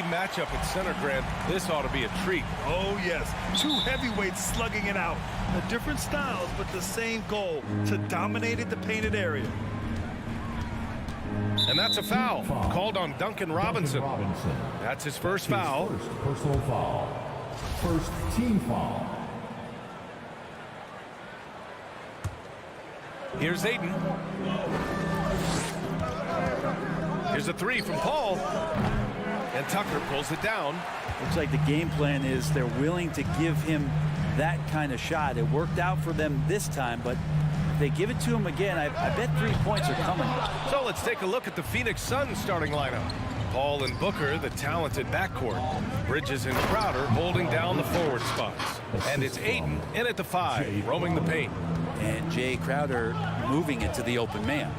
matchup at center, Grant. This ought to be a treat. Oh, yes. Two heavyweights slugging it out. The different styles, but the same goal, to dominate the painted area. And that's a foul. Called on Duncan Robinson. That's his first foul. First personal foul. First team foul. Here's Aiden. Here's a three from Paul. And Tucker pulls it down. Looks like the game plan is they're willing to give him that kind of shot. It worked out for them this time, but if they give it to him again, I bet 3 points are coming. So let's take a look at the Phoenix Suns starting lineup. Paul and Booker, the talented backcourt. Bridges and Crowder holding down the forward spots. And it's Aiden in at the 5, roaming the paint. And Jay Crowder moving it to the open man.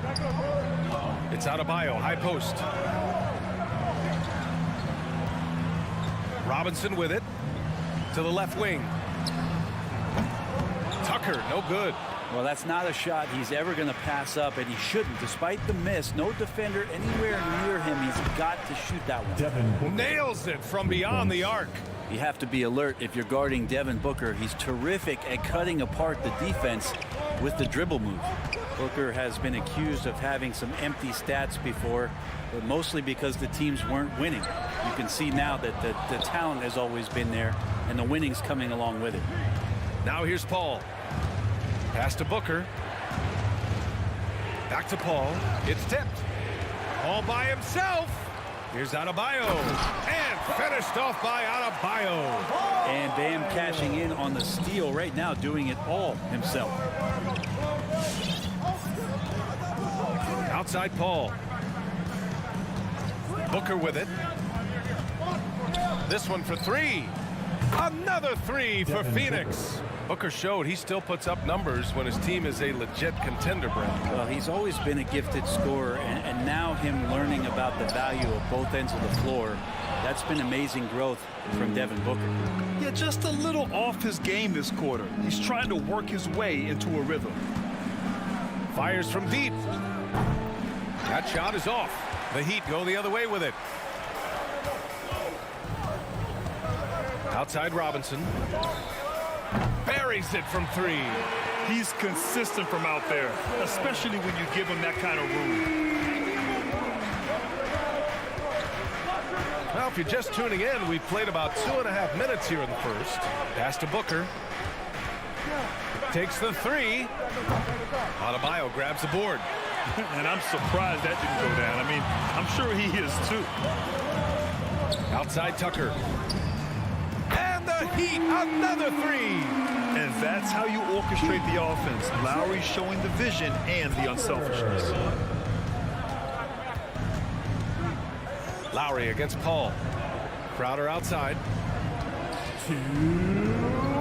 It's Adebayo, high post. Robinson with it to the left wing. Tucker, no good. Well, that's not a shot he's ever going to pass up, and he shouldn't. Despite the miss, no defender anywhere near him. He's got to shoot that one. Nails it from beyond the arc. You have to be alert if you're guarding Devin Booker. He's terrific at cutting apart the defense with the dribble move. Booker has been accused of having some empty stats before, but mostly because the teams weren't winning. You can see now that the talent has always been there, and the winning's coming along with it. Now here's Paul. Pass to Booker. Back to Paul. It's tipped. All by himself. Here's Adebayo. And finished off by Adebayo. And Bam cashing in on the steal right now, doing it all himself. Outside Paul. Booker with it. This one for 3. Another 3 for Phoenix. Booker showed he still puts up numbers when his team is a legit contender, Brent. Well, he's always been a gifted scorer, and now him learning about the value of both ends of the floor, that's been amazing growth from Devin Booker. Yeah, just a little off his game this quarter. He's trying to work his way into a rhythm. Fires from deep. That shot is off. The Heat go the other way with it. Outside Robinson. Buries it from 3. He's consistent from out there, especially when you give him that kind of room. Well, if you're just tuning in, we've played about 2.5 minutes here in the first. Pass to Booker. Takes the 3. Adebayo grabs the board. And I'm surprised that didn't go down. I mean, I'm sure he is too. Outside Tucker. And the Heat, another 3. And that's how you orchestrate the offense. Lowry showing the vision and the unselfishness. Lowry against Paul. Crowder outside.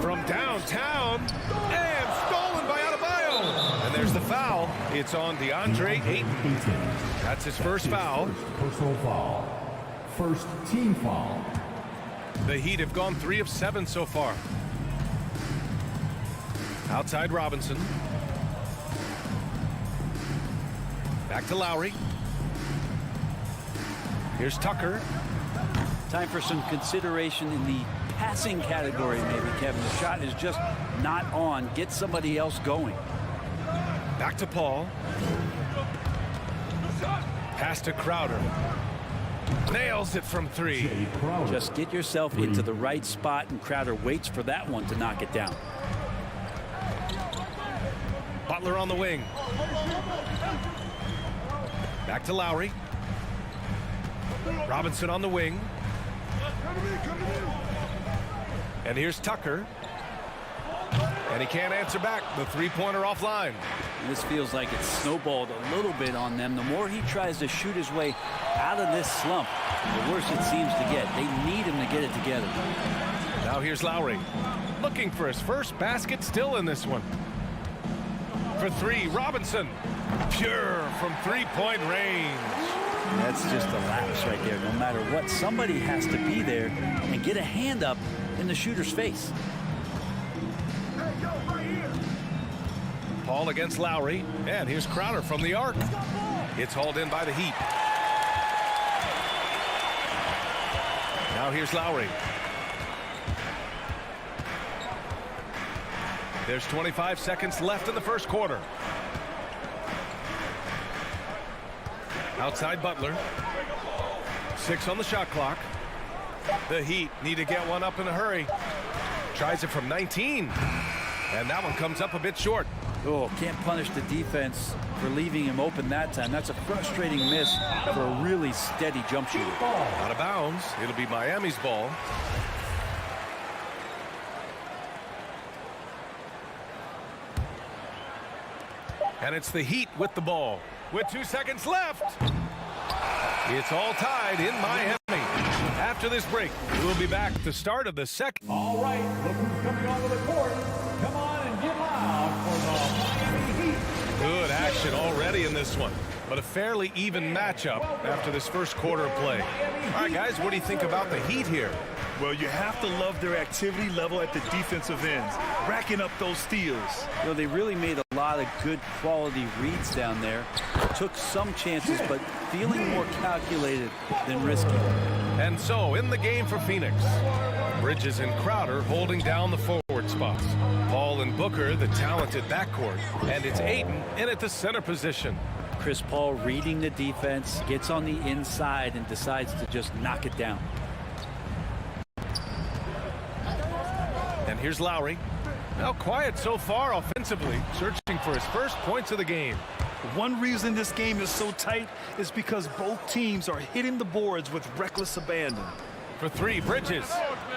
From downtown. And stolen by Adebayo. And there's the foul. It's on DeAndre Ayton. That's his first foul. Personal foul. First team foul. The Heat have gone 3 of 7 so far. Outside Robinson. Back to Lowry. Here's Tucker. Time for some consideration in the passing category, maybe, Kevin. The shot is just not on. Get somebody else going. Back to Paul. Pass to Crowder. Nails it from 3. Just get yourself into the right spot, and Crowder waits for that one to knock it down. Butler on the wing. Back to Lowry. Robinson on the wing. And here's Tucker. And he can't answer back. The 3-pointer offline. This feels like it's snowballed a little bit on them. The more he tries to shoot his way out of this slump, the worse it seems to get. They need him to get it together. Now here's Lowry. Looking for his first basket, still in this one. For 3, Robinson. Pure from 3-point range. That's just a lapse right there. No matter what, somebody has to be there and get a hand up in the shooter's face. Paul against Lowry. And here's Crowder from the arc. It's hauled in by the Heat. Now here's Lowry. There's 25 seconds left in the first quarter. Outside Butler. 6 on the shot clock. The Heat need to get one up in a hurry. Tries it from 19. And that one comes up a bit short. Oh, can't punish the defense for leaving him open that time. That's a frustrating miss for a really steady jump shooter. Out of bounds. It'll be Miami's ball. And it's the Heat with the ball. With 2 seconds left. It's all tied in Miami. After this break, we'll be back at the start of the second. All right, look who's coming onto the court. Come on and get loud for the Miami Heat. Good action already in this one, but a fairly even matchup after this first quarter of play. All right, guys, what do you think about the Heat here? Well, you have to love their activity level at the defensive ends, racking up those steals. You know, they really made a lot of good quality reads down there. Took some chances, but feeling more calculated than risky. And so, in the game for Phoenix, Bridges and Crowder holding down the forward spots. Paul and Booker, the talented backcourt, and it's Ayton in at the center position. Chris Paul reading the defense, gets on the inside and decides to just knock it down. And here's Lowry. Now quiet so far offensively, searching for his first points of the game. One reason this game is so tight is because both teams are hitting the boards with reckless abandon. For 3, Bridges.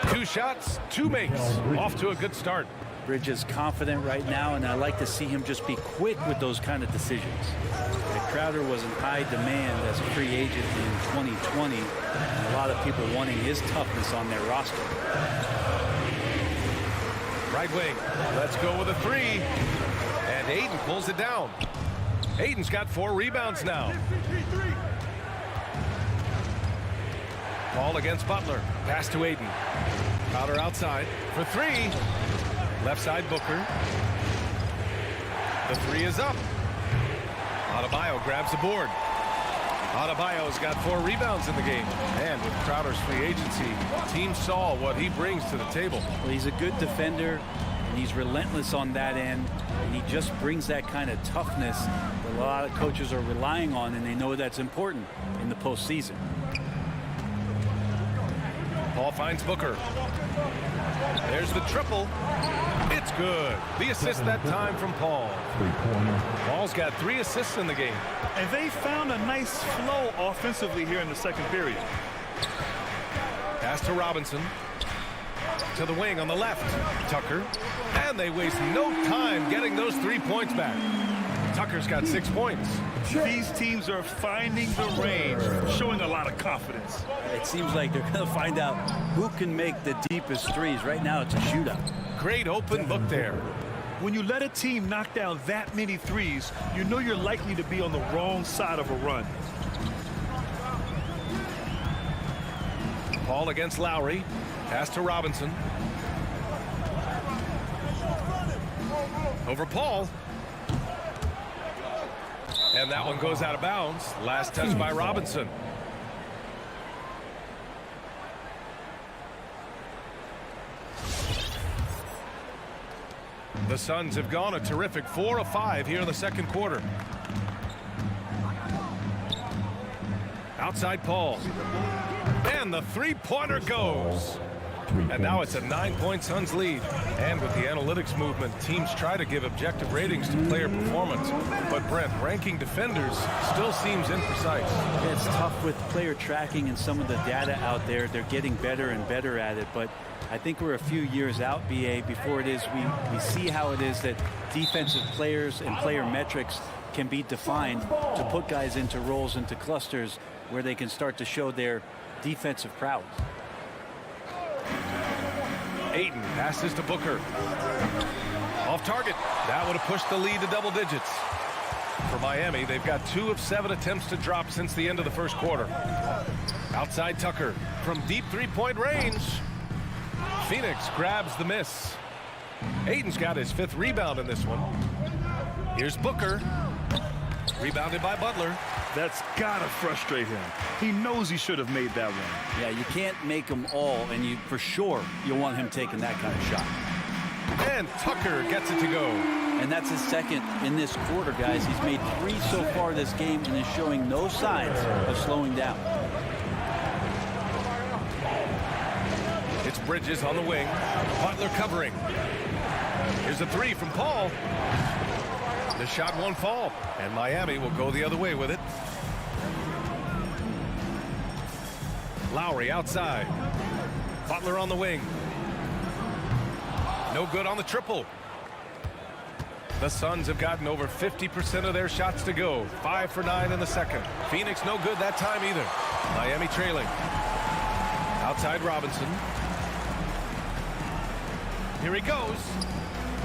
2 shots, 2 makes. Off to a good start. Bridges confident right now, and I like to see him just be quick with those kind of decisions. Crowder was in high demand as a free agent in 2020. And a lot of people wanting his toughness on their roster. Right wing. Let's go with a 3. And Ayton pulls it down. Ayton's got 4 rebounds now. Paul against Butler. Pass to Ayton. Crowder outside for 3. Left side Booker. The 3 is up. Adebayo grabs the board. Adebayo's got 4 rebounds in the game. And with Crowder's free agency, team saw what he brings to the table. Well, he's a good defender, and he's relentless on that end, and he just brings that kind of toughness that a lot of coaches are relying on, and they know that's important in the postseason. Paul finds Booker. There's the triple. It's good. The assist that time from Paul. Paul's got 3 assists in the game. And they found a nice flow offensively here in the second period. Pass to Robinson. To the wing on the left. Tucker. And they waste no time getting those 3 points back. Tucker's got 6 points. These teams are finding the range, showing a lot of confidence. It seems like they're going to find out who can make the deepest threes. Right now, it's a shootout. Great open look there. When you let a team knock down that many threes, you know you're likely to be on the wrong side of a run. Paul against Lowry. Pass to Robinson. Over Paul. And that one goes out of bounds. Last touch by Robinson. The Suns have gone a terrific 4 of 5 here in the second quarter. Outside Paul. And the 3-pointer goes. And now it's a 9-point Suns lead. And with the analytics movement, teams try to give objective ratings to player performance. But Brent, ranking defenders still seems imprecise. It's tough with player tracking and some of the data out there. They're getting better and better at it. But I think we're a few years out, BA, before it is we see how it is that defensive players and player metrics can be defined to put guys into roles, into clusters where they can start to show their defensive prowess. Ayton passes to Booker. Off target. That would have pushed the lead to double digits. For Miami, they've got 2 of 7 attempts to drop since the end of the first quarter. Outside Tucker from deep 3-point range. Phoenix grabs the miss. Ayton's got his 5th rebound in this one. Here's Booker. Rebounded by Butler. That's gotta frustrate him. He knows he should have made that one. Yeah, you can't make them all, and you for sure you want him taking that kind of shot. And Tucker gets it to go. And that's his second in this quarter, guys. He's made 3 so far this game and is showing no signs of slowing down. It's Bridges on the wing. Butler covering. Here's a 3 from Paul. The shot won't fall, and Miami will go the other way with it. Lowry outside. Butler on the wing. No good on the triple. The Suns have gotten over 50% of their shots to go. 5 for 9 in the second. Phoenix no good that time either. Miami trailing. Outside Robinson. Here he goes.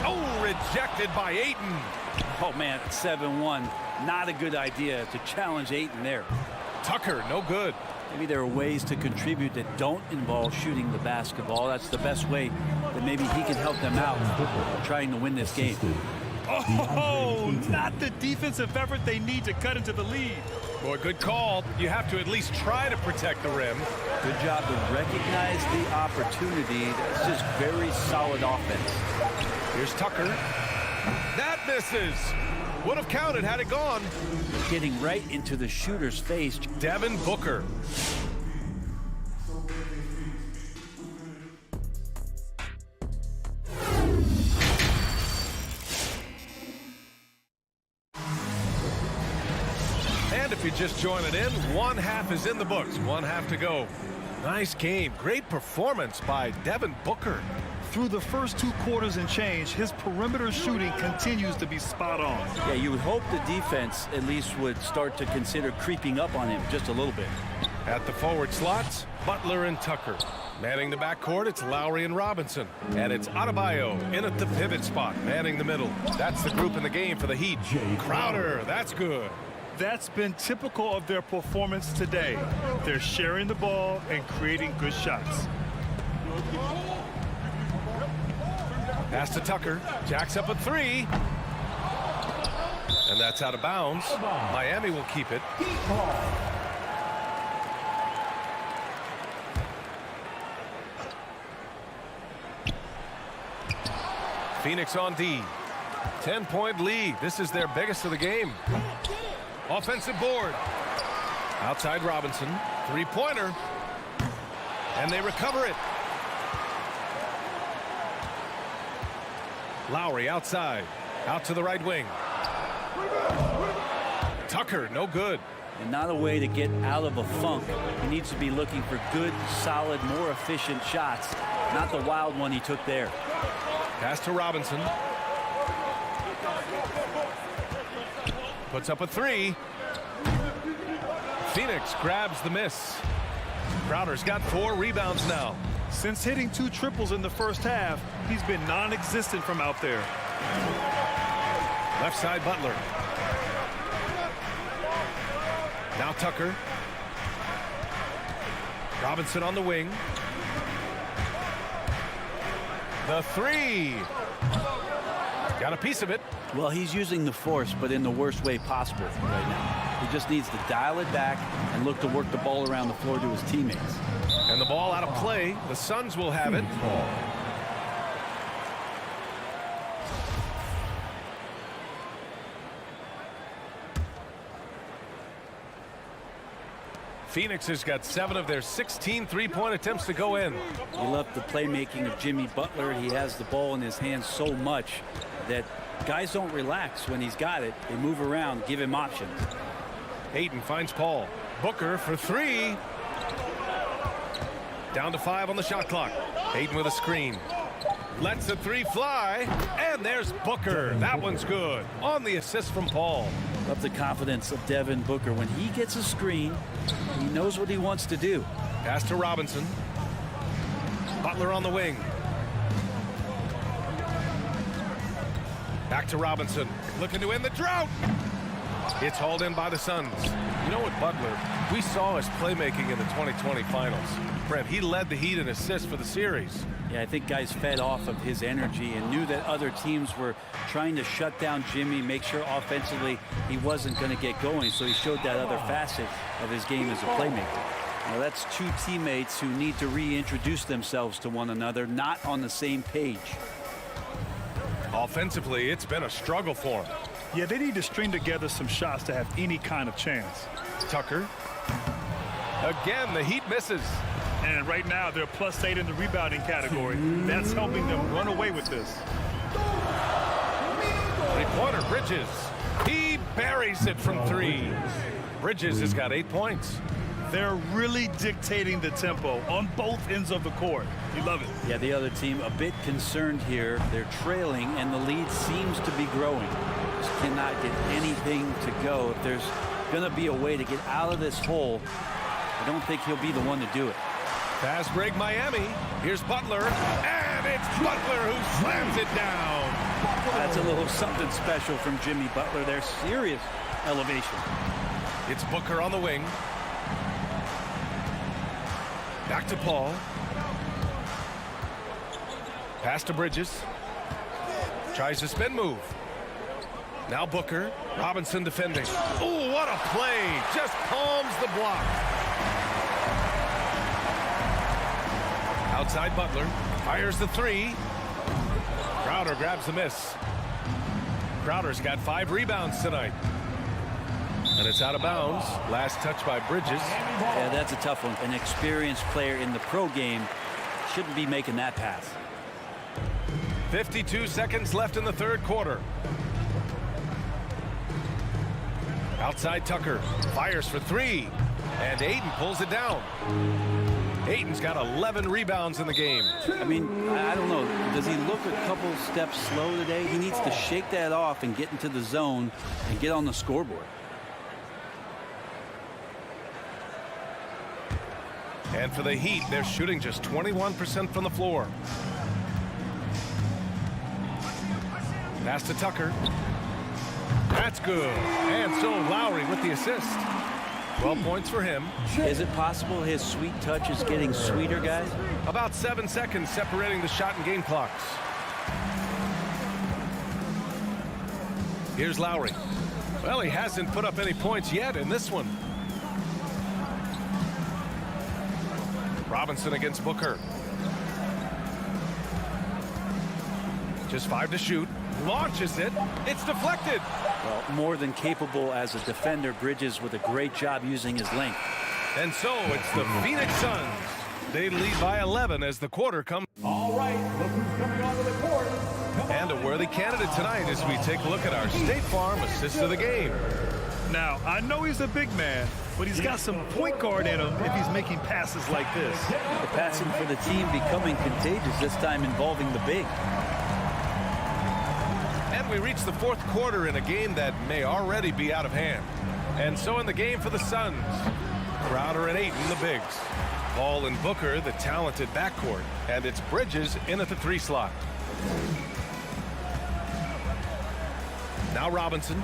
Oh, rejected by Ayton. Oh, man, 7-1. Not a good idea to challenge Ayton there. Tucker, no good. Maybe there are ways to contribute that don't involve shooting the basketball. That's the best way that maybe he can help them out trying to win this game. Oh, not the defensive effort they need to cut into the lead. Boy, good call. You have to at least try to protect the rim. Good job to recognize the opportunity. That's just very solid offense. Here's Tucker. That misses. Would have counted had it gone. Getting right into the shooter's face. Devin Booker. And if you're just joining in, 1 half is in the books. 1 half to go. Nice game. Great performance by Devin Booker. Through the first 2 quarters and change, his perimeter shooting continues to be spot on. Yeah, you would hope the defense at least would start to consider creeping up on him just a little bit. At the forward slots, Butler and Tucker. Manning the backcourt, it's Lowry and Robinson. And it's Adebayo in at the pivot spot, manning the middle. That's the group in the game for the Heat. Crowder, that's good. That's been typical of their performance today. They're sharing the ball and creating good shots. Pass to Tucker. Jacks up a 3. And that's out of bounds. Miami will keep it. Phoenix on D. 10-point lead. This is their biggest of the game. Offensive board. Outside Robinson. 3-pointer. And they recover it. Lowry outside. Out to the right wing. Tucker, no good. And not a way to get out of a funk. He needs to be looking for good, solid, more efficient shots. Not the wild one he took there. Pass to Robinson. Puts up a 3. Phoenix grabs the miss. Crowder's got 4 rebounds now. Since hitting 2 triples in the first half, he's been non-existent from out there. Left side Butler. Now Tucker. Robinson on the wing. The 3. Got a piece of it. Well, he's using the force, but in the worst way possible right now. He just needs to dial it back and look to work the ball around the floor to his teammates. And the ball out of play. The Suns will have it. Phoenix has got 7 of their 16 3-point attempts to go in. You love the playmaking of Jimmy Butler. He has the ball in his hands so much that guys don't relax when he's got it. They move around, give him options. Ayton finds Paul. Booker for 3. Down to 5 on the shot clock. Ayton with a screen. Lets the 3 fly. And there's Booker. That one's good. On the assist from Paul. Love the confidence of Devin Booker. When he gets a screen, he knows what he wants to do. Pass to Robinson. Butler on the wing. Back to Robinson. Looking to end the drought. It's hauled in by the Suns. You know what Butler We saw his playmaking in the 2020 finals. Brent, he led the Heat in assists for the series. Yeah, I think guys fed off of his energy and knew that other teams were trying to shut down Jimmy, make sure offensively he wasn't going to get going. So he showed that other facet of his game as a playmaker. Now that's two teammates who need to reintroduce themselves to one another, not on the same page. Offensively, it's been a struggle for him. Yeah, they need to string together some shots to have any kind of chance. Tucker. Again, the Heat misses. And right now, they're +8 in the rebounding category. That's helping them run away with this. Three-pointer, Bridges. He buries it from 3. Bridges has got 8 points. They're really dictating the tempo on both ends of the court. You love it. Yeah, the other team a bit concerned here. They're trailing, and the lead seems to be growing. Just cannot get anything to go. If there's going to be a way to get out of this hole, I don't think he'll be the one to do it. Fast break, Miami. Here's Butler, and it's Butler who slams it down. That's a little something special from Jimmy Butler. There's serious elevation. It's Booker on the wing. Back to Paul. Pass to Bridges. Tries a spin move. Now Booker. Robinson defending. Oh, what a play. Just palms the block. Outside Butler. Fires the 3. Crowder grabs the miss. Crowder's got 5 rebounds tonight. And it's out of bounds. Last touch by Bridges. Yeah, that's a tough one. An experienced player in the pro game shouldn't be making that pass. 52 seconds left in the third quarter. Outside Tucker. Fires for 3. And Ayton pulls it down. Ayton's got 11 rebounds in the game. I mean, I don't know. Does he look a couple steps slow today? He needs to shake that off and get into the zone and get on the scoreboard. And for the Heat, they're shooting just 21% from the floor. Pass to Tucker. That's good. And so Lowry with the assist. 12 points for him. Is it possible his sweet touch is getting sweeter, guys? About 7 seconds separating the shot and game clocks. Here's Lowry. Well, he hasn't put up any points yet in this one. Robinson against Booker. Just 5 to shoot. Launches it. It's deflected. Well, more than capable as a defender. Bridges with a great job using his length. And so it's the Phoenix Suns. They lead by 11 as the quarter comes. All right, look who's coming onto the court. And a worthy candidate tonight as we take a look at our State Farm assist of the game. Now, I know he's a big man, but he's got some point guard in him if he's making passes like this. The passing for the team becoming contagious, this time involving the big. And we reach the fourth quarter in a game that may already be out of hand. And so in the game for the Suns, Crowder and Ayton, the bigs. Paul and Booker, the talented backcourt. And it's Bridges in at the 3 slot. Now Robinson.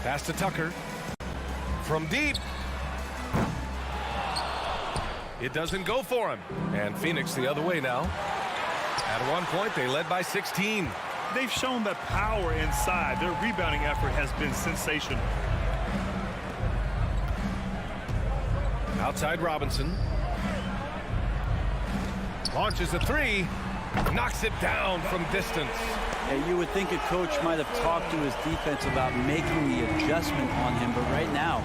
Pass to Tucker. From deep. It doesn't go for him. And Phoenix the other way now. At one point, they led by 16. They've shown that power inside. Their rebounding effort has been sensational. Outside Robinson. Launches a 3. Knocks it down from distance. Yeah, you would think a coach might have talked to his defense about making the adjustment on him, but right now,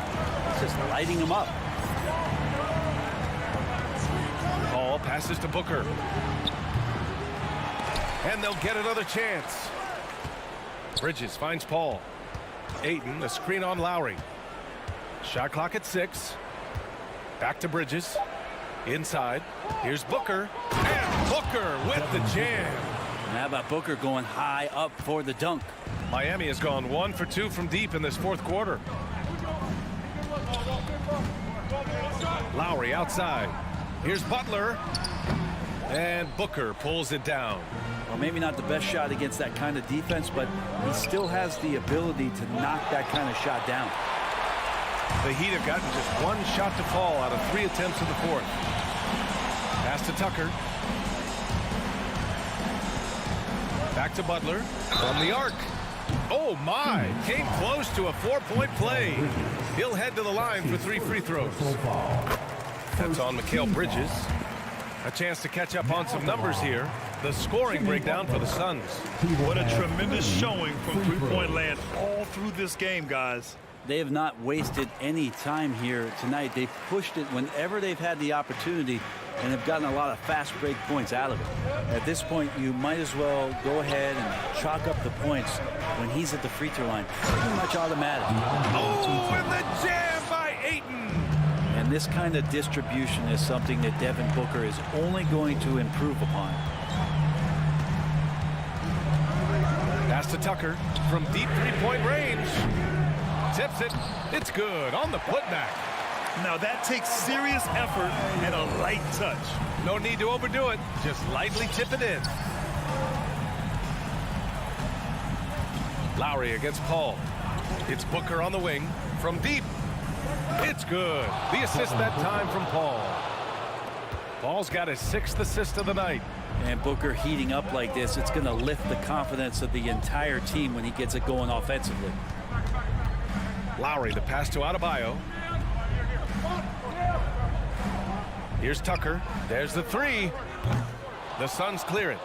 it's just lighting him up. Paul passes to Booker. And they'll get another chance. Bridges finds Paul. Ayton, the screen on Lowry. Shot clock at 6. Back to Bridges. Inside. Here's Booker. And Booker with the jam. And how about Booker going high up for the dunk? Miami has gone 1 for 2 from deep in this fourth quarter. Lowry outside. Here's Butler. And Booker pulls it down. Well, maybe not the best shot against that kind of defense, but he still has the ability to knock that kind of shot down. The Heat have gotten just one shot to fall out of 3 attempts in the fourth. Pass to Tucker. Back to Butler from the arc. Oh my, came close to a 4-point play. He'll head to the line for 3 free throws. That's on Mikal Bridges. A chance to catch up on some numbers here. The scoring breakdown for the Suns. What a tremendous showing from three-point land all through this game, guys. They have not wasted any time here tonight. They've pushed it whenever they've had the opportunity and have gotten a lot of fast break points out of it. At this point, you might as well go ahead and chalk up the points when he's at the free throw line. Pretty much automatic. Oh, and the jam by Ayton. And this kind of distribution is something that Devin Booker is only going to improve upon. Pass to Tucker from deep 3-point range. Tips it. It's good on the putback. Now that takes serious effort and a light touch. No need to overdo it. Just lightly tip it in. Lowry against Paul. It's Booker on the wing from deep. It's good. The assist that time from Paul. Paul's got his 6th assist of the night. And Booker heating up like this, it's going to lift the confidence of the entire team when he gets it going offensively. Lowry, the pass to Adebayo. Here's Tucker. There's the 3. The Suns clear it.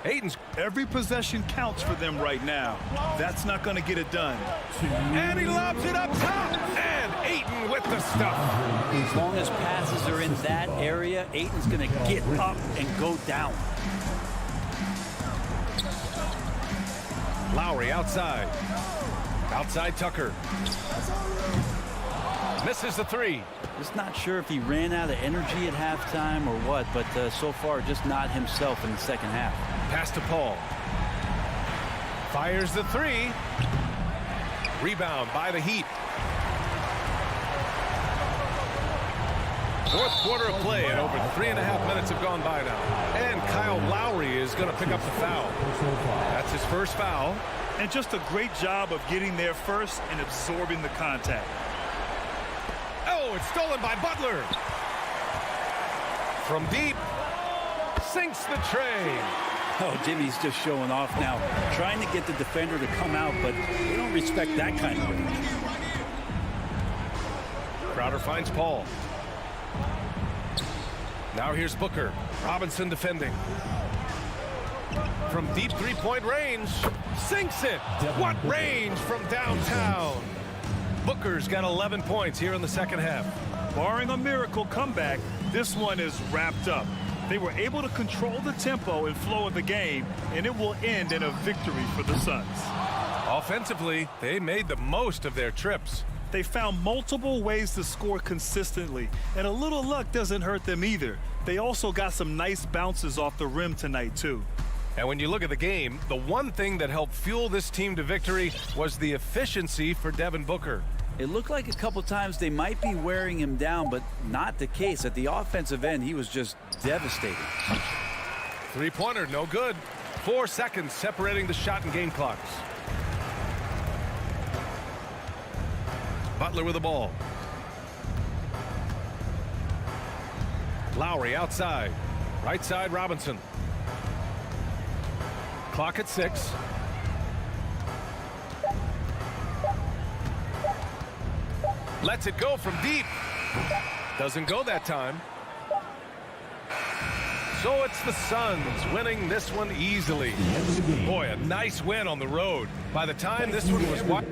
Ayton's. Every possession counts for them right now. That's not going to get it done. And he lobs it up top. And Ayton with the stuff. As long as passes are in that area, Ayton's going to get up and go down. Lowry outside. Outside Tucker. Misses the 3. Just not sure if he ran out of energy at halftime or what, but so far just not himself in the second half. Pass to Paul. Fires the 3. Rebound by the Heat. Fourth quarter of play, and over 3.5 minutes have gone by now. And Kyle Lowry is going to pick up the foul. That's his first foul. And just a great job of getting there first and absorbing the contact. Oh, it's stolen by Butler. From deep, sinks the tray. Oh, Jimmy's just showing off now, trying to get the defender to come out, but they don't respect that kind of range. Crowder finds Paul. Now here's Booker. Robinson defending. From deep 3-point range, sinks it. What range from downtown? Booker's got 11 points here in the second half. Barring a miracle comeback, this one is wrapped up. They were able to control the tempo and flow of the game, and it will end in a victory for the Suns. Offensively, they made the most of their trips. They found multiple ways to score consistently, and a little luck doesn't hurt them either. They also got some nice bounces off the rim tonight, too. And when you look at the game, the one thing that helped fuel this team to victory was the efficiency for Devin Booker. It looked like a couple times they might be wearing him down, but not the case. At the offensive end, he was just devastating. 3-pointer, no good. 4 seconds separating the shot and game clocks. Butler with the ball. Lowry outside. Right side, Robinson. Clock at 6. Lets it go from deep. Doesn't go that time. So it's the Suns winning this one easily. Boy, a nice win on the road. By the time this one was watched.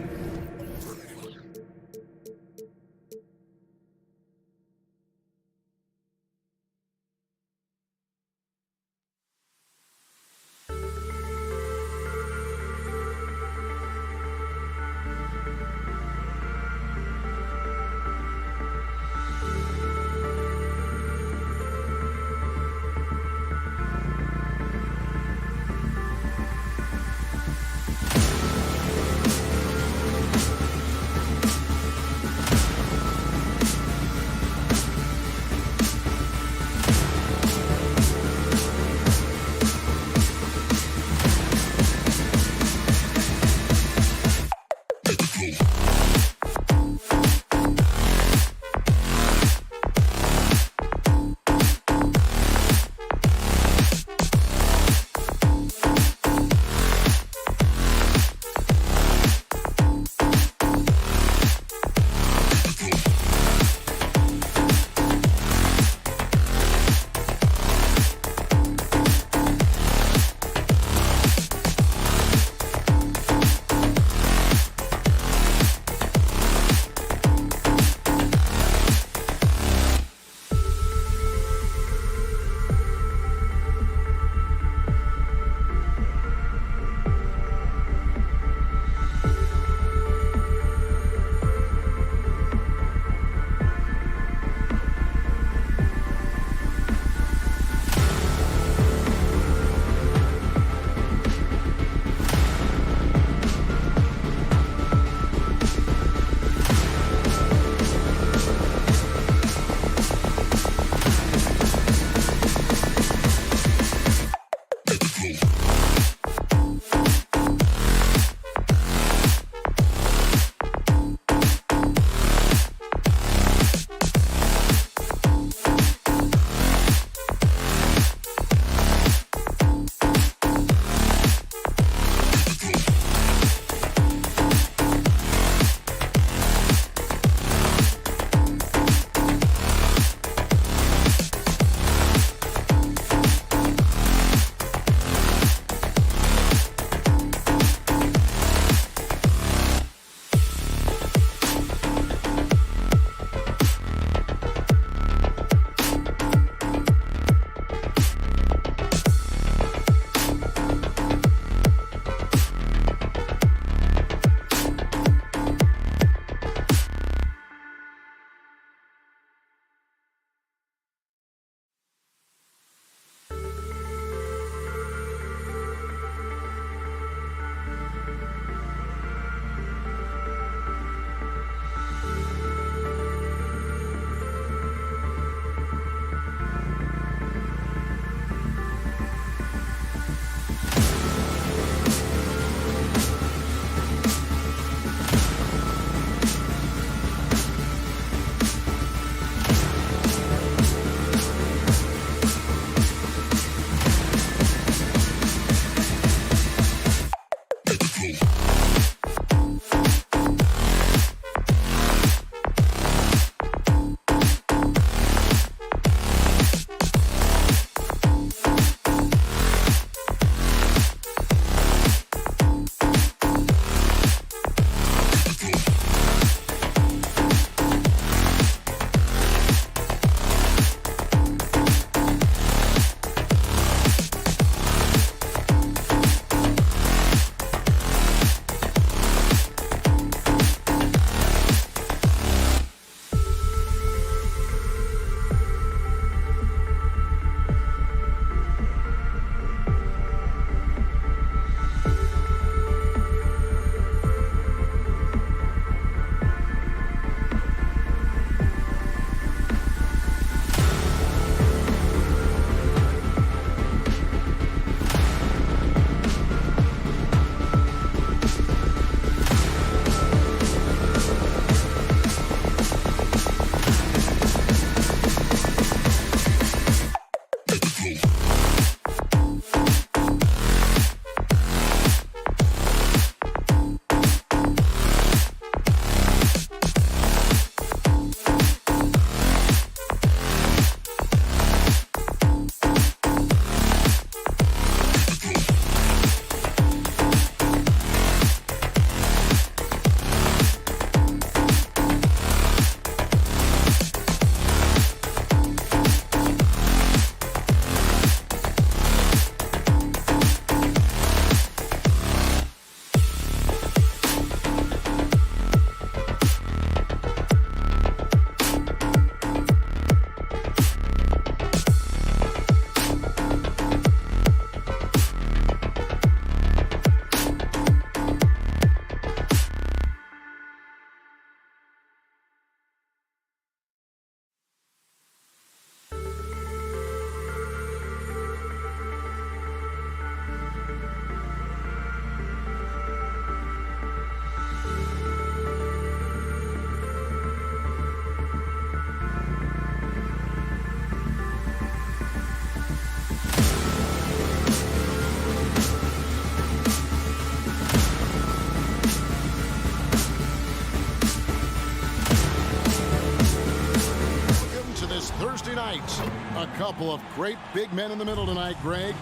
couple of great big men in the middle tonight, Greg.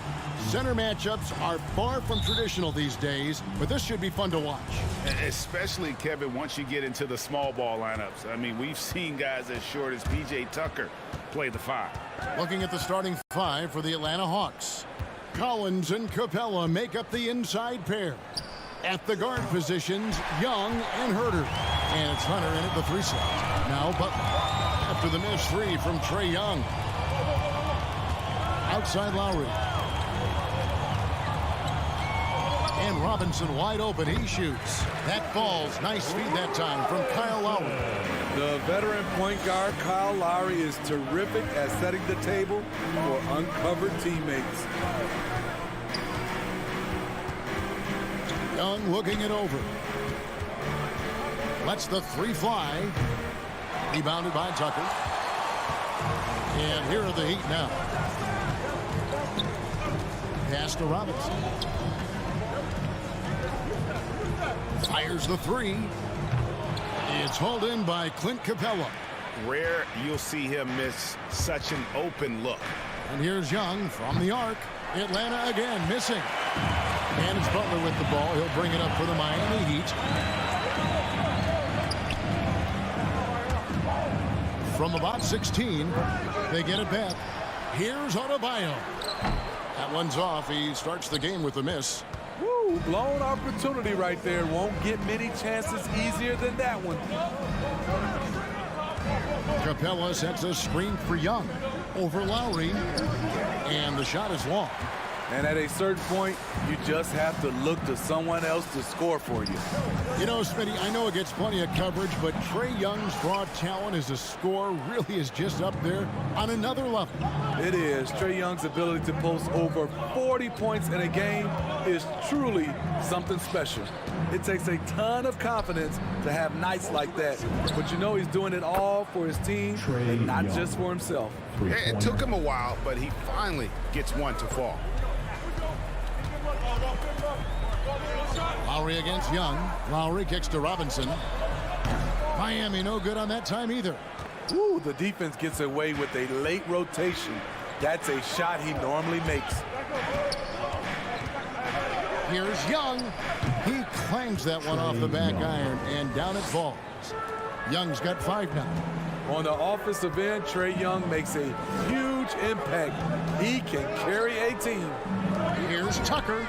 Center matchups are far from traditional these days, but this should be fun to watch. Especially, Kevin, once you get into the small ball lineups. I mean, we've seen guys as short as P.J. Tucker play the 5. Looking at the starting 5 for the Atlanta Hawks. Collins and Capella make up the inside pair. At the guard positions, Young and Herter. And it's Hunter in at the 3 slot. Now Butler. After the missed 3 from Trae Young. Outside Lowry. And Robinson wide open. He shoots. That falls. Nice feed that time from Kyle Lowry. The veteran point guard Kyle Lowry is terrific at setting the table for uncovered teammates. Young looking it over. Lets the 3 fly. Rebounded by Tucker. And here are the Heat now. Pass to Robinson. Fires the 3. It's hauled in by Clint Capella. Rare you'll see him miss such an open look. And here's Young from the arc. Atlanta again missing. And it's Butler with the ball. He'll bring it up for the Miami Heat. From about 16, they get it back. Here's Adebayo. That one's off. He starts the game with a miss. Woo, blown opportunity right there. Won't get many chances easier than that one. Capella sets a screen for Young over Lowry. And the shot is long. And at a certain point, you just have to look to someone else to score for you. You know, Smitty, I know it gets plenty of coverage, but Trae Young's raw talent as a scorer really is just up there on another level. It is. Trae Young's ability to post over 40 points in a game is truly something special. It takes a ton of confidence to have nights like that. But you know he's doing it all for his team and not just for himself. It took him a while, but he finally gets one to fall. Lowry against Young. Lowry kicks to Robinson. Miami no good on that time either. Ooh, the defense gets away with a late rotation. That's a shot he normally makes. Here's Young. He clangs that one off the back iron, and down it falls. Young's got 5 now. On the offensive end, Trae Young makes a huge impact. He can carry a team. Here's Tucker.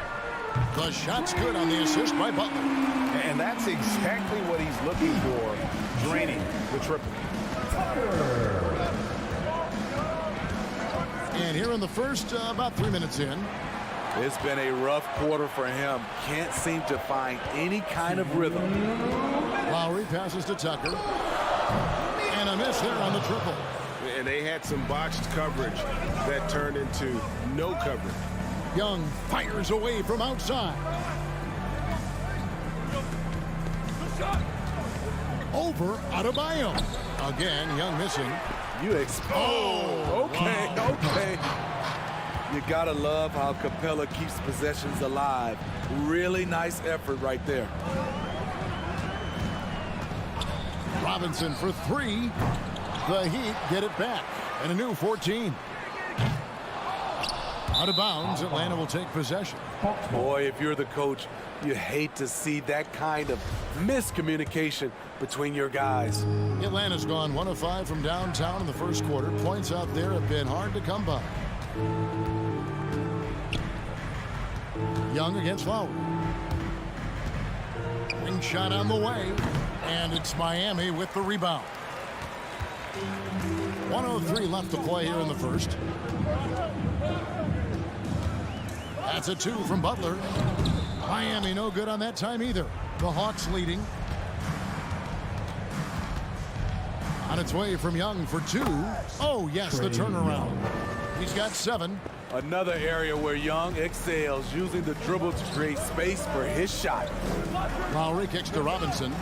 The shot's good on the assist by Butler. And that's exactly what he's looking for, draining the triple. And here in the first, about 3 minutes in. It's been a rough quarter for him. Can't seem to find any kind of rhythm. Lowry passes to Tucker. And a miss there on the triple. And they had some botched coverage that turned into no coverage. Young fires away from outside. Over Adebayo. Again, Young missing. Okay. You gotta love how Capella keeps possessions alive. Really nice effort right there. Robinson for 3. The Heat get it back. And a new 14. Out of bounds, Atlanta will take possession. Boy, if you're the coach, you hate to see that kind of miscommunication between your guys. Atlanta's gone 1 of 5 from downtown in the first quarter. Points out there have been hard to come by. Young against Lowry. Ring shot on the way. And it's Miami with the rebound. 1:03 left to play here in the first. That's a 2 from Butler. Miami no good on that time either. The Hawks leading. On its way from Young for 2. Oh, yes, the turnaround. He's got 7. Another area where Young excels, using the dribble to create space for his shot. Lowry kicks to Robinson.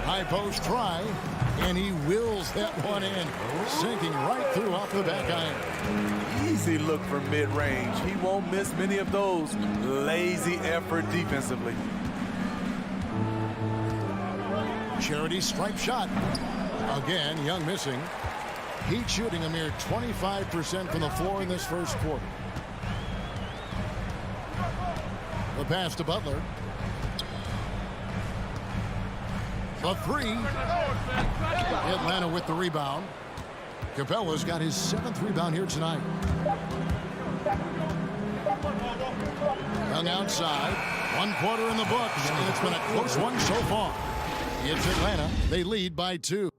High post try, and he wills that one in, sinking right through off the back iron. Easy look from mid-range. He won't miss many of those. Lazy effort defensively. Charity stripe shot. Again, Young missing. Heat shooting a mere 25% from the floor in this first quarter. The pass to Butler. The three. Atlanta with the rebound. Capella's got his 7th rebound here tonight. Young outside. 1 quarter in the books, and it's been a close one so far. It's Atlanta. They lead by 2.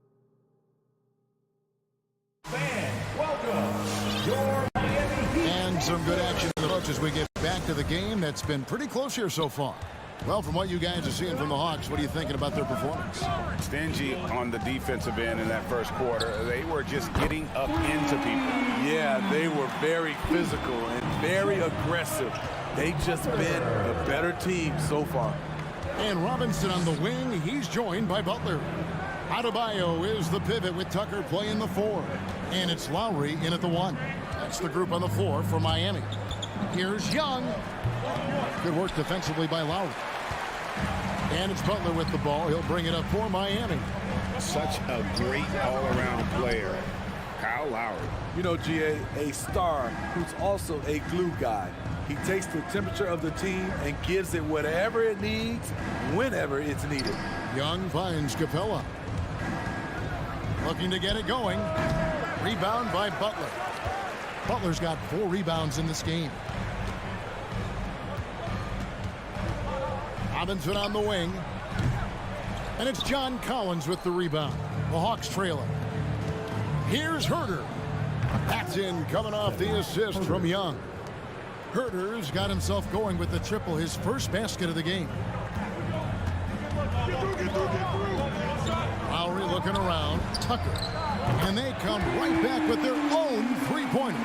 And some good action in the books as we get back to the game that's been pretty close here so far. Well, from what you guys are seeing from the Hawks, what are you thinking about their performance? Stingy on the defensive end in that first quarter. They were just getting up into people. Yeah, they were very physical and very aggressive. They've just been a better team so far. And Robinson on the wing. He's joined by Butler. Adebayo is the pivot with Tucker playing the 4. And it's Lowry in at the 1. That's the group on the floor for Miami. Here's Young. Good work defensively by Lowry. And it's Butler with the ball. He'll bring it up for Miami. Such a great all-around player, Kyle Lowry. You know, GA, a star who's also a glue guy. He takes the temperature of the team and gives it whatever it needs, whenever it's needed. Young finds Capella. Looking to get it going. Rebound by Butler. Butler's got 4 rebounds in this game. Robinson on the wing. And it's John Collins with the rebound. The Hawks trail it. Here's Herter. That's in, coming off the assist from Young. Herter's got himself going with the triple, his first basket of the game. Lowry looking around. Tucker. And they come right back with their own three-pointer.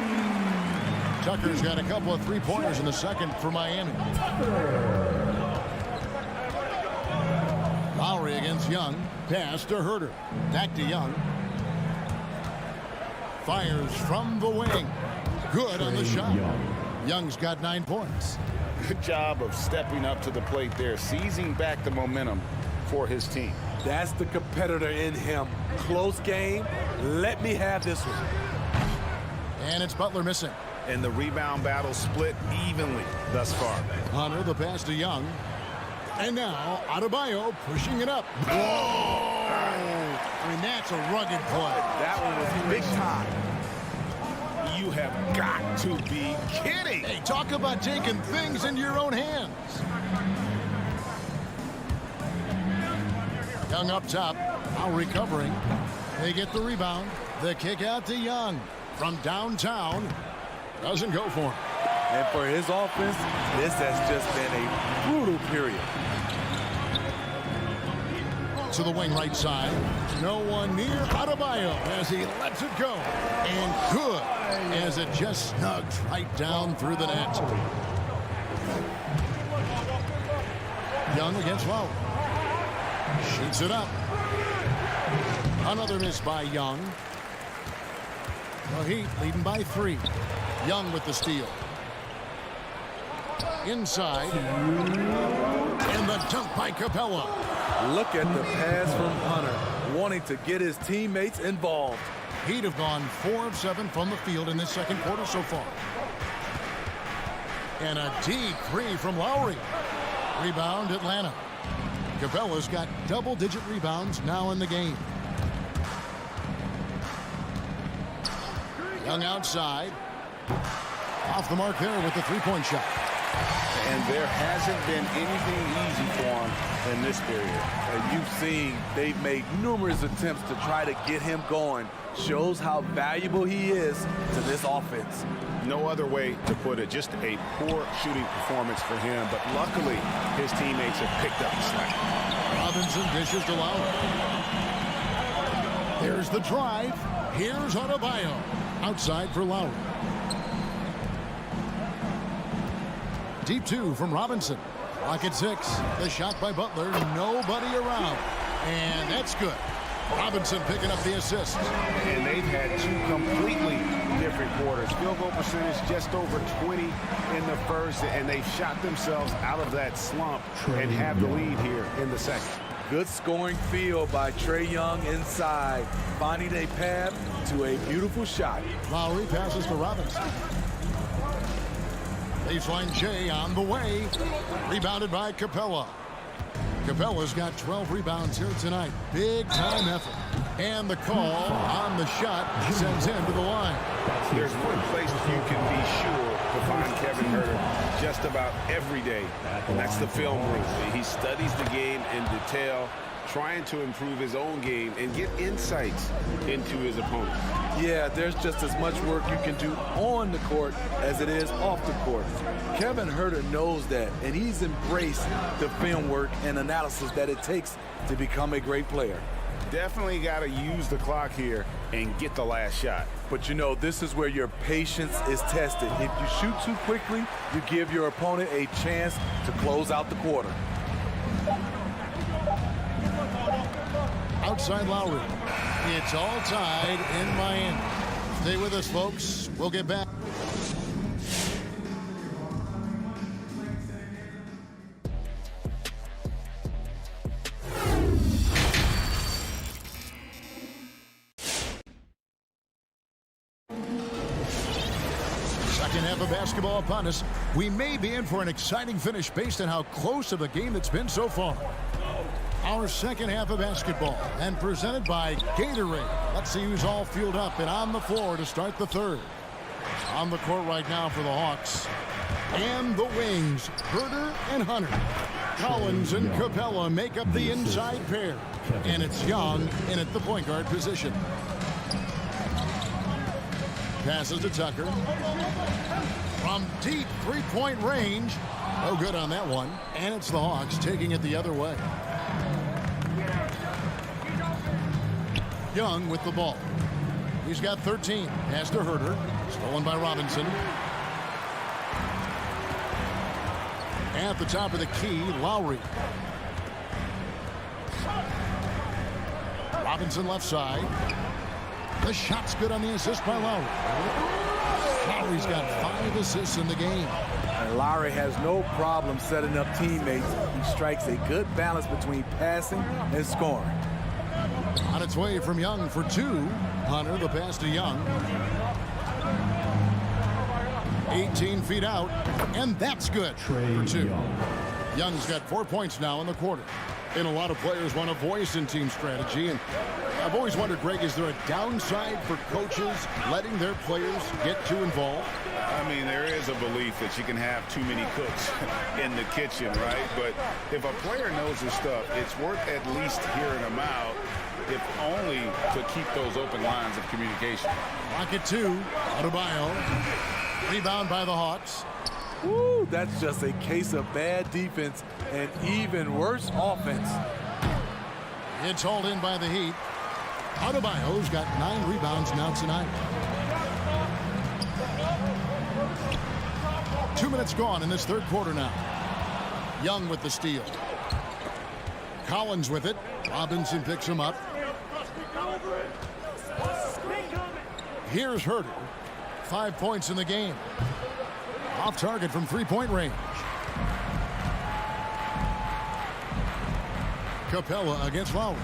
Tucker's got a couple of three-pointers in the second for Miami. Lowry against Young. Pass to Herter. Back to Young. Fires from the wing. Good on the shot. Young's got 9 points. Good job of stepping up to the plate there, seizing back the momentum for his team. That's the competitor in him. Close game. Let me have this one. And it's Butler missing. And the rebound battle split evenly thus far. Hunter, the pass to Young. And now, Adebayo pushing it up. Whoa! I mean, that's a rugged play. That one was big time. You have got to be kidding. Hey, talk about taking things into your own hands. Young up top, now recovering. They get the rebound. The kick out to Young from downtown. Doesn't go for him. And for his offense, this has just been a brutal period. To the wing right side. No one near Adebayo as he lets it go. And good as it just snugs right down through the net. Young against Lowry. Shoots it up. Another miss by Young. The Heat leading by 3. Young with the steal. Inside. And the dunk by Capella. Look at the pass from Hunter, wanting to get his teammates involved. Heat have gone 4 of 7 from the field in this second quarter so far. And a deep 3 from Lowry. Rebound Atlanta. Capella's got double-digit rebounds now in the game. Young outside. Off the mark there with the three-point shot. And there hasn't been anything easy for him in this period. You've seen they've made numerous attempts to try to get him going. Shows how valuable he is to this offense. No other way to put it. Just a poor shooting performance for him. But luckily, his teammates have picked up the slack. Robinson dishes to Lowry. There's the drive. Here's Adebayo. Outside for Lowry. Deep 2 from Robinson. Clock at 6. The shot by Butler. Nobody around. And that's good. Robinson picking up the assist. And they've had 2 completely different quarters. Field goal percentage just over 20 in the first. And they shot themselves out of that slump and have the lead here in the second. Good scoring field by Trae Young inside, finding a path to a beautiful shot. Lowry passes to Robinson. Baseline Jay on the way. Rebounded by Capella. Capella's got 12 rebounds here tonight. Big time effort. And the call on the shot sends him to the line. There's one place you can be sure to find Kevin Huerter just about every day, and that's the film room. He studies the game in detail, trying to improve his own game and get insights into his opponent. Yeah, there's just as much work you can do on the court as it is off the court. Kevin Huerter knows that, and he's embraced the film work and analysis that it takes to become a great player. Definitely got to use the clock here and get the last shot. But you know, this is where your patience is tested. If you shoot too quickly, you give your opponent a chance to close out the quarter. Outside Lowry. It's all tied in Miami. Stay with us, folks. We'll get back. Second half of basketball upon us. We may be in for an exciting finish based on how close of a game it's been so far. Our second half of basketball, and presented by Gatorade. Let's see who's all fueled up and on the floor to start the third. On the court right now for the Hawks. And the wings, Huerter and Hunter. Collins and Capella make up the inside pair. And it's Young in at the point guard position. Passes to Tucker. From deep three-point range. No good on that one. And it's the Hawks taking it the other way. Young with the ball. He's got 13. Pass to Huerter. Stolen by Robinson. At the top of the key, Lowry. Robinson left side. The shot's good on the assist by Lowry. Lowry's got 5 assists in the game. And Lowry has no problem setting up teammates. He strikes a good balance between passing and scoring. On its way from Young for 2. Hunter, the pass to Young. 18 feet out, and that's good for 2. Young's got 4 points now in the quarter. And a lot of players want a voice in team strategy. And I've always wondered, Greg, is there a downside for coaches letting their players get too involved? I mean, there is a belief that you can have too many cooks in the kitchen, right? But if a player knows his stuff, it's worth at least hearing them out, if only to keep those open lines of communication. Rocket 2, Adebayo. Rebound by the Hawks. Woo, that's just a case of bad defense and even worse offense. It's hauled in by the Heat. Adebayo's got 9 rebounds now tonight. 2 minutes gone in this third quarter now. Young with the steal. Collins with it. Robinson picks him up. Here's Huerter. 5 points in the game. Off target from three-point range. Capella against Lowry.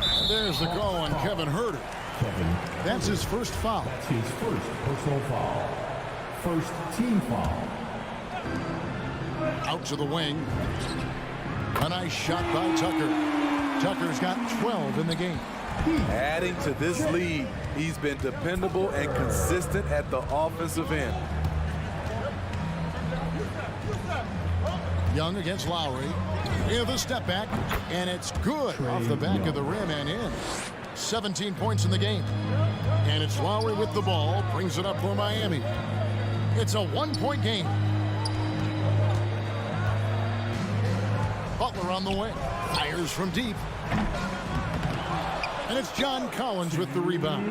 And there's the call on Kevin Huerter. That's his first foul. That's his first personal foul. First team foul. Out to the wing. A nice shot by Tucker. Tucker's got 12 in the game. Adding to this lead, he's been dependable and consistent at the offensive end. Young against Lowry. With a step back, and it's good off the back of the rim and in. 17 points in the game. And it's Lowry with the ball, brings it up for Miami. It's a 1-point game. Butler on the way. Fires from deep. And it's John Collins with the rebound.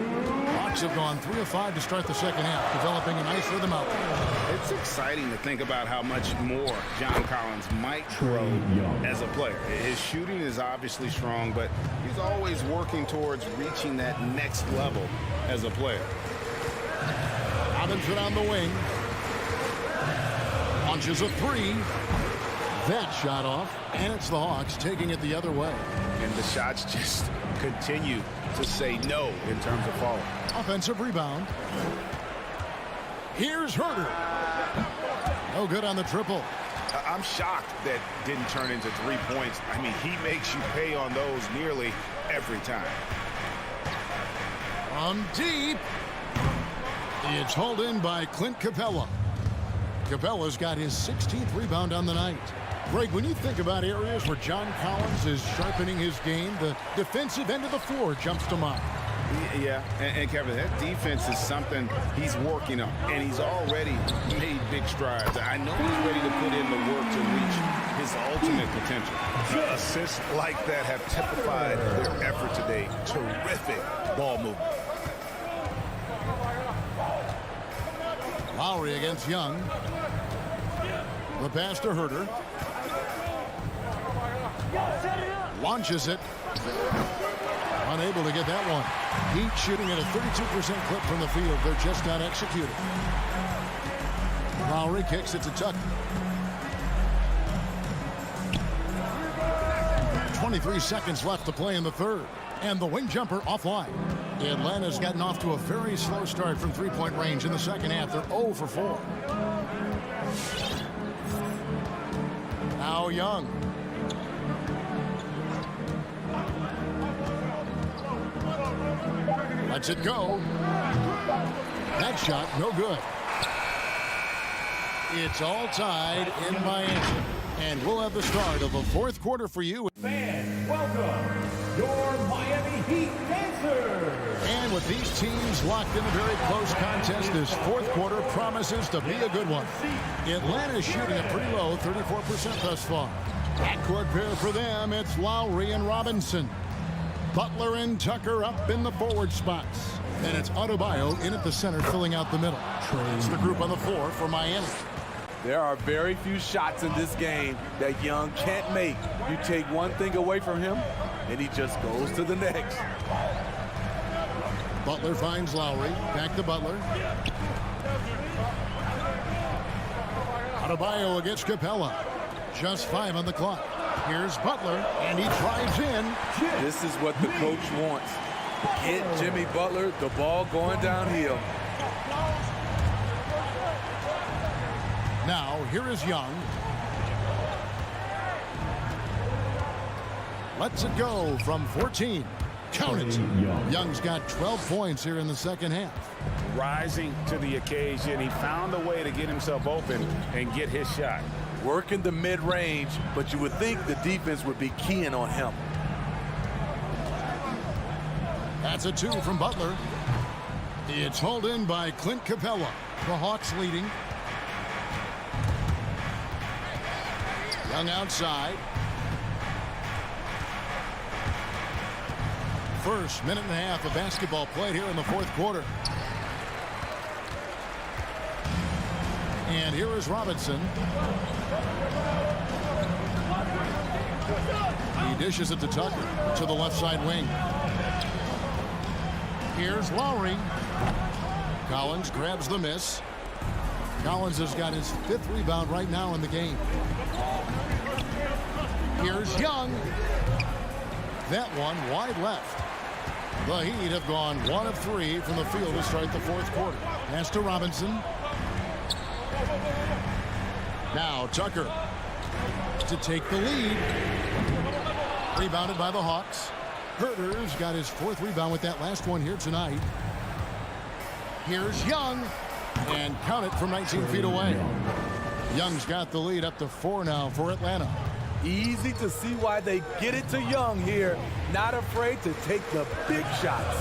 Hawks have gone 3 of 5 to start the second half, developing a nice rhythm out there. It's exciting to think about how much more John Collins might grow as a player. His shooting is obviously strong, but he's always working towards reaching that next level as a player. Robinson on the wing. Launches a 3. that shot off, and it's the Hawks taking it the other way. And the shots just continue to say no in terms of falling. Offensive rebound. Here's Herter. No good on the triple. I'm shocked that didn't turn into 3 points. I mean, he makes you pay on those nearly every time. From deep. It's hauled in by Clint Capella. Capella's got his 16th rebound on the night. Greg, when you think about areas where John Collins is sharpening his game, the defensive end of the floor jumps to mind. Yeah, and Kevin, that defense is something he's working on, and he's already made big strides. I know he's ready to put in the work to reach his ultimate potential. Assists like that have typified their effort today. Terrific ball movement. Lowry against Young. The pass to Herter. Launches it. Unable to get that one. Heat shooting at a 32% clip from the field. They're just not executing. Lowry kicks it to Tucker. 23 seconds left to play in the third. And the wing jumper offline. Atlanta's gotten off to a very slow start from three-point range in the second half. They're 0 for 4. Now Young. Lets it go. That shot, no good. It's all tied in Miami. And we'll have the start of the fourth quarter for you. Fans, welcome your Miami Heat dancers. And with these teams locked in a very close contest, this fourth quarter promises to be a good one. Atlanta's shooting a pretty low 34% thus far. Backcourt pair for them, it's Lowry and Robinson. Butler and Tucker up in the forward spots. And it's Adebayo in at the center, filling out the middle. It's the group on the floor for Miami. There are very few shots in this game that Young can't make. You take one thing away from him, and he just goes to the next. Butler finds Lowry. Back to Butler. Adebayo against Capella. Just 5 on the clock. Here's Butler, and he drives in. This is what the coach wants. Get Jimmy Butler the ball going downhill. Now, here is Young. Lets it go from 14. Count it. Young's got 12 points here in the second half. Rising to the occasion, he found a way to get himself open and get his shot. Working the mid-range, but you would think the defense would be keying on him. That's a 2 from Butler. It's hauled in by Clint Capella. The Hawks leading. Young outside. First minute and a half of basketball played here in the fourth quarter. And here is Robinson. He dishes it to Tucker to the left side wing. Here's Lowry. Collins grabs the miss. Collins has got his 5th rebound right now in the game. Here's Young. That one wide left. The Heat have gone 1 of 3 from the field to start the fourth quarter. Pass to Robinson. Now Tucker to take the lead. Rebounded by the Hawks. Herter's got his 4th rebound with that last one here tonight. Here's Young. And count it from 19 feet away. Young's got the lead up to 4 now for Atlanta. Easy to see why they get it to Young here. Not afraid to take the big shots.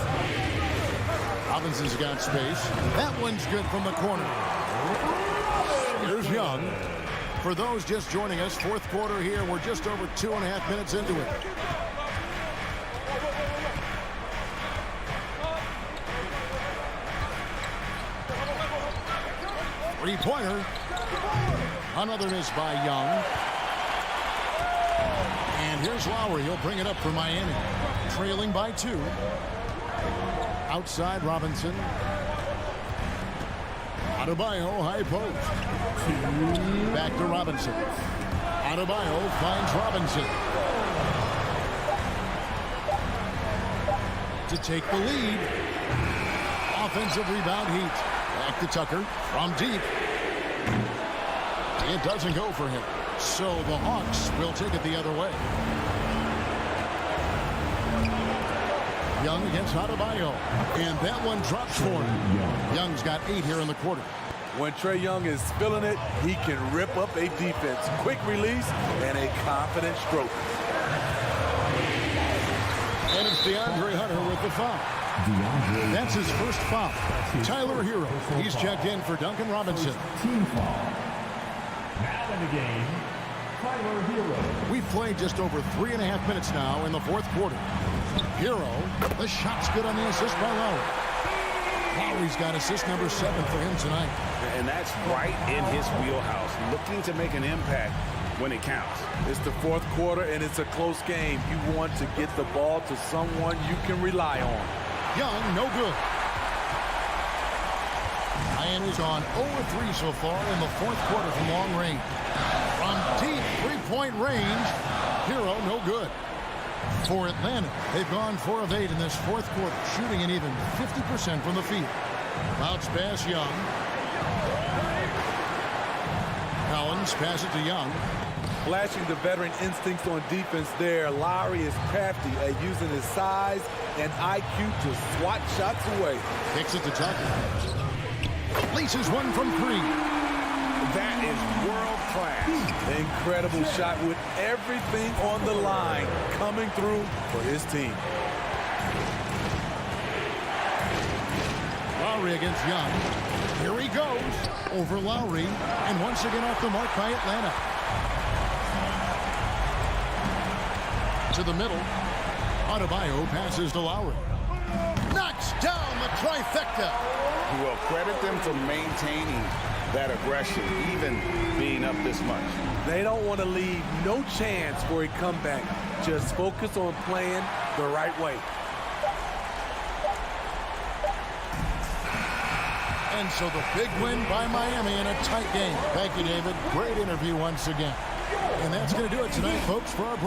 Robinson's got space. That one's good from the corner. Here's Young. For those just joining us, fourth quarter here. We're just over 2.5 minutes into it. Three-pointer. Another miss by Young. And here's Lowry. He'll bring it up for Miami. Trailing by 2. Outside Robinson. Adebayo, high post. Back to Robinson. Adebayo finds Robinson. To take the lead. Offensive rebound Heat. Back to Tucker from deep. It doesn't go for him. So the Hawks will take it the other way. Young against Adebayo. And that one drops for him. Young's got 8 here in the quarter. When Trae Young is feeling it, he can rip up a defense. Quick release and a confident stroke. And it's DeAndre Hunter with the foul. That's his first foul. Tyler Hero. He's checked in for Duncan Robinson. Team foul. Now in the game, Tyler Hero. We've played just over 3.5 minutes now in the fourth quarter. Hero, the shot's good on the assist by Lowry. Lowry's got assist number 7 for him tonight. And that's right in his wheelhouse, looking to make an impact when it counts. It's the fourth quarter, and it's a close game. You want to get the ball to someone you can rely on. Young, no good. Miami's gone 0-3 so far in the fourth quarter from long range. From deep three-point range, Hero, no good. For Atlanta, they've gone 4 of 8 in this fourth quarter, shooting an even 50% from the field. Bounce pass, Young. Collins passes to Young. Flashing the veteran instincts on defense there. Lowry is crafty at using his size and IQ to swat shots away. Kicks it to Tucker. Laces one from 3. That is world class. Incredible shot with everything on the line coming through for his team. Lowry against Young. Here he goes. Over Lowry. And once again off the mark by Atlanta. To the middle. Adebayo passes to Lowry. Knocks down the trifecta. Well, credit them for maintaining that aggression, even being up this much. They don't want to leave no chance for a comeback. Just focus on playing the right way. And so the big win by Miami in a tight game. Thank you, David. Great interview once again. And that's going to do it tonight, folks, for our...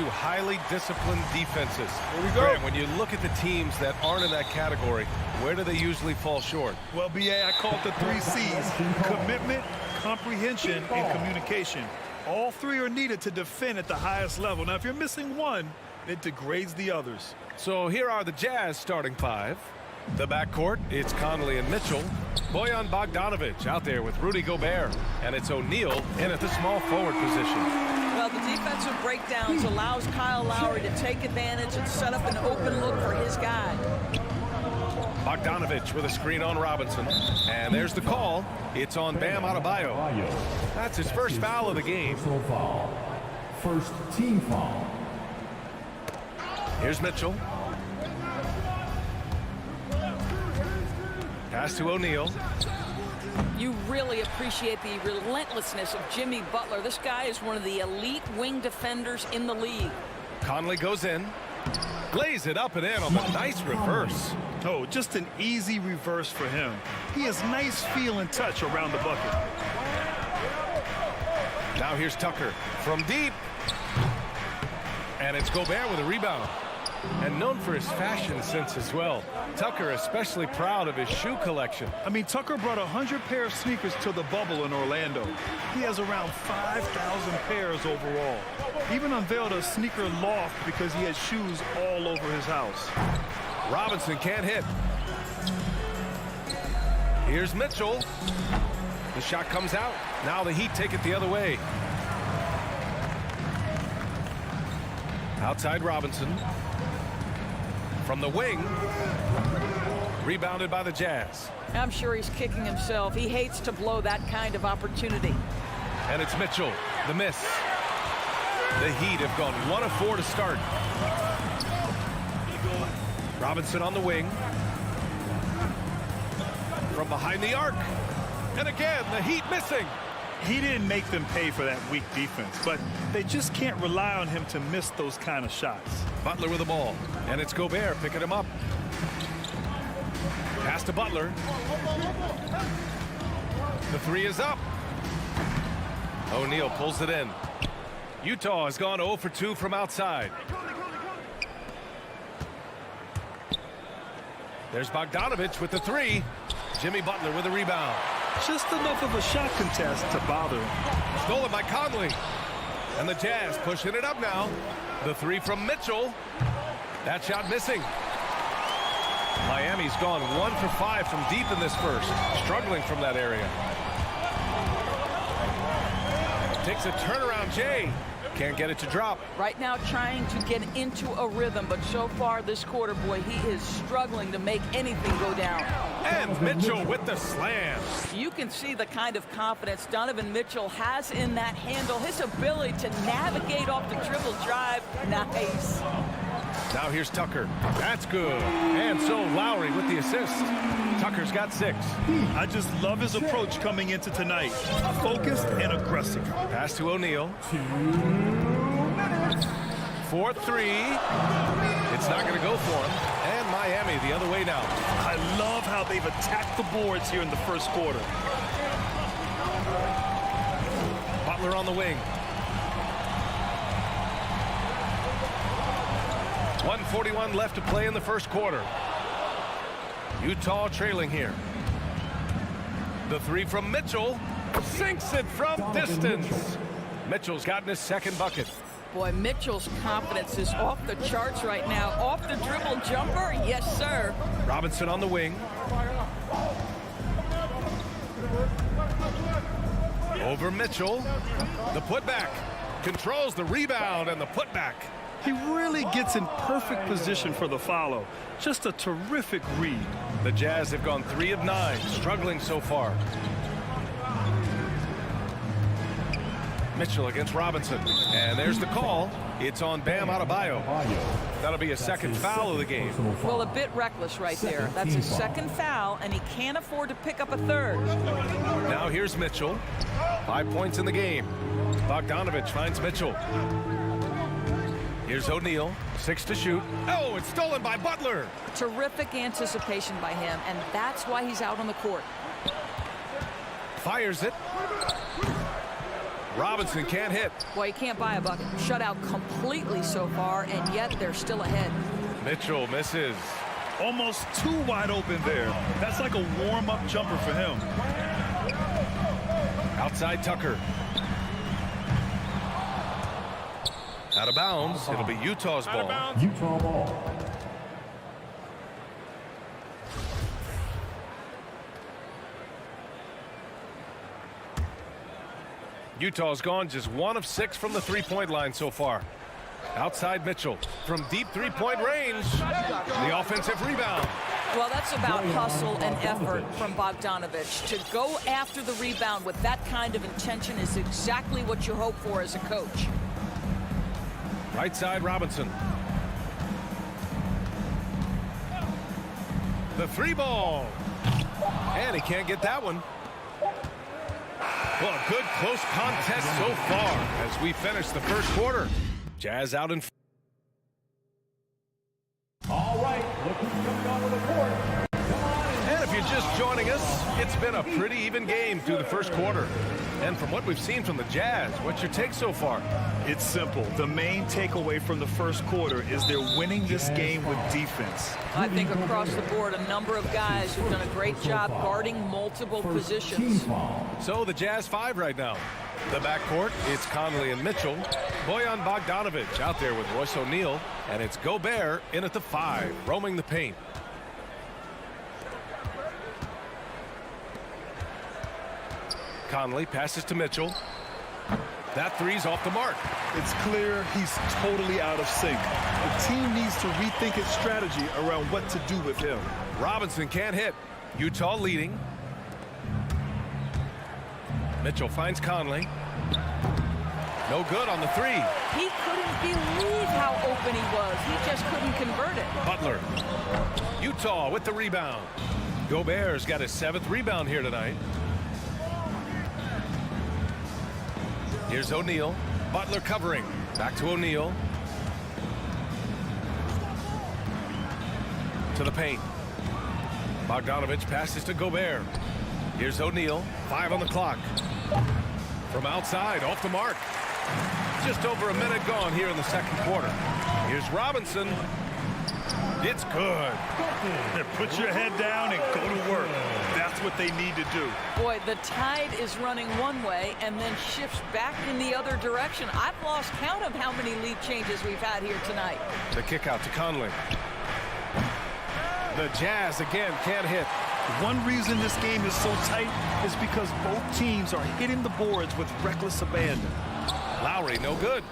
two highly disciplined defenses. Here we go. Graham, when you look at the teams that aren't in that category, where do they usually fall short? Well, BA, I call it the 3 C's: commitment, comprehension, and communication. All three are needed to defend at the highest level. Now, if you're missing one, it degrades the others. So here are the Jazz starting 5. The backcourt, it's Conley and Mitchell. Bojan Bogdanovic out there with Rudy Gobert. And it's O'Neal in at the small forward position. Well, the defensive breakdowns allows Kyle Lowry to take advantage and set up an open look for his guy. Bogdanovic with a screen on Robinson. And there's the call. It's on Bam Adebayo. That's his first foul of the game. Personal foul. First team foul. Here's Mitchell. Pass to O'Neal. You really appreciate the relentlessness of Jimmy Butler. This guy is one of the elite wing defenders in the league. Conley goes in. Lays it up and in on the nice reverse. Oh, just an easy reverse for him. He has nice feel and touch around the bucket. Now here's Tucker from deep. And it's Gobert with a rebound. And known for his fashion sense as well. Tucker especially proud of his shoe collection. I mean, Tucker brought 100 pair of sneakers to the bubble in Orlando. He has around 5,000 pairs overall. He even unveiled a sneaker loft because he has shoes all over his house. Robinson can't hit. Here's Mitchell. The shot comes out. Now the Heat take it the other way. Outside Robinson. From the wing. Rebounded by the Jazz. I'm sure he's kicking himself. He hates to blow that kind of opportunity. And it's Mitchell. The miss. The Heat have gone 1 of 4 to start. Robinson on the wing. From behind the arc. And again, the Heat missing. He didn't make them pay for that weak defense, but they just can't rely on him to miss those kind of shots. Butler with the ball. And it's Gobert picking him up. Pass to Butler. The 3 is up. O'Neal pulls it in. Utah has gone 0 for 2 from outside. There's Bogdanovic with the 3. Jimmy Butler with a rebound. Just enough of a shot contest to bother him. Stolen by Conley. And the Jazz pushing it up now. The 3 from Mitchell. That shot missing. Miami's gone 1 for 5 from deep in this first. Struggling from that area. Takes a turnaround, Jay. Can't get it to drop. Right now trying to get into a rhythm, but so far this quarter, boy, he is struggling to make anything go down. And Mitchell with the slam. You can see the kind of confidence Donovan Mitchell has in that handle. His ability to navigate off the dribble drive. Nice. Now here's Tucker. That's good. And so Lowry with the assist. Tucker's got 6. I just love his approach coming into tonight. Focused and aggressive. Pass to O'Neal. 4-3. It's not going to go for him. And Miami the other way now. I love how they've attacked the boards here in the first quarter. Butler on the wing. 1:41 left to play in the first quarter. Utah trailing here. The 3 from Mitchell. Sinks it from distance. Mitchell's gotten his second bucket. Boy, Mitchell's confidence is off the charts right now. Off the dribble jumper, yes, sir. Robinson on the wing. Over Mitchell. The putback. Controls the rebound and the putback. He really gets in perfect position for the follow. Just a terrific read. The Jazz have gone 3 of 9, struggling so far. Mitchell against Robinson. And there's the call. It's on Bam Adebayo. That'll be a second foul of the game. Well, a bit reckless right there. That's his second foul, and he can't afford to pick up a third. Now here's Mitchell. 5 points in the game. Bogdanovic finds Mitchell. Here's O'Neal. 6 to shoot. Oh, it's stolen by Butler. Terrific anticipation by him, and that's why he's out on the court. Fires it. Robinson can't hit. Well, you can't buy a bucket. Shut out completely so far, and yet they're still ahead. Mitchell misses. Almost too wide open there. That's like a warm-up jumper for him. Outside Tucker. Out of bounds. It'll be Utah's ball. Utah ball. Utah's gone just 1 of 6 from the three-point line so far. Outside Mitchell from deep three-point range. The offensive rebound. Well, that's about hustle and effort from Bogdanovich. To go after the rebound with that kind of intention is exactly what you hope for as a coach. Right side Robinson. The three ball. And he can't get that one. Well, a good close contest so far as we finish the first quarter. Jazz out in front. All right, look who's coming onto the court. Come on And if you're just joining us, it's been a pretty even game through the first quarter. And from what we've seen from the Jazz, what's your take so far? It's simple. The main takeaway from the first quarter is they're winning this game with defense. I think across the board, a number of guys who've done a great job guarding multiple positions. So the Jazz 5 right now. The backcourt, it's Conley and Mitchell. Bojan Bogdanovic out there with Royce O'Neal. And it's Gobert in at the 5, roaming the paint. Conley passes to Mitchell. That three's off the mark. It's clear he's totally out of sync. The team needs to rethink its strategy around what to do with him. Robinson can't hit. Utah leading. Mitchell finds Conley. No good on the three. He couldn't believe how open he was. He just couldn't convert it. Butler. Utah with the rebound. Gobert's got his 7th rebound here tonight. Here's O'Neal. Butler covering. Back to O'Neal. To the paint. Bogdanovich passes to Gobert. Here's O'Neal. 5 on the clock. From outside, off the mark. Just over a minute gone here in the second quarter. Here's Robinson. It's good. Put your head down and go to work. That's what they need to do. Boy, the tide is running one way and then shifts back in the other direction. I've lost count of how many lead changes we've had here tonight. The kick out to Conley. The Jazz again can't hit. One reason this game is so tight is because both teams are hitting the boards with reckless abandon. Lowry, no good.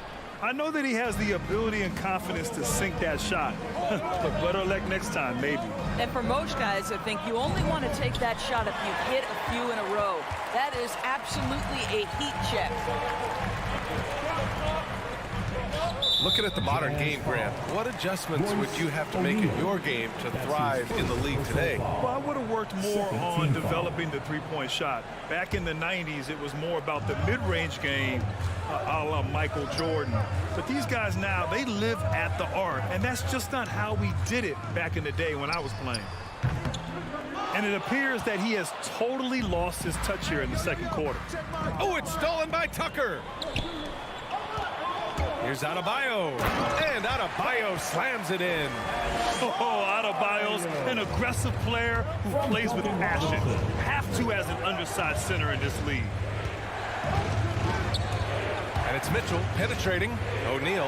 I know that he has the ability and confidence to sink that shot. But better luck next time, maybe. And for most guys, I think you only want to take that shot if you hit a few in a row. That is absolutely a heat check. Looking at the modern game, Grant, what adjustments would you have to make in your game to thrive in the league today? Well, I would have worked more on developing the three-point shot. Back in the 90s, it was more about the mid-range game, a la Michael Jordan. But these guys now, they live at the arc, and that's just not how we did it back in the day when I was playing. And it appears that he has totally lost his touch here in the second quarter. Oh, it's stolen by Tucker. Here's Adebayo, and Adebayo slams it in. Oh, Adebayo's an aggressive player who plays with passion. Have to as an undersized center in this league. And it's Mitchell penetrating. O'Neal.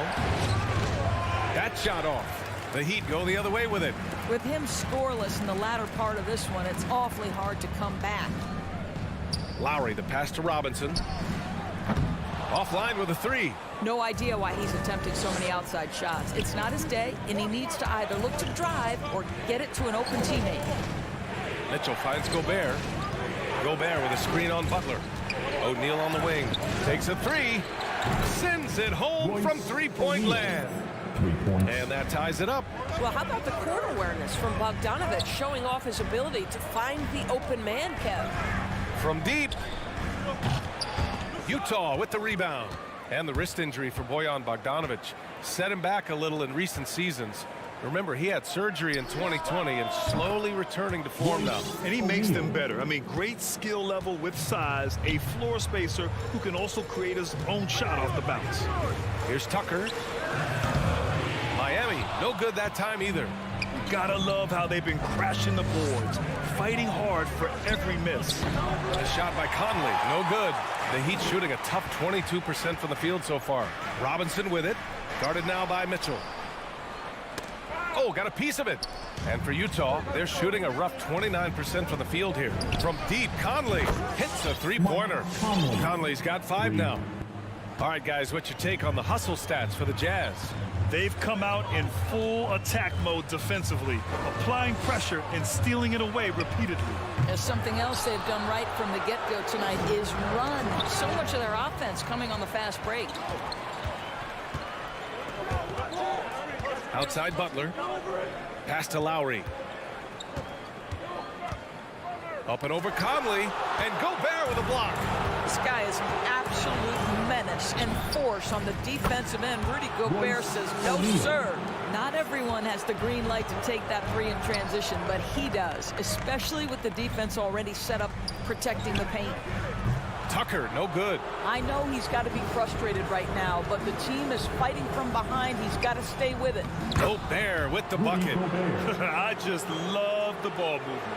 That shot off. The Heat go the other way with it. With him scoreless in the latter part of this one, it's awfully hard to come back. Lowry, the pass to Robinson. Offline with a three. No idea why he's attempting so many outside shots. It's not his day, and he needs to either look to drive or get it to an open teammate. Mitchell finds Gobert. Gobert with a screen on Butler. O'Neal on the wing. Takes a three. Sends it home from three-point land. And that ties it up. Well, how about the court awareness from Bogdanovich showing off his ability to find the open man, Kev? From deep. Utah with the rebound. And the wrist injury for Bojan Bogdanovic set him back a little in recent seasons. Remember, he had surgery in 2020 and slowly returning to form now. And he makes them better. I mean, great skill level with size, a floor spacer who can also create his own shot off the bounce. Here's Tucker. Miami, no good that time either. Gotta love how they've been crashing the boards, fighting hard for every miss. A shot by Conley, no good. The Heat shooting a tough 22% from the field so far. Robinson with it, guarded now by Mitchell. Oh, got a piece of it. And for Utah, they're shooting a rough 29% from the field here. From deep, Conley hits a three-pointer. Conley's got 5 now. All right, guys, what's your take on the hustle stats for the Jazz? They've come out in full attack mode defensively, applying pressure and stealing it away repeatedly. As something else they've done right from the get-go tonight is run. So much of their offense coming on the fast break. Outside Butler. Pass to Lowry. Up and over Conley. And Gobert with a block. This guy is an absolute menace and force on the defensive end. Rudy Gobert says, no, sir. Not everyone has the green light to take that three in transition, but he does, especially with the defense already set up protecting the paint. Tucker, no good. I know he's got to be frustrated right now, but the team is fighting from behind. He's got to stay with it. Gobert with the bucket. I just love the ball movement.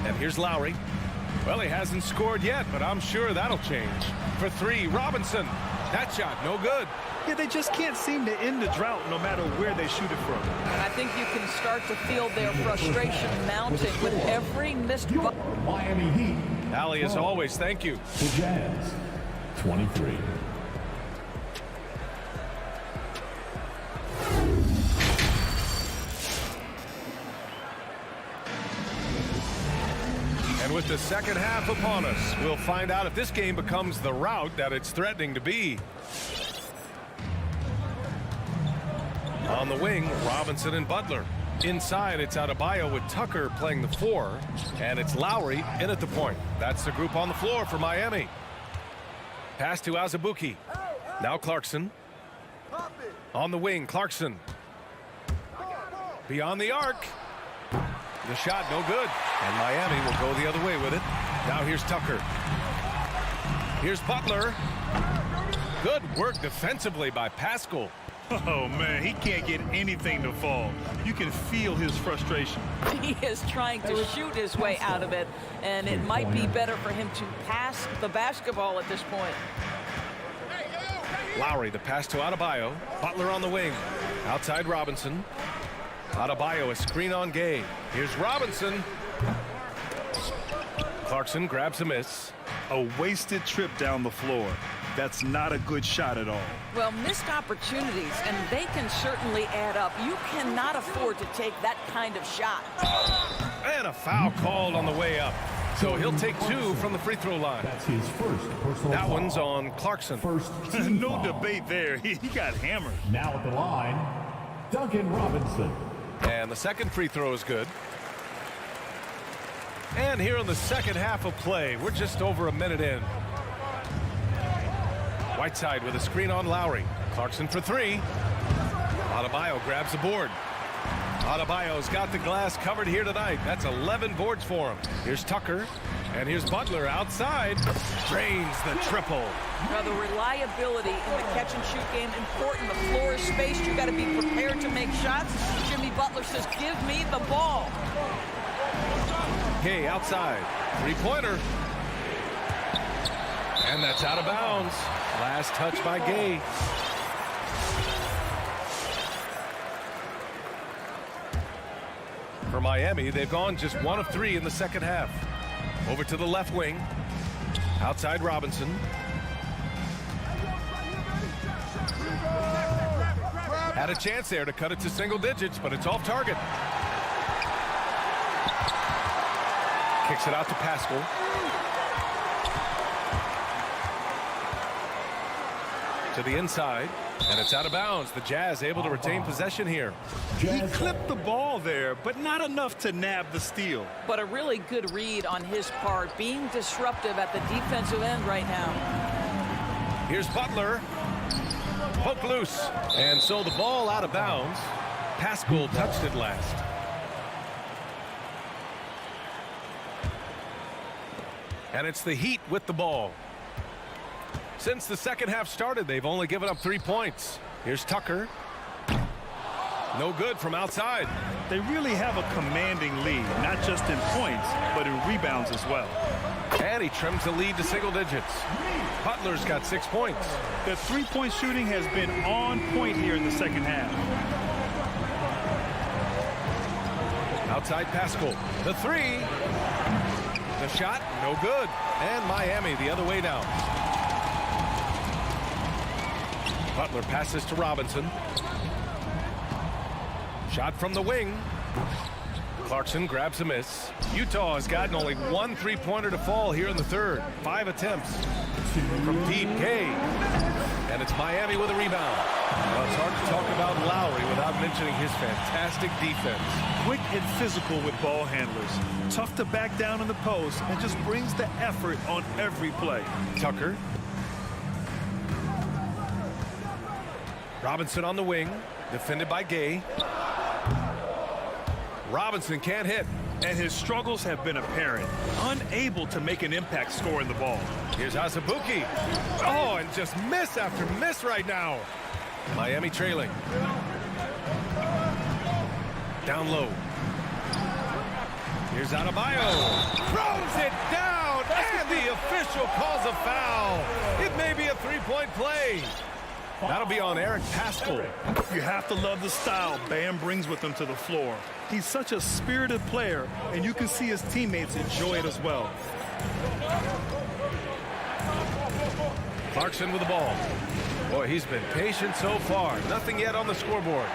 And here's Lowry. Well, he hasn't scored yet, but I'm sure that'll change. For 3, Robinson. That shot, no good. Yeah, they just can't seem to end the drought no matter where they shoot it from. And I think you can start to feel their frustration mounting with every missed bucket. Miami Heat. Allie, as always, thank you. The Jazz, 23. And with the second half upon us, we'll find out if this game becomes the rout that it's threatening to be. On the wing, Robinson and Butler. Inside, it's Adebayo with Tucker playing the 4, and it's Lowry in at the point. That's the group on the floor for Miami. Pass to Azubuike. Now Clarkson. On the wing, Clarkson. Beyond the arc. The shot, no good. And Miami will go the other way with it. Now here's Tucker. Here's Butler. Good work defensively by Pascal. Oh, man, he can't get anything to fall. You can feel his frustration. He is trying to shoot his way out of it, and it might be better for him to pass the basketball at this point. Lowry, the pass to Adebayo. Butler on the wing. Outside Robinson. Adebayo, a screen on Gay. Here's Robinson. Clarkson grabs a miss. A wasted trip down the floor. That's not a good shot at all. Well, missed opportunities, and they can certainly add up. You cannot afford to take that kind of shot. And a foul called on the way up. So he'll take 2 from the free throw line. That's his first personal That foul. one's on Clarkson. First team No foul. debate there. He got hammered. Now at the line, Duncan Robinson. And the second free throw is good. And here in the second half of play, we're just over a minute in. Whiteside with a screen on Lowry. Clarkson for 3. Adebayo grabs the board. Adebayo's got the glass covered here tonight. That's 11 boards for him. Here's Tucker. And here's Butler outside. Drains the triple. Now, the reliability in the catch-and-shoot game, important. The floor is spaced. You got to be prepared to make shots. Jimmy Butler says, give me the ball. Gay outside. Three-pointer. And that's out of bounds. Last touch by Gay. For Miami, they've gone just 1 of 3 in the second half. Over to the left wing. Outside Robinson. Had a chance there to cut it to single digits, but it's off target. Kicks it out to Pascal. To the inside, and it's out of bounds. The Jazz able to retain possession here. He clipped the ball there, but not enough to nab the steal. But a really good read on his part, being disruptive at the defensive end right now. Here's Butler. Poke loose. And so the ball out of bounds. Pascal touched it last. And it's the Heat with the ball. Since the second half started, they've only given up 3 points. Here's Tucker. No good from outside. They really have a commanding lead, not just in points, but in rebounds as well. And he trims the lead to single digits. Butler's got 6 points. The three-point shooting has been on point here in the second half. Outside Pascal. The three. The shot, no good. And Miami the other way now. Butler passes to Robinson. Shot from the wing. Clarkson grabs a miss. Utah has gotten only 1 3-pointer to fall here in the third. 5 attempts. From deep, Gay. And it's Miami with a rebound. Well, it's hard to talk about Lowry without mentioning his fantastic defense. Quick and physical with ball handlers. Tough to back down in the post and just brings the effort on every play. Tucker. Robinson on the wing. Defended by Gay. Robinson can't hit. And his struggles have been apparent. Unable to make an impact scoring the ball. Here's Azubuike. Oh, and just miss after miss right now. Miami trailing. Down low. Here's Adebayo. Throws it down, and the official calls a foul. It may be a 3-point play. That'll be on Eric Pascal. You have to love the style Bam brings with him to the floor. He's such a spirited player, and you can see his teammates enjoy it as well. Clarkson with the ball. Boy, he's been patient so far. Nothing yet on the scoreboard.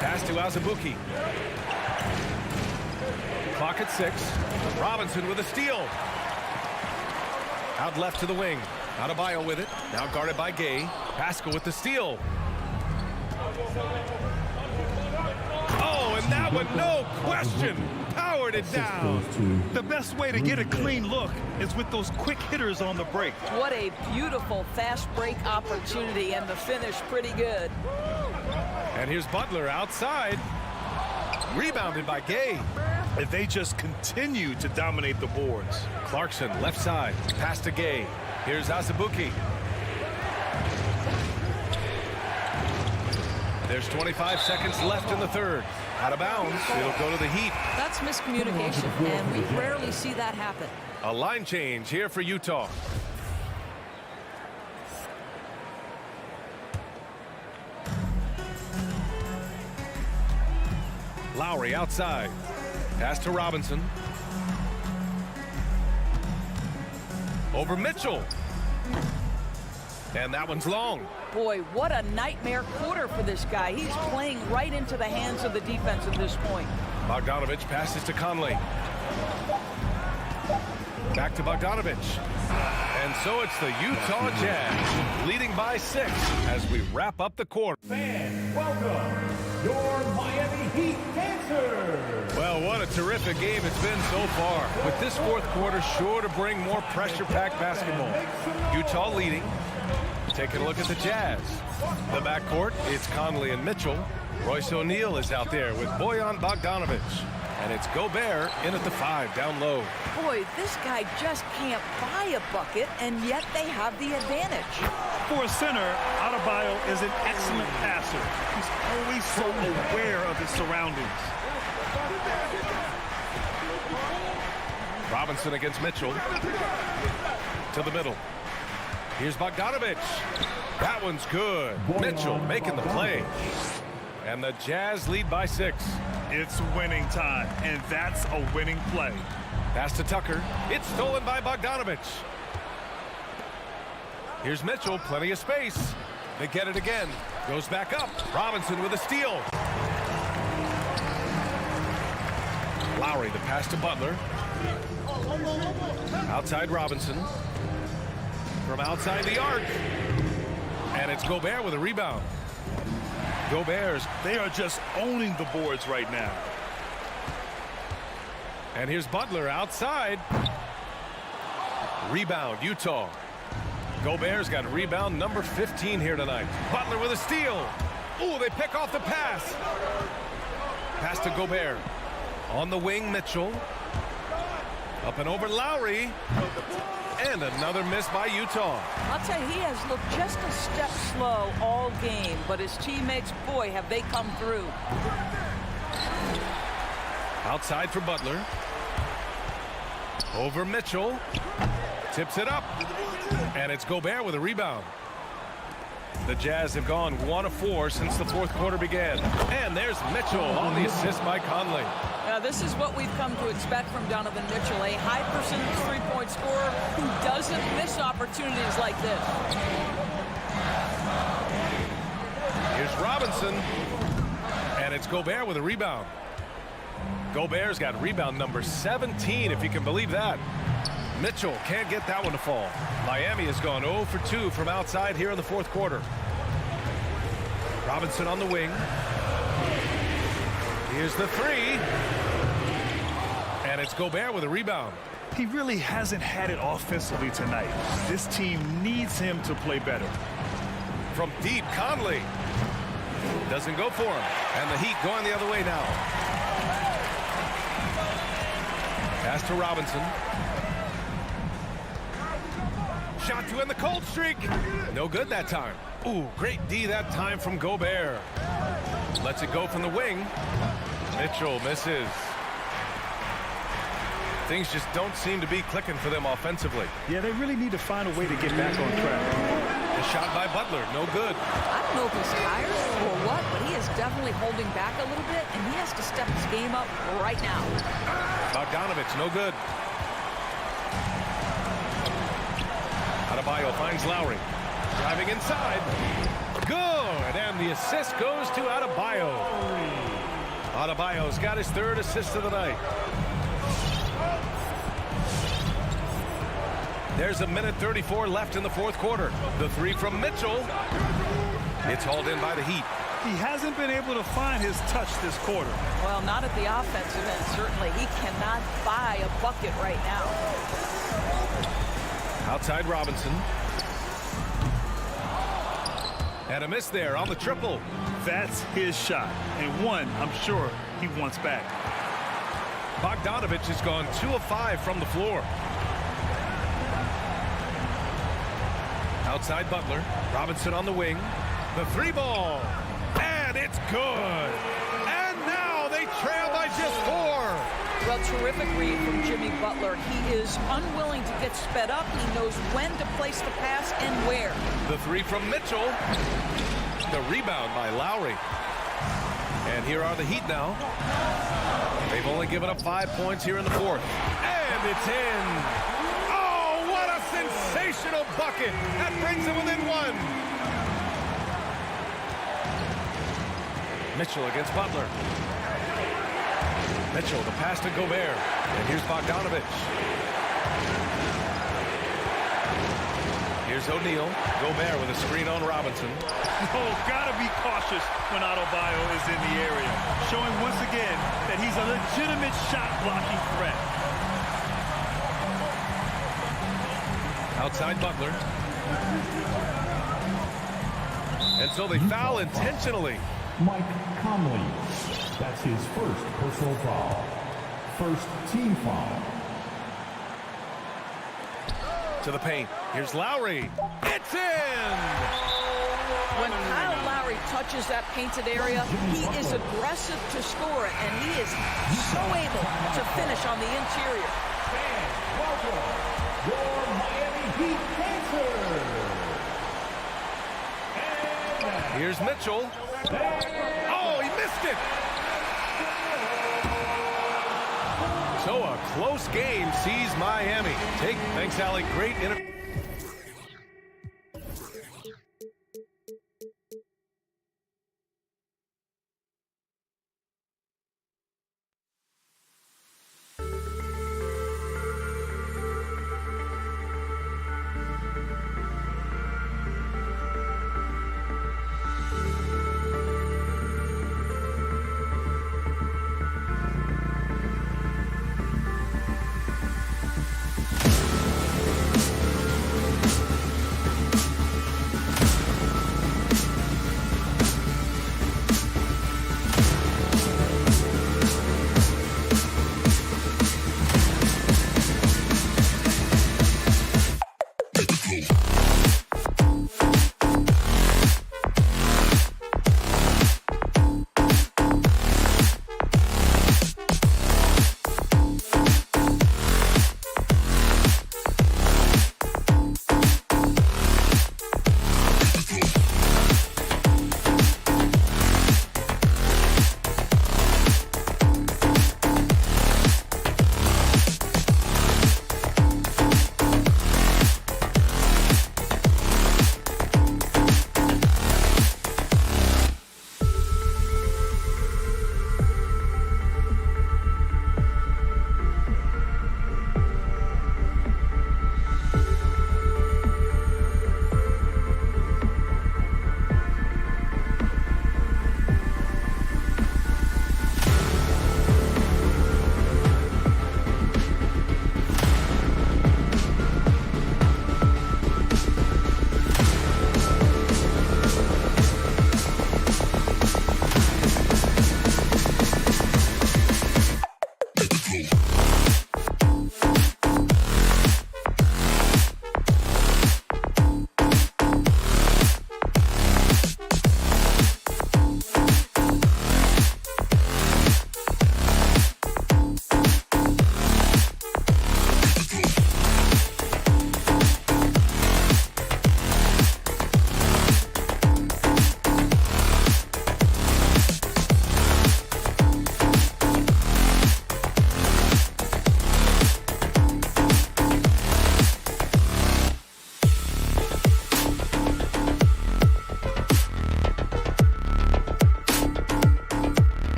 Pass to Azubuike. Clock at 6. Robinson with a steal. Out left to the wing. Adebayo with it. Now guarded by Gay. Pascal with the steal. Oh, and that one, no question, powered it down. The best way to get a clean look is with those quick hitters on the break. What a beautiful fast break opportunity, and the finish pretty good. And here's Butler outside. Rebounded by Gay. And they just continue to dominate the boards. Clarkson left side. Pass to Gay. Here's Azubuike. There's 25 seconds left in the third. Out of bounds. It'll go to the Heat. That's miscommunication, and we rarely see that happen. A line change here for Utah. Lowry outside. Pass to Robinson. Over Mitchell. And that one's long. Boy, what a nightmare quarter for this guy. He's playing right into the hands of the defense at this point. Bogdanovich passes to Conley. Back to Bogdanovich. And so it's the Utah Jazz leading by 6 as we wrap up the quarter. Fans, welcome your Miami Heat dancers. Well, what a terrific game it's been so far. With this fourth quarter sure to bring more pressure-packed basketball. Utah leading. Taking a look at the Jazz. The backcourt, it's Conley and Mitchell. Royce O'Neal is out there with Bojan Bogdanovich. And it's Gobert in at the 5, down low. Boy, this guy just can't buy a bucket, and yet they have the advantage. For a center, Adebayo is an excellent passer. He's always so aware of his surroundings. Robinson against Mitchell. To the middle. Here's Bogdanovich. That one's good. Mitchell making the play. And the Jazz lead by 6. It's winning time, and that's a winning play. Pass to Tucker. It's stolen by Bogdanovich. Here's Mitchell, plenty of space. They get it again. Goes back up. Robinson with a steal. Lowry, the pass to Butler. Outside Robinson. From outside the arc. And it's Gobert with a rebound. Gobert's. They are just owning the boards right now. And here's Butler outside. Rebound, Utah. Gobert's got rebound number 15 here tonight. Butler with a steal. Ooh, they pick off the pass. Pass to Gobert. On the wing, Mitchell. Up and over Lowry. And another miss by Utah. I'll tell you, he has looked just a step slow all game, but his teammates, boy, have they come through. Outside for Butler. Over Mitchell. Tips it up. And it's Gobert with a rebound. The Jazz have gone 1 of 4 since the fourth quarter began. And there's Mitchell on the assist by Conley. Now, this is what we've come to expect from Donovan Mitchell, a high percentage three-point scorer who doesn't miss opportunities like this. Here's Robinson. And it's Gobert with a rebound. Gobert's got rebound number 17, if you can believe that. Mitchell can't get that one to fall. Miami has gone 0 for 2 from outside here in the fourth quarter. Robinson on the wing. Here's the three. And it's Gobert with a rebound. He really hasn't had it offensively tonight. This team needs him to play better. From deep, Conley. Doesn't go for him. And the Heat going the other way now. Pass to Robinson. Shot to end the cold streak. No good that time. Ooh, great D that time from Gobert. Lets it go from the wing. Mitchell misses. Things just don't seem to be clicking for them offensively. Yeah, they really need to find a way to get back on track. A shot by Butler, no good. I don't know if he's tired or what, but he is definitely holding back a little bit, and he has to step his game up right now. Bogdanovich, no good. Adebayo finds Lowry. Driving inside. Good, and the assist goes to Adebayo. Adebayo's got his third assist of the night. There's a minute 34 left in the fourth quarter. The three from Mitchell. It's hauled in by the Heat. He hasn't been able to find his touch this quarter. Well, not at the offensive end, certainly. He cannot buy a bucket right now. Outside Robinson. And a miss there on the triple. That's his shot, and one I'm sure he wants back. Bogdanovich has gone 2 of 5 from the floor. Outside Butler. Robinson on the wing. The three ball. And it's good. And now they trail by just 4. Well, terrific read from Jimmy Butler. He is unwilling to get sped up. He knows when to place the pass and where. The three from Mitchell. The rebound by Lowry. And here are the Heat now. They've only given up 5 points here in the fourth. And it's in. Oh, what a sensational bucket. That brings them within 1. Mitchell against Butler. Mitchell, the pass to Gobert. And here's Bogdanovich. Here's O'Neal. Gobert with a screen on Robinson. Oh, gotta be cautious when Adebayo is in the area. Showing once again that he's a legitimate shot-blocking threat. Outside Butler. And so they foul intentionally. Mike Conley. That's his first personal foul. First team foul. To the paint. Here's Lowry. It's in! When Kyle Lowry touches that painted area, he is aggressive to score it, and he is so able to finish on the interior. Welcome, your Miami Heat dancers. Here's Mitchell. Oh, he missed it! So a close game sees Miami. Thanks, Allie. Great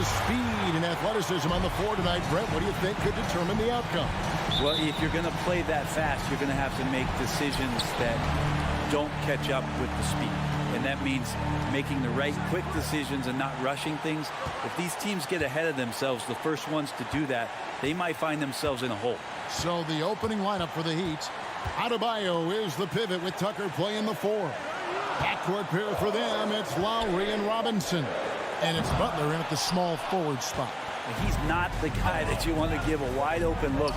speed and athleticism on the floor tonight. Brett, what do you think could determine the outcome? Well, if you're going to play that fast, you're going to have to make decisions that don't catch up with the speed. And that means making the right quick decisions and not rushing things. If these teams get ahead of themselves, the first ones to do that, they might find themselves in a hole. So the opening lineup for the Heat. Adebayo is the pivot with Tucker playing the 4. Backcourt pair for them, it's Lowry and Robinson. And it's Butler in at the small forward spot. He's not the guy that you want to give a wide open look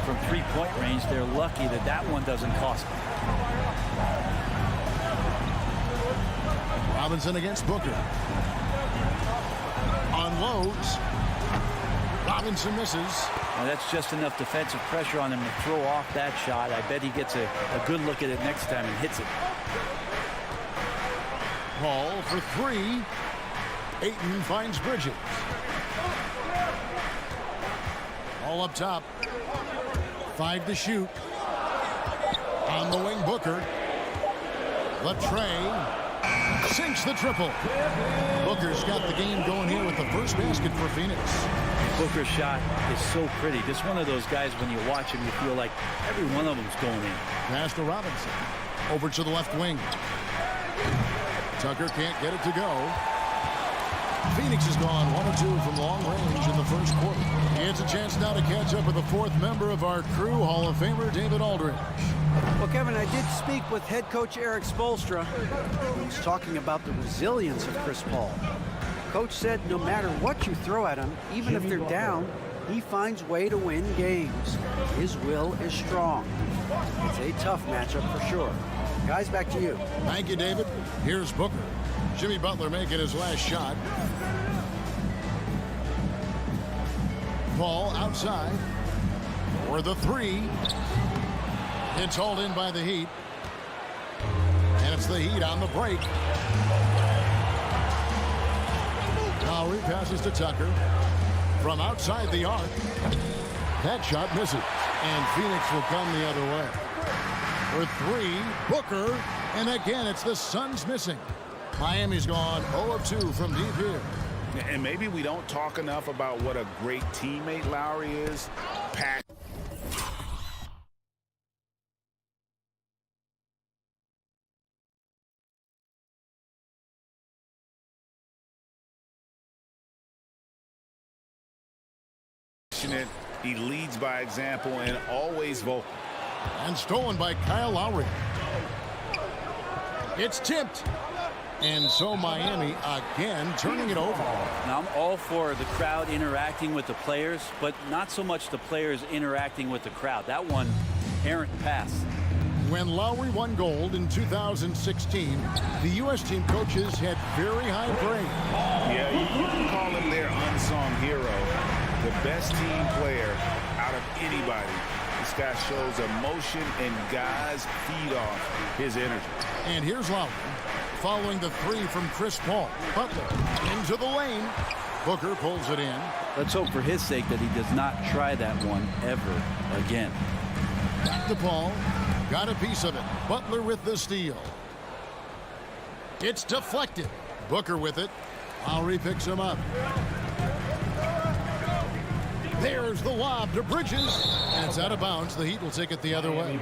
from three-point range. They're lucky that that one doesn't cost them. Robinson against Booker. Unloads. Robinson misses. Now that's just enough defensive pressure on him to throw off that shot. I bet he gets a good look at it next time and hits it. Paul for 3. Ayton finds Bridges. All up top. 5 to shoot. On the wing, Booker. Latrey sinks the triple. Booker's got the game going here with the first basket for Phoenix. Booker's shot is so pretty. Just one of those guys, when you watch him, you feel like every one of them's going in. Pass to Robinson. Over to the left wing. Tucker can't get it to go. Phoenix has gone 1 of 2 from long range in the first quarter. It's a chance now to catch up with the 4th member of our crew, Hall of Famer David Aldridge. Well, Kevin, I did speak with head coach Eric Spoelstra. He was talking about the resilience of Chris Paul. Coach said no matter what you throw at him, even if they're down, he finds way to win games. His will is strong. It's a tough matchup for sure. Guys, back to you. Thank you, David. Here's Booker. Jimmy Butler making his last shot. Paul outside for the 3. It's hauled in by the Heat. And it's the Heat on the break. Lowry passes to Tucker. From outside the arc. That shot misses. And Phoenix will come the other way. For 3, Booker. And again, it's the Suns missing. Miami's gone 0 of 2 from deep here. And maybe we don't talk enough about what a great teammate Lowry is. Passionate. He leads by example and always vocal. And stolen by Kyle Lowry. It's tipped. And so Miami again turning it over. Now, I'm all for the crowd interacting with the players, but not so much the players interacting with the crowd. That one, errant pass. When Lowry won gold in 2016, the U.S. team coaches had very high praise. Yeah, you can call him their unsung hero. The best team player out of anybody. This guy shows emotion, and guys feed off his energy. And here's Lowry. Following the 3 from Chris Paul. Butler into the lane. Booker pulls it in. Let's hope for his sake that he does not try that one ever again. Back to Paul. Got a piece of it. Butler with the steal. It's deflected. Booker with it. Lowry picks him up. There's the lob to Bridges. And it's out of bounds. The Heat will take it the other way.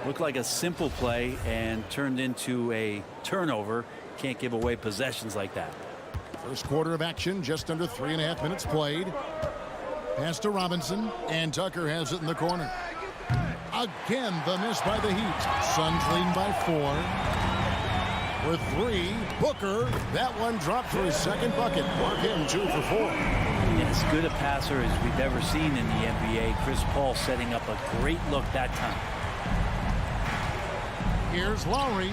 Looked like a simple play and turned into a turnover. Can't give away possessions like that. First quarter of action, just under 3.5 minutes played. Pass to Robinson, and Tucker has it in the corner. Again, the miss by the Heat. Suns leading by 4. With 3, Booker. That one dropped for his second bucket. Mark him 2 for 4. As good a passer as we've ever seen in the NBA. Chris Paul setting up a great look that time. Here's Lowry.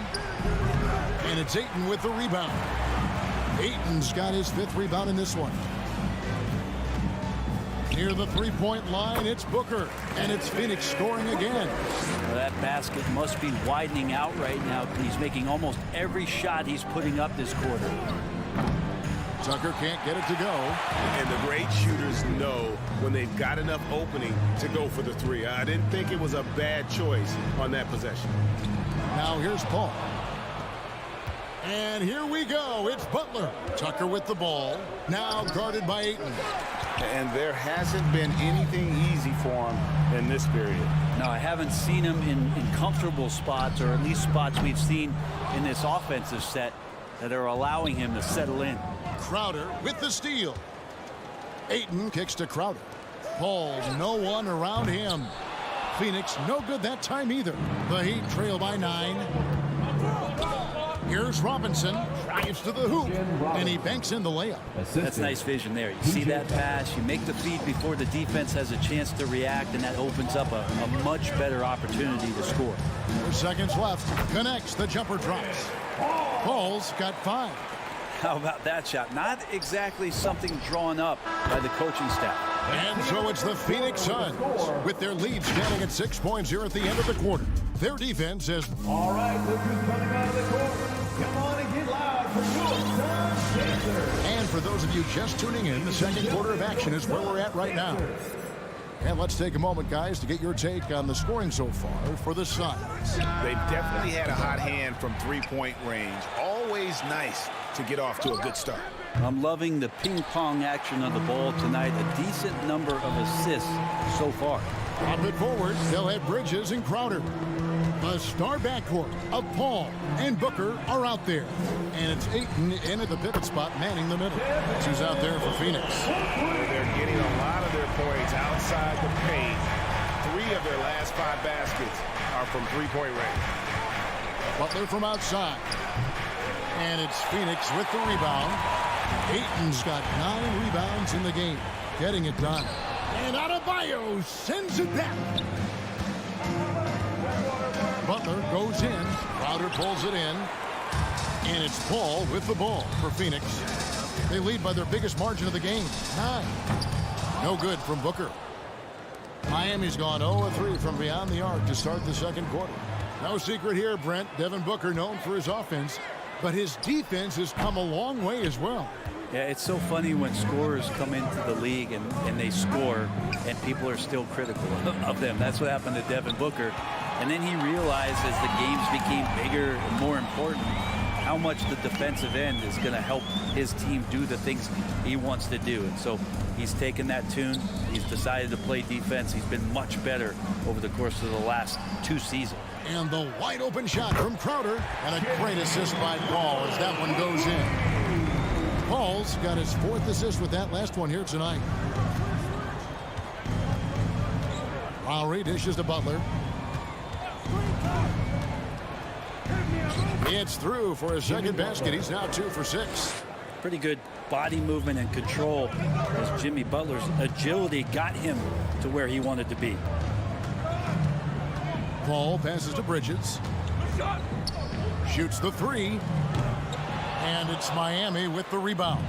And it's Ayton with the rebound. Ayton's got his 5th rebound in this one. Near the 3-point line, it's Booker. And it's Phoenix scoring again. Well, that basket must be widening out right now. He's making almost every shot he's putting up this quarter. Tucker can't get it to go. And the great shooters know when they've got enough opening to go for the 3. I didn't think it was a bad choice on that possession. Now here's Paul. And here we go. It's Butler. Tucker with the ball. Now guarded by Ayton. And there hasn't been anything easy for him in this period. No, I haven't seen him in comfortable spots, or at least spots we've seen in this offensive set that are allowing him to settle in. Crowder with the steal. Ayton kicks to Crowder. Paul, no one around him. Phoenix, no good that time either. The Heat trail by 9. Here's Robinson. Drives to the hoop. And he banks in the layup. That's nice vision there. You see that pass, you make the feed before the defense has a chance to react, and that opens up a much better opportunity to score. 4 seconds left. Connects. The jumper drops. Paul's got 5. How about that shot? Not exactly something drawn up by the coaching staff. And so it's the Phoenix Suns with their lead standing at 6 points here at the end of the quarter. Their defense is... All right, look who's coming out of the court. Come on and get loud for your Suns Pacers. And for those of you just tuning in, the second quarter of action is where we're at right now. And let's take a moment, guys, to get your take on the scoring so far for the Suns. They've definitely had a hot hand from three-point range. Always nice to get off to a good start. I'm loving the ping-pong action of the ball tonight. A decent number of assists so far. Up it forward, they'll have Bridges and Crowder. The star backcourt of Paul and Booker are out there. And it's Ayton in at the pivot spot, manning the middle. That's who's out there for Phoenix. They're getting a lot of their points outside the paint. 3 of their last 5 baskets are from three-point range. Butler from outside. And it's Phoenix with the rebound. Ayton's got 9 rebounds in the game, getting it done. And Adebayo sends it back. Butler goes in. Crowder pulls it in. And it's Paul with the ball for Phoenix. They lead by their biggest margin of the game, 9. No good from Booker. Miami's gone 0-3 from beyond the arc to start the second quarter. No secret here, Brent. Devin Booker known for his offense, but his defense has come a long way as well. Yeah, it's so funny when scorers come into the league and they score and people are still critical of them. That's what happened to Devin Booker. And then he realized as the games became bigger and more important how much the defensive end is going to help his team do the things he wants to do. And so he's taken that tune. He's decided to play defense. He's been much better over the course of the last 2 seasons. And the wide open shot from Crowder, and a great assist by Paul as that one goes in. Paul's got his 4th assist with that last one here tonight. Lowry dishes to Butler. It's through for his second basket. He's now 2 for 6. Pretty good body movement and control as Jimmy Butler's agility got him to where he wanted to be. Paul passes to Bridges. Shoots the 3. And it's Miami with the rebound.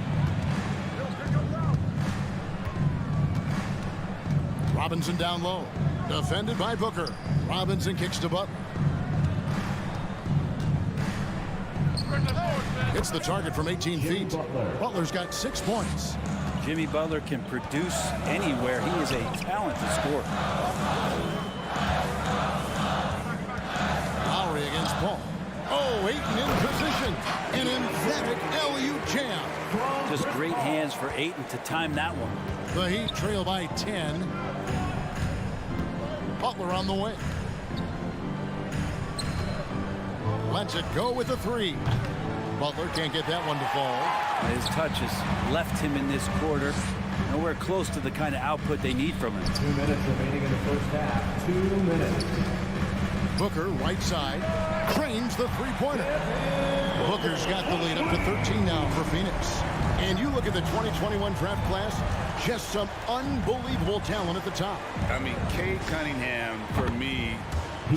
Robinson down low. Defended by Booker. Robinson kicks to Butler. Hits the target from 18 feet. Butler's got 6 points. Jimmy Butler can produce anywhere. He is a talented scorer. Lowry against Paul. Oh, Ayton in position. An emphatic LU jam. Just great hands for Ayton to time that one. The Heat trail by 10. Butler on the way. Lets it go with the 3. Butler can't get that one to fall. His touch has left him in this quarter. Nowhere close to the kind of output they need from him. 2 minutes remaining in the first half. 2 minutes. Booker, right side, trains the three-pointer. Booker's got the lead up to 13 now for Phoenix. And you look at the 2021 draft class, just some unbelievable talent at the top. I mean, Cade Cunningham, for me,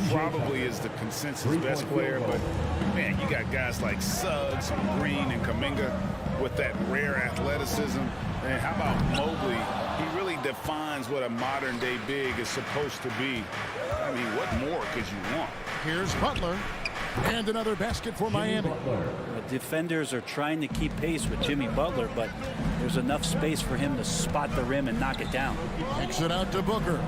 probably is the consensus best player, but man, you got guys like Suggs and Green and Kuminga with that rare athleticism. And how about Mobley? He really defines what a modern-day big is supposed to be. I mean, what more could you want? Here's Butler, and another basket for Miami. The defenders are trying to keep pace with Jimmy Butler, but there's enough space for him to spot the rim and knock it down. Kicks it out to Booker.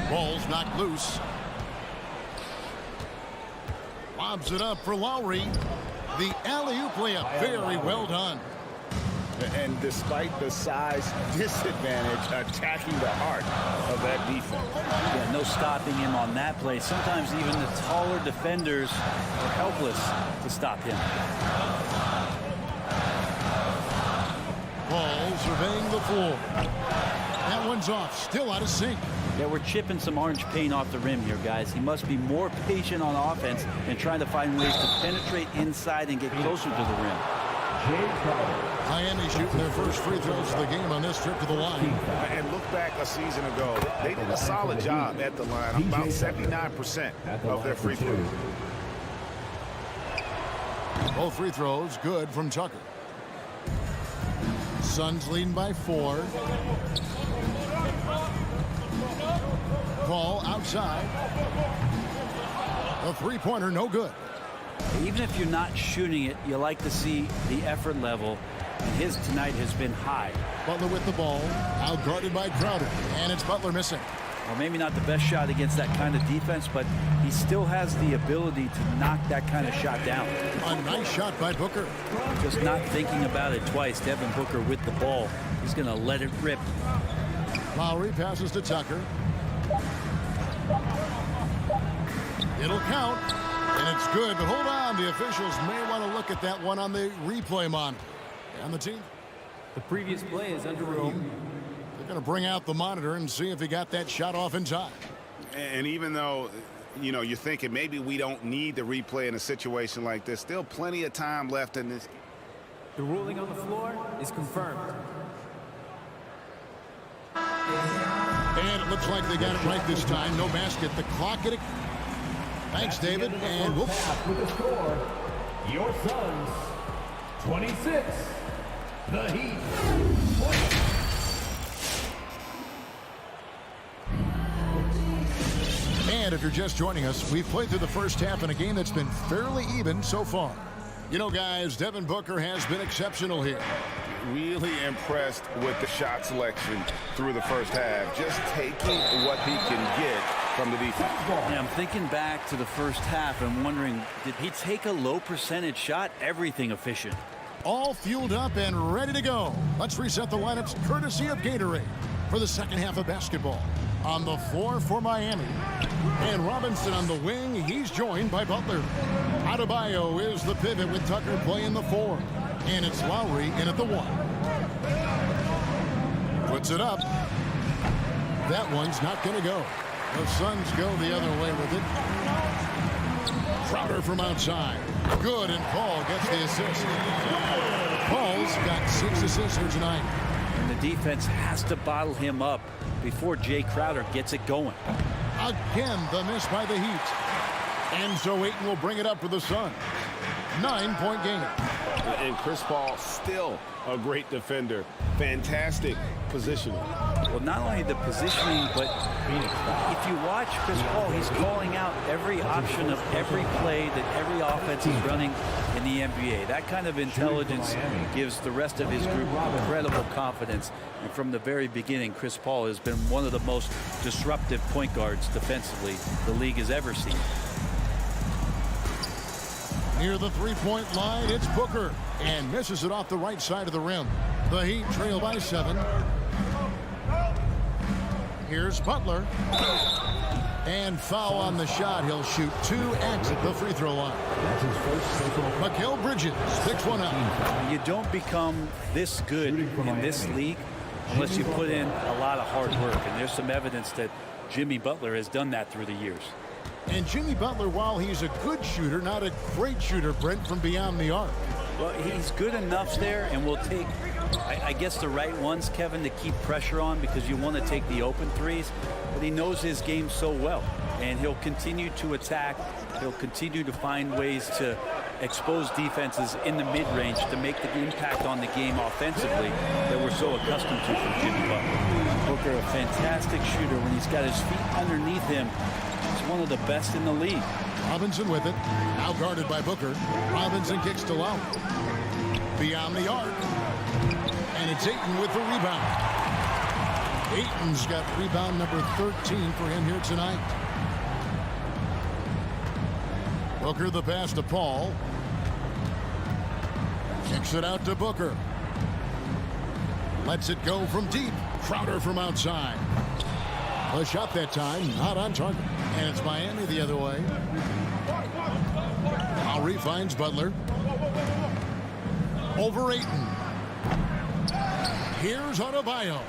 Ball's knocked loose. Lobs it up for Lowry. The alley-oop layup. Very well done. And despite the size disadvantage, attacking the heart of that defense. Yeah, no stopping him on that play. Sometimes even the taller defenders are helpless to stop him. Ball surveying the floor. That one's off. Still out of sync. Yeah, we're chipping some orange paint off the rim here, guys. He must be more patient on offense and trying to find ways to penetrate inside and get closer to the rim. Miami shooting their first free throws of the game on this trip to the line. And look back a season ago. They did a solid job at the line. About 79% of their free throws. Both free throws good from Tucker. Suns leading by 4. Ball outside. The three-pointer no good. Even if you're not shooting it, you like to see the effort level, and his tonight has been high. Butler with the ball, out guarded by Crowder, and it's Butler missing. Well, maybe not the best shot against that kind of defense, but he still has the ability to knock that kind of shot down. A nice shot by Booker. Just not thinking about it twice. Devin Booker with the ball. He's going to let it rip. Lowry passes to Tucker. It'll count. And it's good, but hold on. The officials may want to look at that one on the replay monitor. And the team. The previous play is under review. They're going to bring out the monitor and see if he got that shot off in time. And even though, you know, you're thinking maybe we don't need the replay in a situation like this, still plenty of time left in this. The ruling on the floor is confirmed. And it looks like they got it right this time. No basket. The clock at it. Thanks, David. And whoops. With the score, your Suns, 26. The Heat, 20. And if you're just joining us, we've played through the first half in a game that's been fairly even so far. You know, guys, Devin Booker has been exceptional here. Really impressed with the shot selection through the first half. Just taking what he can get from the defense. Yeah, I'm thinking back to the first half and wondering, did he take a low percentage shot? Everything efficient. All fueled up and ready to go. Let's reset the lineups courtesy of Gatorade for the second half of basketball. On the floor for Miami. And Robinson on the wing. He's joined by Butler. Adebayo is the pivot with Tucker playing the 4. And it's Lowry in at the 1. Puts it up. That one's not going to go. The Suns go the other way with it. Crowder from outside. Good, and Paul gets the assist. Paul's got 6 assists here tonight. And the defense has to bottle him up before Jay Crowder gets it going. Again, the miss by the Heat. And so Ayton will bring it up for the Suns. 9-point game. And Chris Paul still a great defender. Fantastic positioning. Well, not only the positioning, but if you watch Chris Paul, he's calling out every option of every play that every offense is running in the NBA. That kind of intelligence gives the rest of his group incredible confidence. And from the very beginning, Chris Paul has been one of the most disruptive point guards defensively the league has ever seen. Near the three-point line, it's Booker. And misses it off the right side of the rim. The Heat trail by 7. Here's Butler. And foul on the shot. He'll shoot 2 at the free throw line. That's his first. Mikal Bridges picks one up. You don't become this good in this league unless you put in a lot of hard work. And there's some evidence that Jimmy Butler has done that through the years. And Jimmy Butler, while he's a good shooter, not a great shooter, Brent, from beyond the arc. Well, he's good enough there, and will take, I guess, the right ones, Kevin, to keep pressure on because you want to take the open threes. But he knows his game so well, and he'll continue to attack. He'll continue to find ways to expose defenses in the mid-range to make the impact on the game offensively that we're so accustomed to from Jimmy Butler. Booker, a fantastic shooter when he's got his feet underneath him. He's one of the best in the league. Robinson with it. Now guarded by Booker. Robinson kicks to Lowry. Beyond the arc. And it's Ayton with the rebound. Ayton's got rebound number 13 for him here tonight. Booker the pass to Paul. Kicks it out to Booker. Lets it go from deep. Crowder from outside. A shot that time, not on target. And it's Miami the other way. Lowry finds Butler. Over Ayton. Here's Adebayo.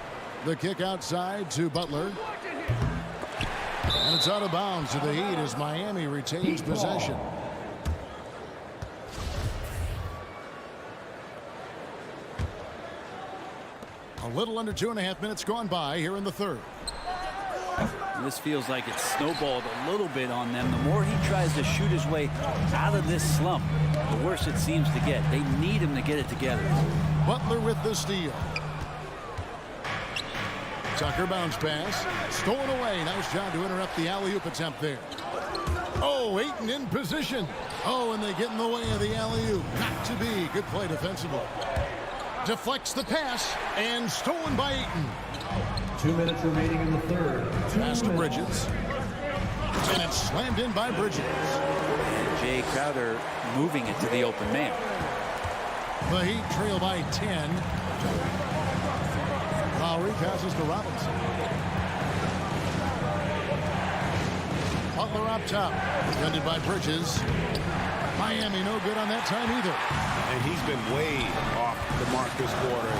The kick outside to Butler. And it's out of bounds to the Heat as Miami retains possession. A little under 2.5 minutes gone by here in the third. This feels like it's snowballed a little bit on them. The more he tries to shoot his way out of this slump, the worse it seems to get. They need him to get it together. Butler with the steal. Tucker bounce pass. Stolen away. Nice job to interrupt the alley-oop attempt there. Oh, Ayton in position. Oh, and they get in the way of the alley-oop. Not to be. Good play defensively. Deflects the pass and stolen by Ayton. 2 minutes remaining in the third. Pass to Bridges. And it's slammed in by Bridges. Jay Crowder moving it to the open man. The Heat trail by 10. Lowry passes to Robinson. Butler up top. Defended by Bridges. Miami no good on that time either. And he's been way off the mark this quarter.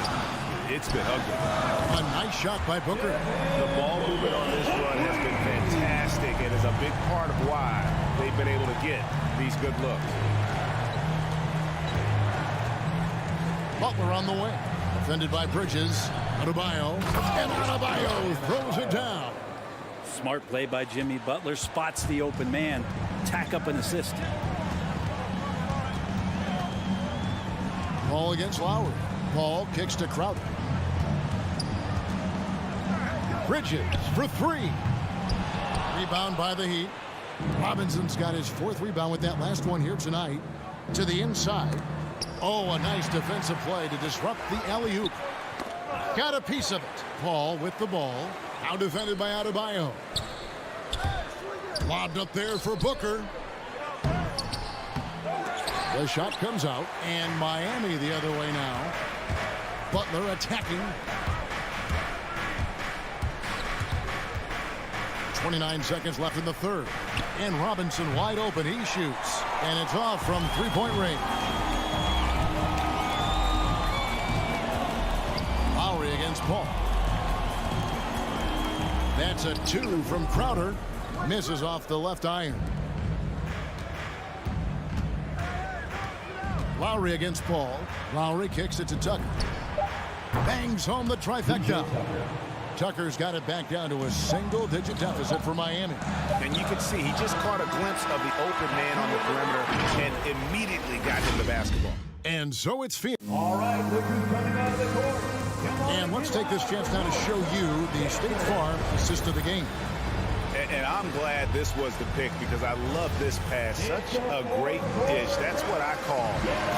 It's been ugly. A nice shot by Booker. The ball movement on this run has been fantastic and is a big part of why they've been able to get these good looks. Butler on the way. Defended by Bridges. Adebayo. And Adebayo throws it down. Smart play by Jimmy Butler. Spots the open man. Tack up an assist. Ball against Lowry. Paul kicks to Crowder. Bridges for three. Rebound by the Heat. Robinson's got his fourth rebound with that last one here tonight. To the inside. Oh, a nice defensive play to disrupt the alley-oop. Got a piece of it. Paul with the ball. Now defended by Adebayo. Lobbed up there for Booker. The shot comes out, and Miami the other way now. Butler attacking. 29 seconds left in the third. And Robinson wide open. He shoots. And it's off from three-point range. Lowry against Paul. That's a 2 from Crowder. Misses off the left iron. Lowry against Paul. Lowry kicks it to Tucker. Bangs home the trifecta. Tucker's got it back down to a single-digit deficit for Miami. And you can see he just caught a glimpse of the open man on the perimeter and immediately got him the basketball. And so it's Phoenix. All right, look who's coming out of the court. And let's take this chance now to show you the State Farm assist of the game. And I'm glad this was the pick because I love this pass. Such a great dish. That's what I call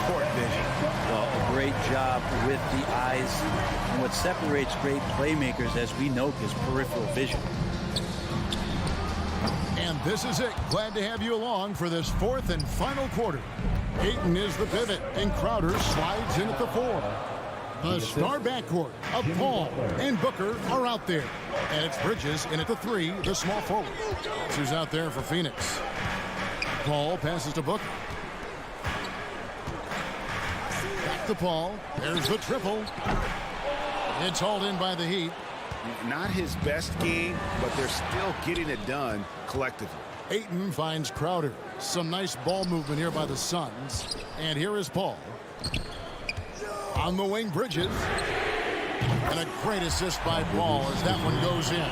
court vision. Well, a great job with the eyes. And what separates great playmakers, as we know, is peripheral vision. And this is it. Glad to have you along for this fourth and final quarter. Ayton is the pivot, and Crowder slides in at the 4. The star backcourt of Paul and Booker are out there. And it's Bridges in at the 3, the small forward. Who's out there for Phoenix. Paul passes to Booker. Back to Paul. There's the triple. It's hauled in by the Heat. Not his best game, but they're still getting it done collectively. Ayton finds Crowder. Some nice ball movement here by the Suns. And here is Paul. On the wing, Bridges. And a great assist by Paul as that one goes in.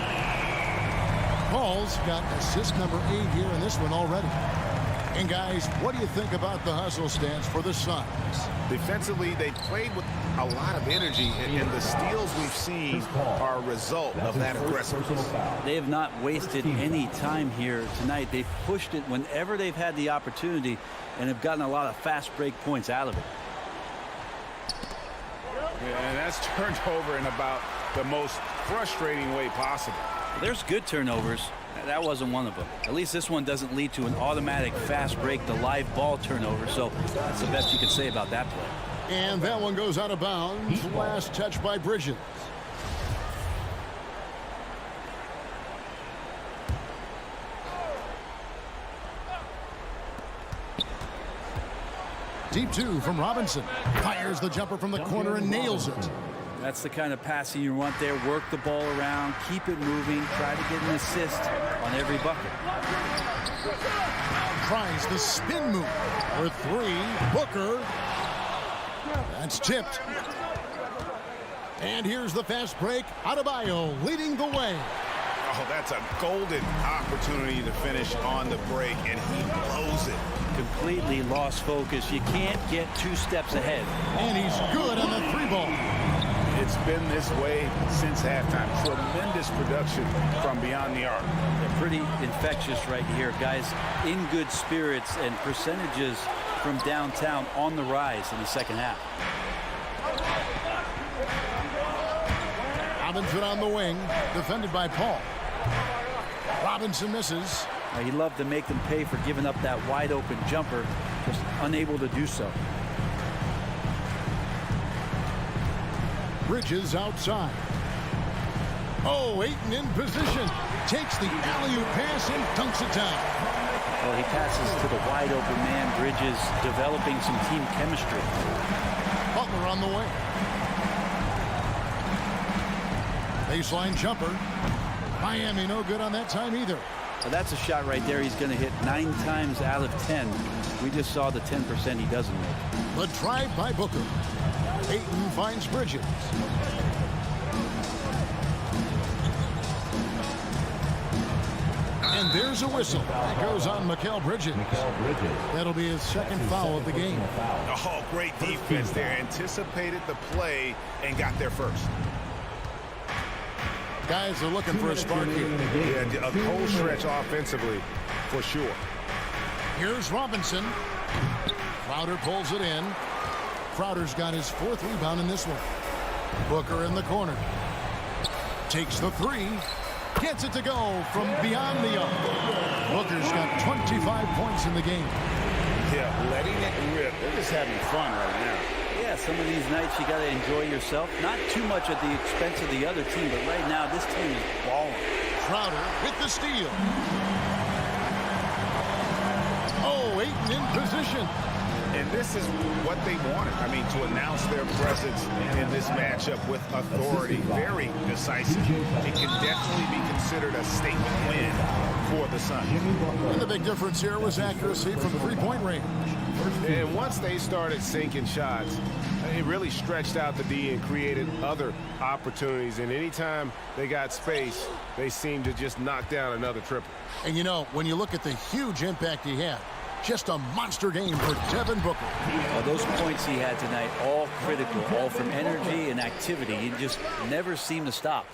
Paul's got assist number 8 here in this one already. And guys, what do you think about the hustle stance for the Suns? Defensively, they played with a lot of energy, and the steals we've seen are a result of that aggressiveness. They have not wasted any time here tonight. They've pushed it whenever they've had the opportunity and have gotten a lot of fast break points out of it. And that's turned over in about the most frustrating way possible. There's good turnovers, That wasn't one of them. At least this one doesn't lead to an automatic fast break, the live ball turnover, so that's the best you can say about that play. And that one goes out of bounds. Last touch by Bridges. Deep 2 from Robinson. Fires the jumper from the corner and nails it. That's the kind of passing you want there. Work the ball around, keep it moving, try to get an assist on every bucket. Tries the spin move for 3. Booker. That's tipped. And here's the fast break. Adebayo leading the way. Oh, that's a golden opportunity to finish on the break, and he blows it. Completely lost focus. You can't get 2 steps ahead. And he's good on the 3-ball. It's been this way since halftime. Tremendous production from beyond the arc. They're pretty infectious right here. Guys in good spirits, and percentages from downtown on the rise in the second half. Robinson on the wing, defended by Paul. Robinson misses. He loved to make them pay for giving up that wide open jumper, just unable to do so. Bridges outside. Oh, Ayton in position. Takes the alley-oop pass and dunks it down. Well, he passes to the wide open man. Bridges developing some team chemistry. Butler on the way. Baseline jumper. Miami no good on that time either. Well, that's a shot right there. He's going to hit 9 times out of 10. We just saw the 10% he doesn't make. The drive by Booker. Ayton finds Bridges. And there's a whistle. That goes on Mikal Bridges. That'll be his second foul of the game. Oh, great defense there. Anticipated the play and got there first. Guys are looking for a spark here. Yeah, a cold stretch offensively, for sure. Here's Robinson. Crowder pulls it in. Crowder's got his 4th rebound in this one. Booker in the corner. Takes the 3. Gets it to go from beyond the arc. Booker's got 25 points in the game. Yeah, letting it rip. They're just having fun right now. Yeah, some of these nights you got to enjoy yourself. Not too much at the expense of the other team, but right now this team is balling. Crowder with the steal. Oh, Ayton in position. And this is what they wanted. I mean, to announce their presence in this matchup with authority. Very decisive. It can definitely be considered a statement win for the Suns. And the big difference here was accuracy from 3-point range. And once they started sinking shots, it really stretched out the D and created other opportunities. And anytime they got space, they seemed to just knock down another triple. And you know, when you look at the huge impact he had, just a monster game for Devin Booker. Well, those points he had tonight, all critical, all from energy and activity. He just never seemed to stop.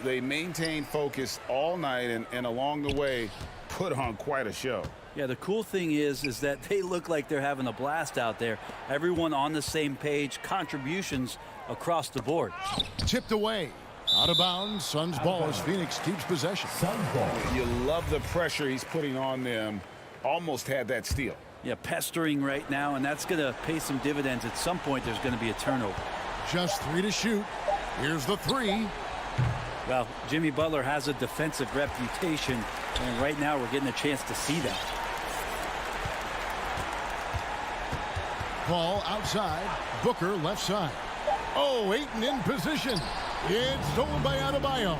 They maintained focus all night and along the way put on quite a show. Yeah, the cool thing is that they look like they're having a blast out there. Everyone on the same page, contributions across the board. Tipped away. Out of bounds. Suns ball as Phoenix keeps possession. You love the pressure he's putting on them. Almost had that steal. Yeah, pestering right now, and that's going to pay some dividends. At some point, there's going to be a turnover. Just 3 to shoot. Here's the 3. Well, Jimmy Butler has a defensive reputation, and right now we're getting a chance to see that. Ball outside. Booker left side. Oh, Ayton in position. It's stolen by Adebayo.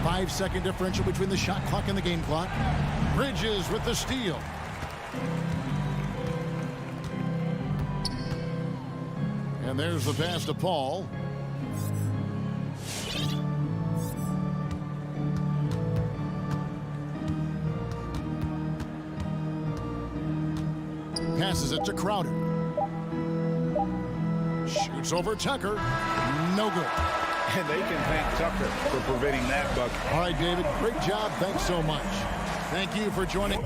5-second differential between the shot clock and the game clock. Bridges with the steal. And there's the pass to Paul. Passes it to Crowder. Shoots over Tucker. No good. And they can thank Tucker for preventing that bucket. All right, David, great job. Thanks so much. Thank you for joining.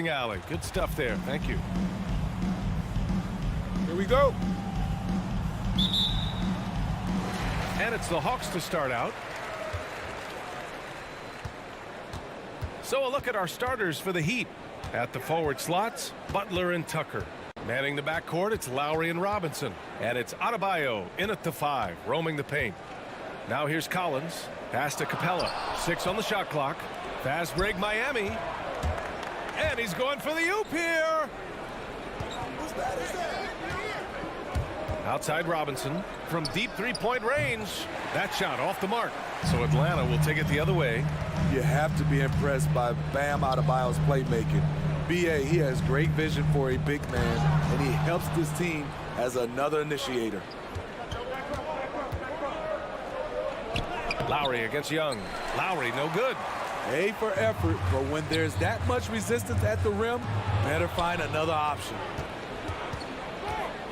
bowling alley. Good stuff there. Thank you. Here we go. And it's the Hawks to start out. So a look at our starters for the Heat. At the forward slots, Butler and Tucker. Manning the backcourt, it's Lowry and Robinson. And it's Adebayo in at the 5, roaming the paint. Now here's Collins. Pass to Capella. 6 on the shot clock. Fast break Miami. And he's going for the oop here. Outside Robinson from deep three-point range. That shot off the mark. So Atlanta will take it the other way. You have to be impressed by Bam Adebayo's playmaking. B.A., he has great vision for a big man, and he helps this team as another initiator. Lowry against Young. Lowry, no good. A for effort, but when there's that much resistance at the rim, better find another option.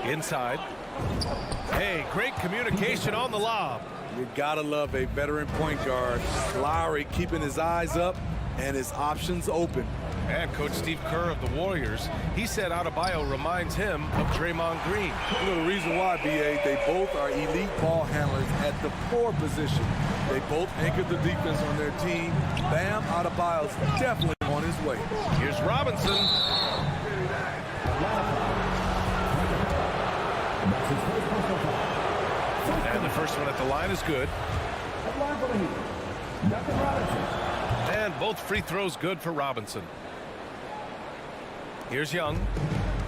Inside. Hey, great communication on the lob. You gotta love a veteran point guard. Lowry keeping his eyes up and his options open. And Coach Steve Kerr of the Warriors, he said Adebayo reminds him of Draymond Green. You know the reason why, B.A., they both are elite ball handlers at the 4 position. They both anchored the defense on their team. Bam Adebayo's definitely on his way. Here's Robinson. And the first one at the line is good. And both free throws good for Robinson. Here's Young.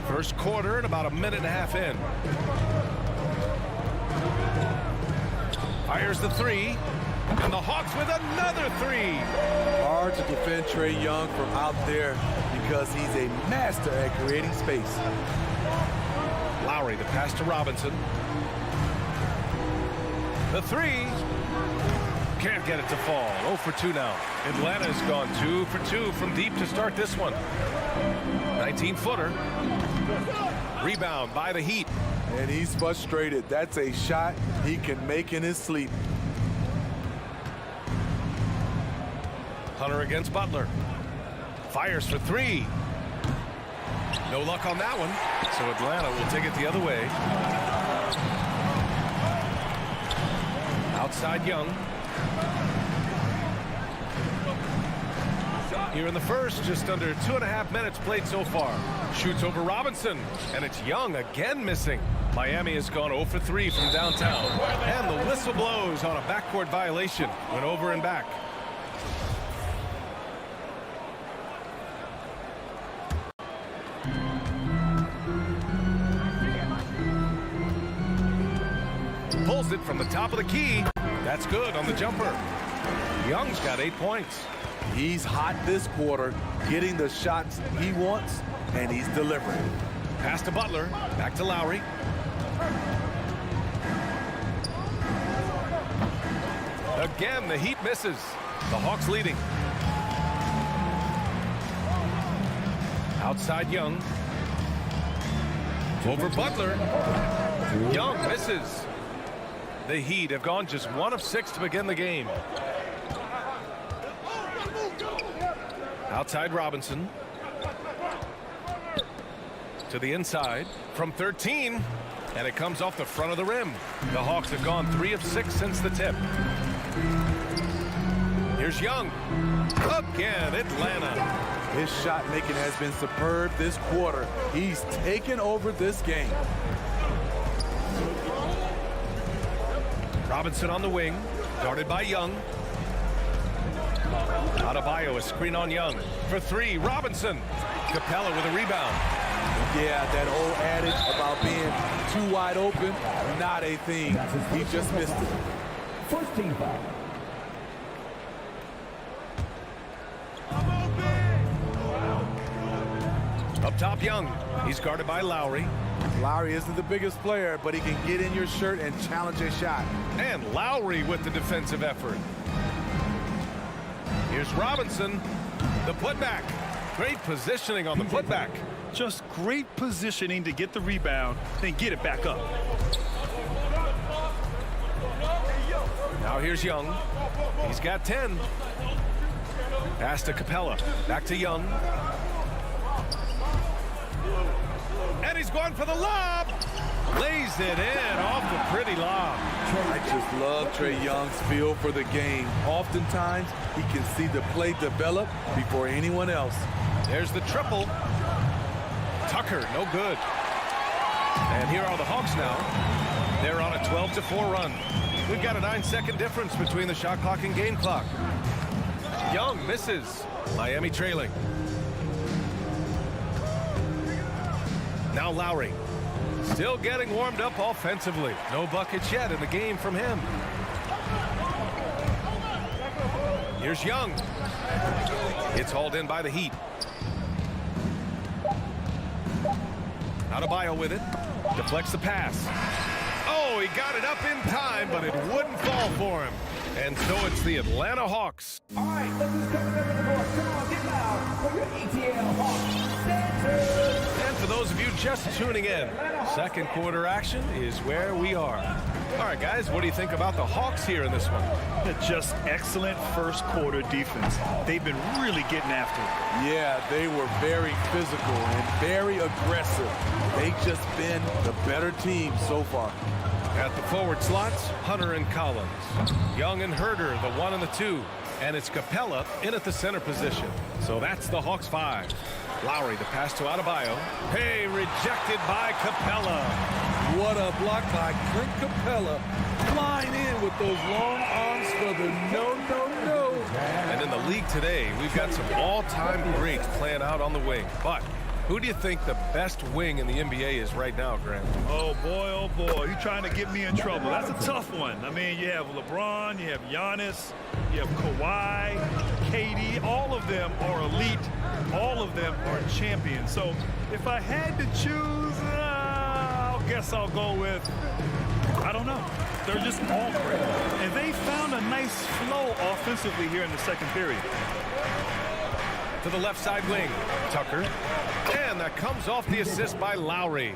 First quarter and about a minute and a half in. Fires the 3. And the Hawks with another 3. Hard to defend Trae Young from out there because he's a master at creating space. Lowry, the pass to Robinson. The 3. Can't get it to fall. 0 for 2 now. Atlanta's gone 2 for 2 from deep to start this one. 19-footer. Rebound by the Heat. And he's frustrated. That's a shot he can make in his sleep. Hunter against Butler. Fires for 3. No luck on that one. So Atlanta will take it the other way. Outside Young. Here in the first, just under 2.5 minutes played so far. Shoots over Robinson, and it's Young again missing. Miami has gone 0 for 3 from downtown. And the whistle blows on a backcourt violation. Went over and back. Pulls it from the top of the key. That's good on the jumper. Young's got 8 points. He's hot this quarter, getting the shots he wants, and he's delivering. Pass to Butler. Back to Lowry. Again, the Heat misses. The Hawks leading. Outside Young. Over Butler. Young misses. The Heat have gone just 1 of 6 to begin the game. Outside Robinson. To the inside from 13. And it comes off the front of the rim. The Hawks have gone 3 of 6 since the tip. Here's Young. Again, Atlanta. His shot making has been superb this quarter. He's taken over this game. Robinson on the wing, guarded by Young. Adebayo, a screen on Young. For 3, Robinson. Capella with a rebound. Yeah, that old adage about being too wide open, not a thing. He just missed it. First team foul. Up top, Young. He's guarded by Lowry. Lowry isn't the biggest player, but he can get in your shirt and challenge a shot. And Lowry with the defensive effort. Here's Robinson. The putback. Great positioning on the putback. Just great positioning to get the rebound, then get it back up. Now here's Young. He's got 10. Pass to Capella. Back to Young. And he's going for the lob. Lays it in off the pretty lob. I just love Trae Young's feel for the game. Oftentimes, he can see the play develop before anyone else. There's the triple. Tucker, no good. And here are the Hawks now. They're on a 12-4 run. We've got a 9-second difference between the shot clock and game clock. Young misses. Miami trailing. Now Lowry. Still getting warmed up offensively. No buckets yet in the game from him. Here's Young. It's hauled in by the Heat. Adebayo with it. Deflects the pass. Oh, he got it up in time, but it wouldn't fall for him. And so it's the Atlanta Hawks. All right, let's just go to the door. Come on, get loud for your ATL Hawks. And for those of you just tuning in, second quarter action is where we are. All right, guys, what do you think about the Hawks here in this one? Just excellent first quarter defense. They've been really getting after it. Yeah, they were very physical and very aggressive. They've just been the better team so far. At the forward slots, Hunter and Collins. Young and Herder, the 1 and the 2. And it's Capella in at the center position. So that's the Hawks 5. Lowry, the pass to Adebayo. Hey, rejected by Capella. What a block by Clint Capella. Flying in with those long arms for the no. And in the league today, we've got some all-time greats playing out on the wing. But who do you think the best wing in the NBA is right now, Grant? Oh, boy, you're trying to get me in trouble. That's a tough one. I mean, you have LeBron, you have Giannis, you have Kawhi, KD. All of them are elite. All of them are champions. So if I had to choose, I guess I'll go with, I don't know. They're just all great. And they found a nice flow offensively here in the second period. To the left side wing, Tucker. And that comes off the assist by Lowry.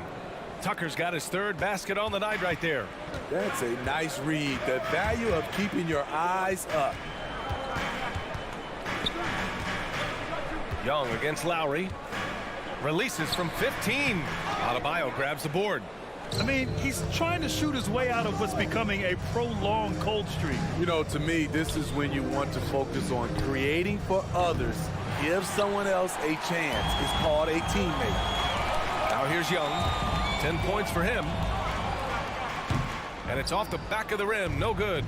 Tucker's got his third basket on the night right there. That's a nice read. The value of keeping your eyes up. Young against Lowry. Releases from 15. Adebayo grabs the board. I mean, he's trying to shoot his way out of what's becoming a prolonged cold streak. You know, to me, this is when you want to focus on creating for others. Give someone else a chance. It's called a teammate. Now here's Young. 10 points for him. And it's off the back of the rim. No good.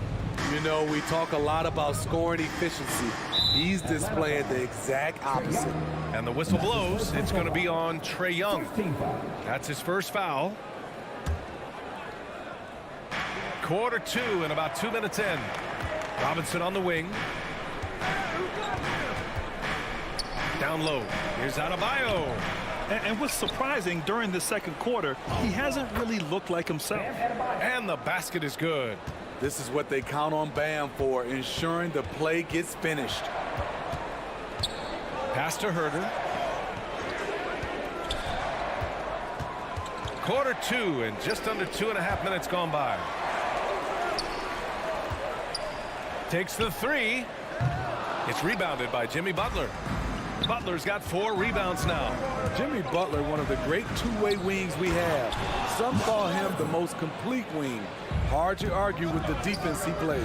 You know, we talk a lot about scoring efficiency. He's displaying the exact opposite. And the whistle blows. It's going to be on Trae Young. That's his first foul. Quarter 2 and about 2 minutes in. Robinson on the wing. Down low. Here's Adebayo. And what's surprising, during the second quarter, he hasn't really looked like himself. And the basket is good. This is what they count on Bam for, ensuring the play gets finished. Pass to Herder. Quarter 2 and just under 2.5 minutes gone by. Takes the 3. It's rebounded by Jimmy Butler. Butler's got 4 rebounds now. Jimmy Butler, one of the great two-way wings we have. Some call him the most complete wing. Hard to argue with the defense he plays.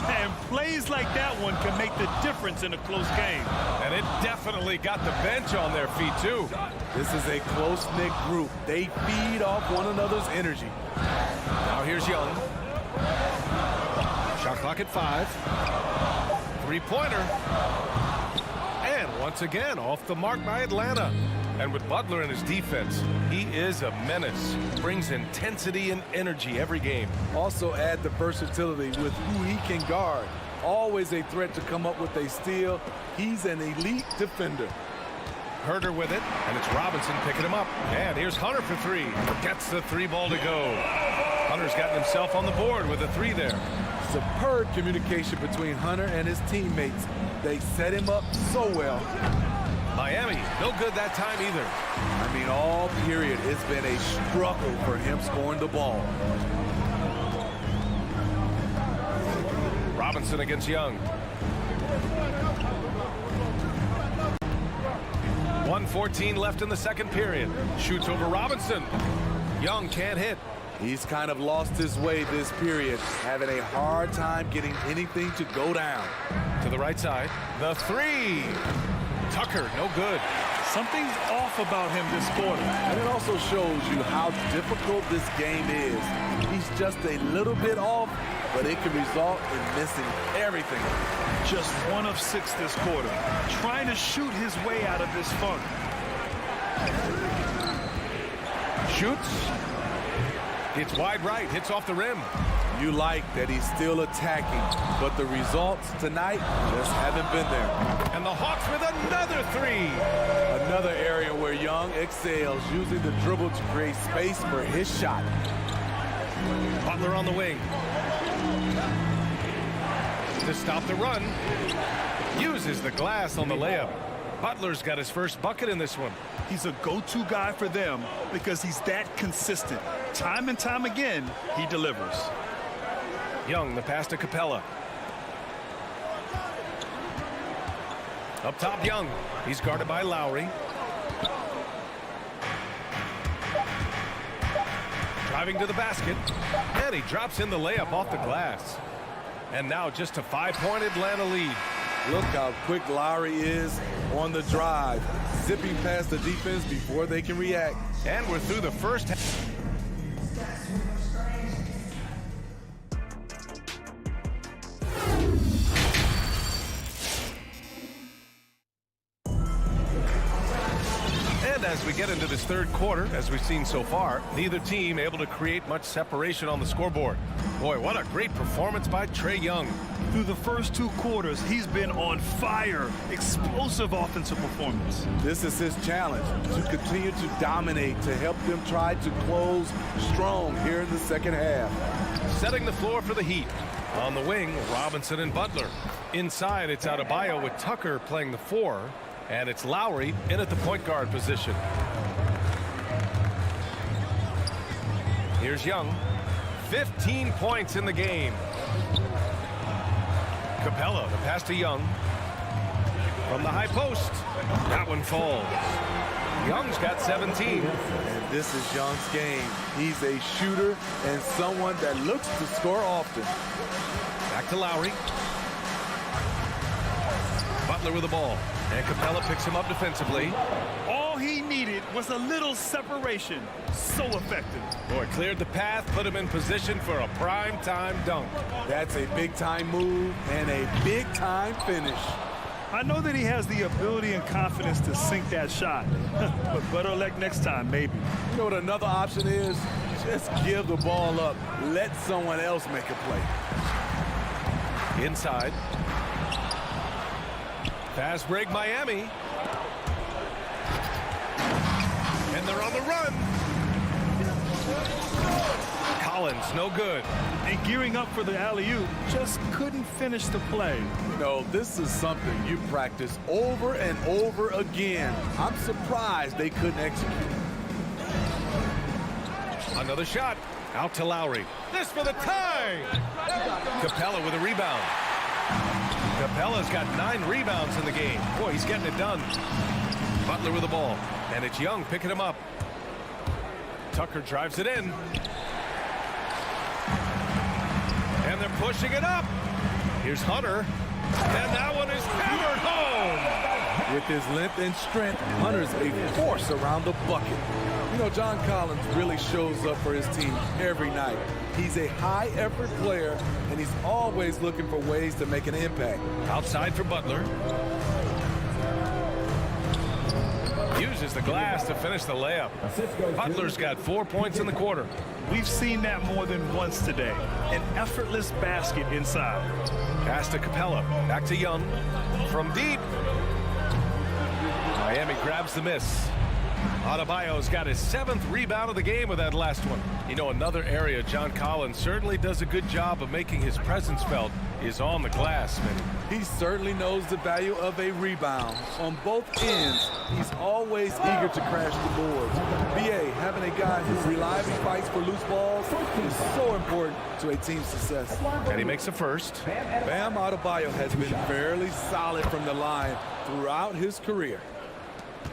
And plays like that one can make the difference in a close game. And it definitely got the bench on their feet, too. This is a close-knit group. They feed off one another's energy. Now here's Young. Shot clock at 5. Three-pointer. And once again, off the mark by Atlanta. And with Butler in his defense, he is a menace. Brings intensity and energy every game. Also add the versatility with who he can guard. Always a threat to come up with a steal. He's an elite defender. Herder with it, and it's Robinson picking him up. And here's Hunter for 3. Gets the 3 ball to go. Hunter's gotten himself on the board with a 3 there. Superb communication between Hunter and his teammates. They set him up so well. Miami, no good that time either. I mean, all period, it's been a struggle for him scoring the ball. Robinson against Young. 1:14 left in the second period. Shoots over Robinson. Young can't hit. He's kind of lost his way this period, having a hard time getting anything to go down. To the right side. The three. Tucker, no good. Something's off about him this quarter. And it also shows you how difficult this game is. He's just a little bit off, but it can result in missing everything. Just 1 of 6 this quarter. Trying to shoot his way out of this funk. Shoots. It's wide right. Hits off the rim. You like that he's still attacking, but the results tonight just haven't been there. And the Hawks with another three. Another area where Young excels, using the dribble to create space for his shot. Butler on the wing. To stop the run. Uses the glass on the layup. Butler's got his first bucket in this one. He's a go-to guy for them because he's that consistent. Time and time again, he delivers. Young, the pass to Capella. Up top, Young. He's guarded by Lowry. Driving to the basket. And he drops in the layup off the glass. And now just a 5-point Atlanta lead. Look how quick Lowry is on the drive, zipping past the defense before they can react. And we're through the first half. And as we get into this third quarter, as we've seen so far, neither team able to create much separation on the scoreboard. Boy, what a great performance by Trae Young. Through the first 2 quarters, he's been on fire. Explosive offensive performance. This is his challenge, to continue to dominate, to help them try to close strong here in the second half. Setting the floor for the Heat. On the wing, Robinson and Butler. Inside, it's Adebayo with Tucker playing the 4. And it's Lowry in at the point guard position. Here's Young. 15 points in the game. Capella, the pass to Young. From the high post. That one falls. Young's got 17. And this is Young's game. He's a shooter and someone that looks to score often. Back to Lowry. Butler with the ball. And Capella picks him up defensively. All he needed was a little separation. So effective. Boy, cleared the path, put him in position for a prime-time dunk. That's a big-time move and a big-time finish. I know that he has the ability and confidence to sink that shot. But better luck next time, maybe. You know what another option is? Just give the ball up. Let someone else make a play. Inside. Fast break, Miami. And they're on the run. Collins, no good. And gearing up for the alley-oop, just couldn't finish the play. You know, this is something you practice over and over again. I'm surprised they couldn't execute. Another shot. Out to Lowry. This for the tie. Capella with a rebound. Capella's got 9 rebounds in the game. Boy, he's getting it done. Butler with the ball. And it's Young picking him up. Tucker drives it in. And they're pushing it up. Here's Hunter. And that one is hammered home. With his length and strength, Hunter's a force around the bucket. You know, John Collins really shows up for his team every night. He's a high-effort player, and he's always looking for ways to make an impact. Outside for Butler. Uses the glass to finish the layup. Butler's got 4 points in the quarter. We've seen that more than once today. An effortless basket inside. Pass to Capella. Back to Young. From deep. Miami grabs the miss. Adebayo's got his 7th rebound of the game with that last one. You know, another area John Collins certainly does a good job of making his presence felt is on the glass, Smitty. He certainly knows the value of a rebound. On both ends, he's always eager to crash the boards. BA, having a guy who reliably fights for loose balls is so important to a team's success. And he makes a first. Bam Adebayo has been fairly solid from the line throughout his career.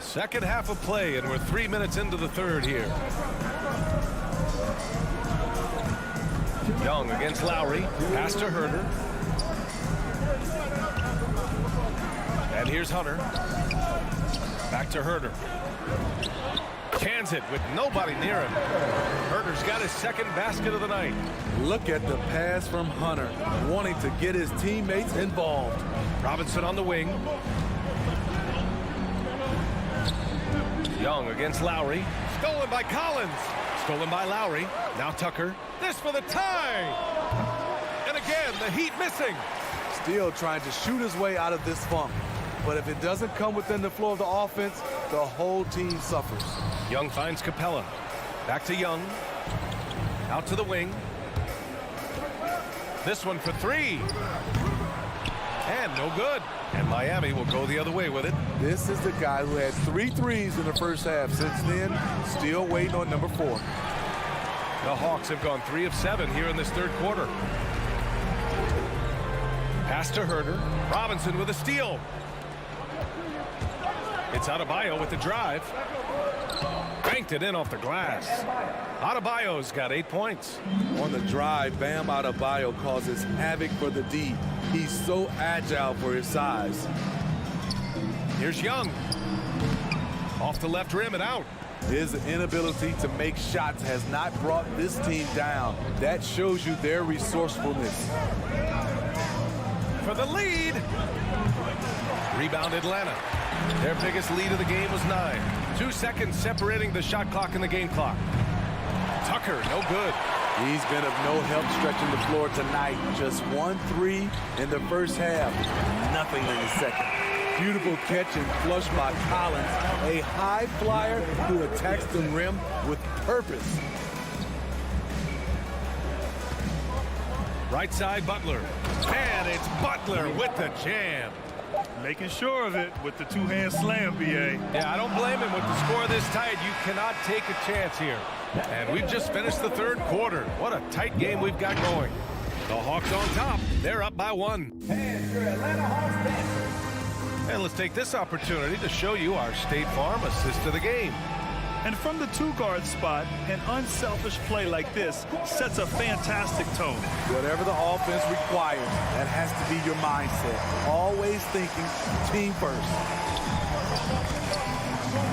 Second half of play, and we're 3 minutes into the third here. Young against Lowry. Pass to Herder. And here's Hunter. Back to Herder. Cans it with nobody near him. Herder's got his second basket of the night. Look at the pass from Hunter, wanting to get his teammates involved. Robinson on the wing. Young against Lowry. Stolen by Collins. Stolen by Lowry. Now Tucker. This for the tie. And again, the Heat missing. Still trying to shoot his way out of this funk. But if it doesn't come within the flow of the offense, the whole team suffers. Young finds Capella. Back to Young. Out to the wing. This one for three. And no good. And Miami will go the other way with it. This is the guy who had 3 threes in the first half. Since then, still waiting on number 4. The Hawks have gone 3 of 7 here in this third quarter. Pass to Herder. Robinson with a steal. It's Adebayo with the drive. Banked it in off the glass. Adebayo's got 8 points. On the drive, Bam Adebayo causes havoc for the D. He's so agile for his size. Here's Young. Off the left rim and out. His inability to make shots has not brought this team down. That shows you their resourcefulness. For the lead. Rebound Atlanta. Their biggest lead of the game was 9. 2 seconds separating the shot clock and the game clock. Tucker, no good. He's been of no help stretching the floor tonight. Just 1 3 in the first half. Nothing in the second. Beautiful catch and flush by Collins. A high flyer who attacks the rim with purpose. Right side, Butler. And it's Butler with the jam. Making sure of it with the two-hand slam, B.A. Yeah, I don't blame him with the score this tight. You cannot take a chance here. And we've just finished the third quarter. What a tight game we've got going. The Hawks on top. They're up by 1. And your Atlanta Hawks Dancers. And let's take this opportunity to show you our State Farm assist of the game. And from the 2-guard spot, an unselfish play like this sets a fantastic tone. Whatever the offense requires, that has to be your mindset. Always thinking team first.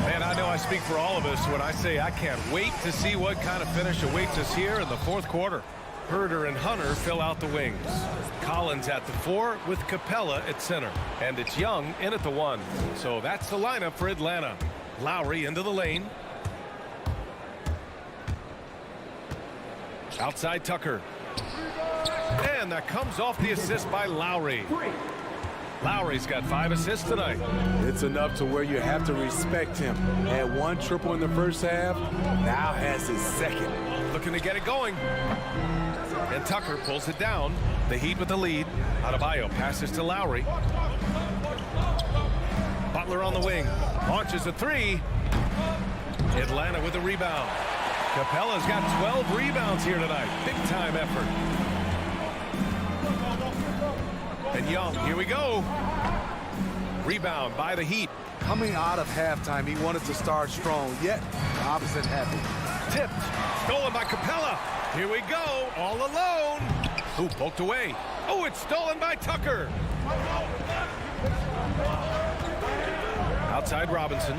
Man, I know I speak for all of us when I say I can't wait to see what kind of finish awaits us here in the fourth quarter. Herder and Hunter fill out the wings. Collins at the 4 with Capella at center. And it's Young in at the 1. So that's the lineup for Atlanta. Lowry into the lane. Outside Tucker. And that comes off the assist by Lowry. Lowry's got 5 assists tonight. It's enough to where you have to respect him. Had 1 triple in the first half, now has his second. Looking to get it going. And Tucker pulls it down. The Heat with the lead. Adebayo passes to Lowry. Butler on the wing. Launches a 3. Atlanta with the rebound. Capella's got 12 rebounds here tonight. Big time effort. And Young, here we go. Rebound by the Heat. Coming out of halftime, he wanted to start strong, yet the opposite happened. Tipped. Stolen by Capella. Here we go. All alone. Ooh, poked away. Oh, it's stolen by Tucker. Outside Robinson.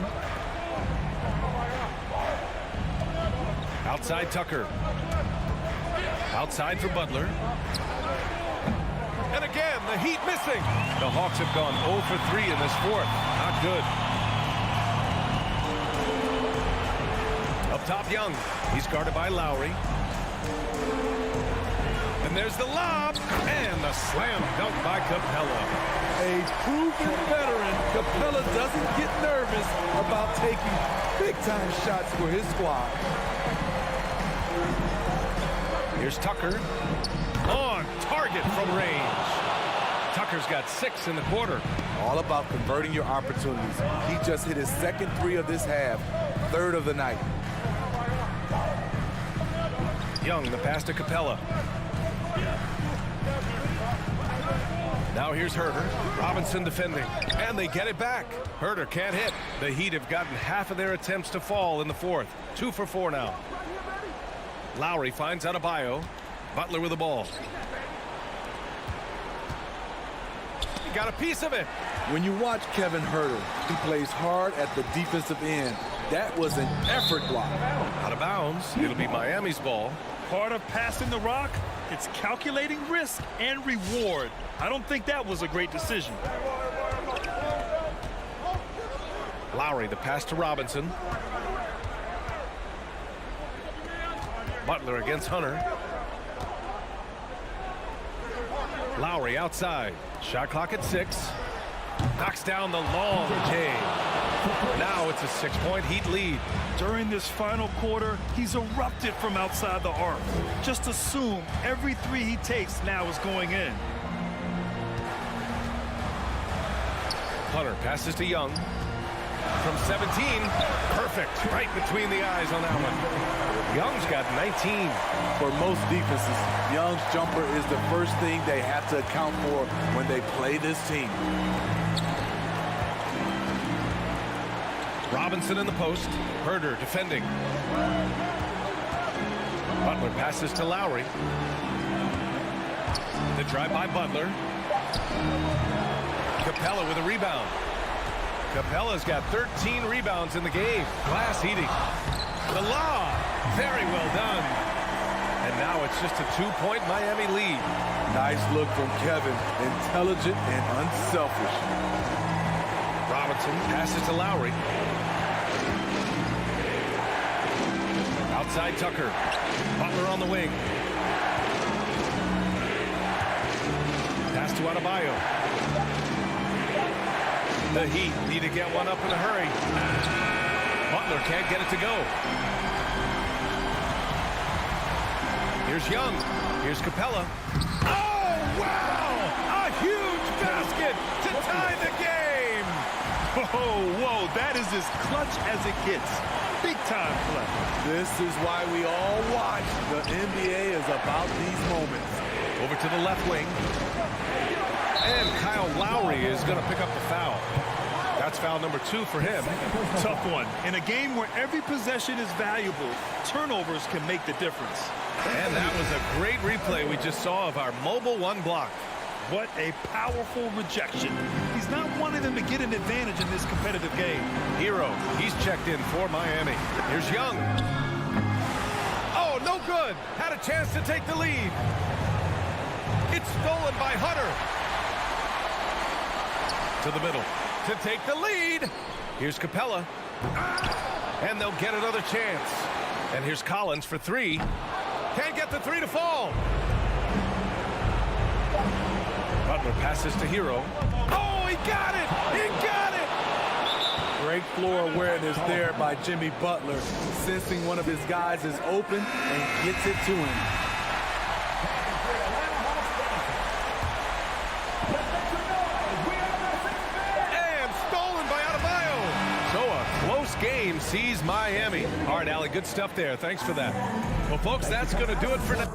Outside Tucker. Outside for Butler. And again, the Heat missing. The Hawks have gone 0 for 3 in this fourth. Not good. Up top, Young. He's guarded by Lowry. And there's the lob. And the slam dunk by Capella. A proven veteran, Capella doesn't get nervous about taking big-time shots for his squad. Here's Tucker. On target from range. Tucker's got 6 in the quarter. All about converting your opportunities. He just hit his second 3 of this half, 3rd of the night. Young, the pass to Capella. Now here's Herder. Robinson defending. And they get it back. Herder can't hit. The Heat have gotten half of their attempts to fall in the fourth. 2 for 4 now. Lowry finds Adebayo. Butler with the ball. He got a piece of it. When you watch Kevin Herder, he plays hard at the defensive end. That was an effort block. Out of bounds. It'll be Miami's ball. Part of passing the rock, it's calculating risk and reward. I don't think that was a great decision. Lowry, the pass to Robinson. Butler against Hunter. Lowry outside. Shot clock at 6. Knocks down the long J. Now it's a 6-point Heat lead. During this final quarter, he's erupted from outside the arc. Just assume every 3 he takes now is going in. Hunter passes to Young. From 17, perfect. Right between the eyes on that one. Young's got 19. For most defenses, Young's jumper is the first thing they have to account for when they play this team. Robinson in the post. Herder defending. Butler passes to Lowry. The drive by Butler. Capella with a rebound. Capella's got 13 rebounds in the game. Glass heating. The lob. Very well done. And now it's just a 2-point Miami lead. Nice look from Kevin. Intelligent and unselfish. Robinson passes to Lowry. Outside Tucker. Butler on the wing. Pass to Adebayo. The Heat need to get one up in a hurry. Butler can't get it to go. Here's Young. Here's Capella. Oh, wow! A huge basket to tie the game! Whoa, that is as clutch as it gets. Big time play. This is why we all watch. The NBA is about these moments. Over to the left wing. And Kyle Lowry is going to pick up the foul. That's foul number 2 for him. Tough one. In a game where every possession is valuable, turnovers can make the difference. And that was a great replay we just saw of our mobile 1 block. What a powerful rejection. He's not wanting them to get an advantage in this competitive game. Hero, he's checked in for Miami. Here's Young. Oh, no good. Had a chance to take the lead. It's stolen by Hunter. To the middle to take the lead. Here's Capella. And they'll get another chance. And here's Collins for 3. Can't get the 3 to fall. Butler passes to Hero. Oh, he got it! He got it! Great floor awareness there by Jimmy Butler, sensing one of his guys is open and gets it to him. Game sees Miami. All right, Allie, good stuff there. Thanks for that. Well, folks, that's going to do it for now.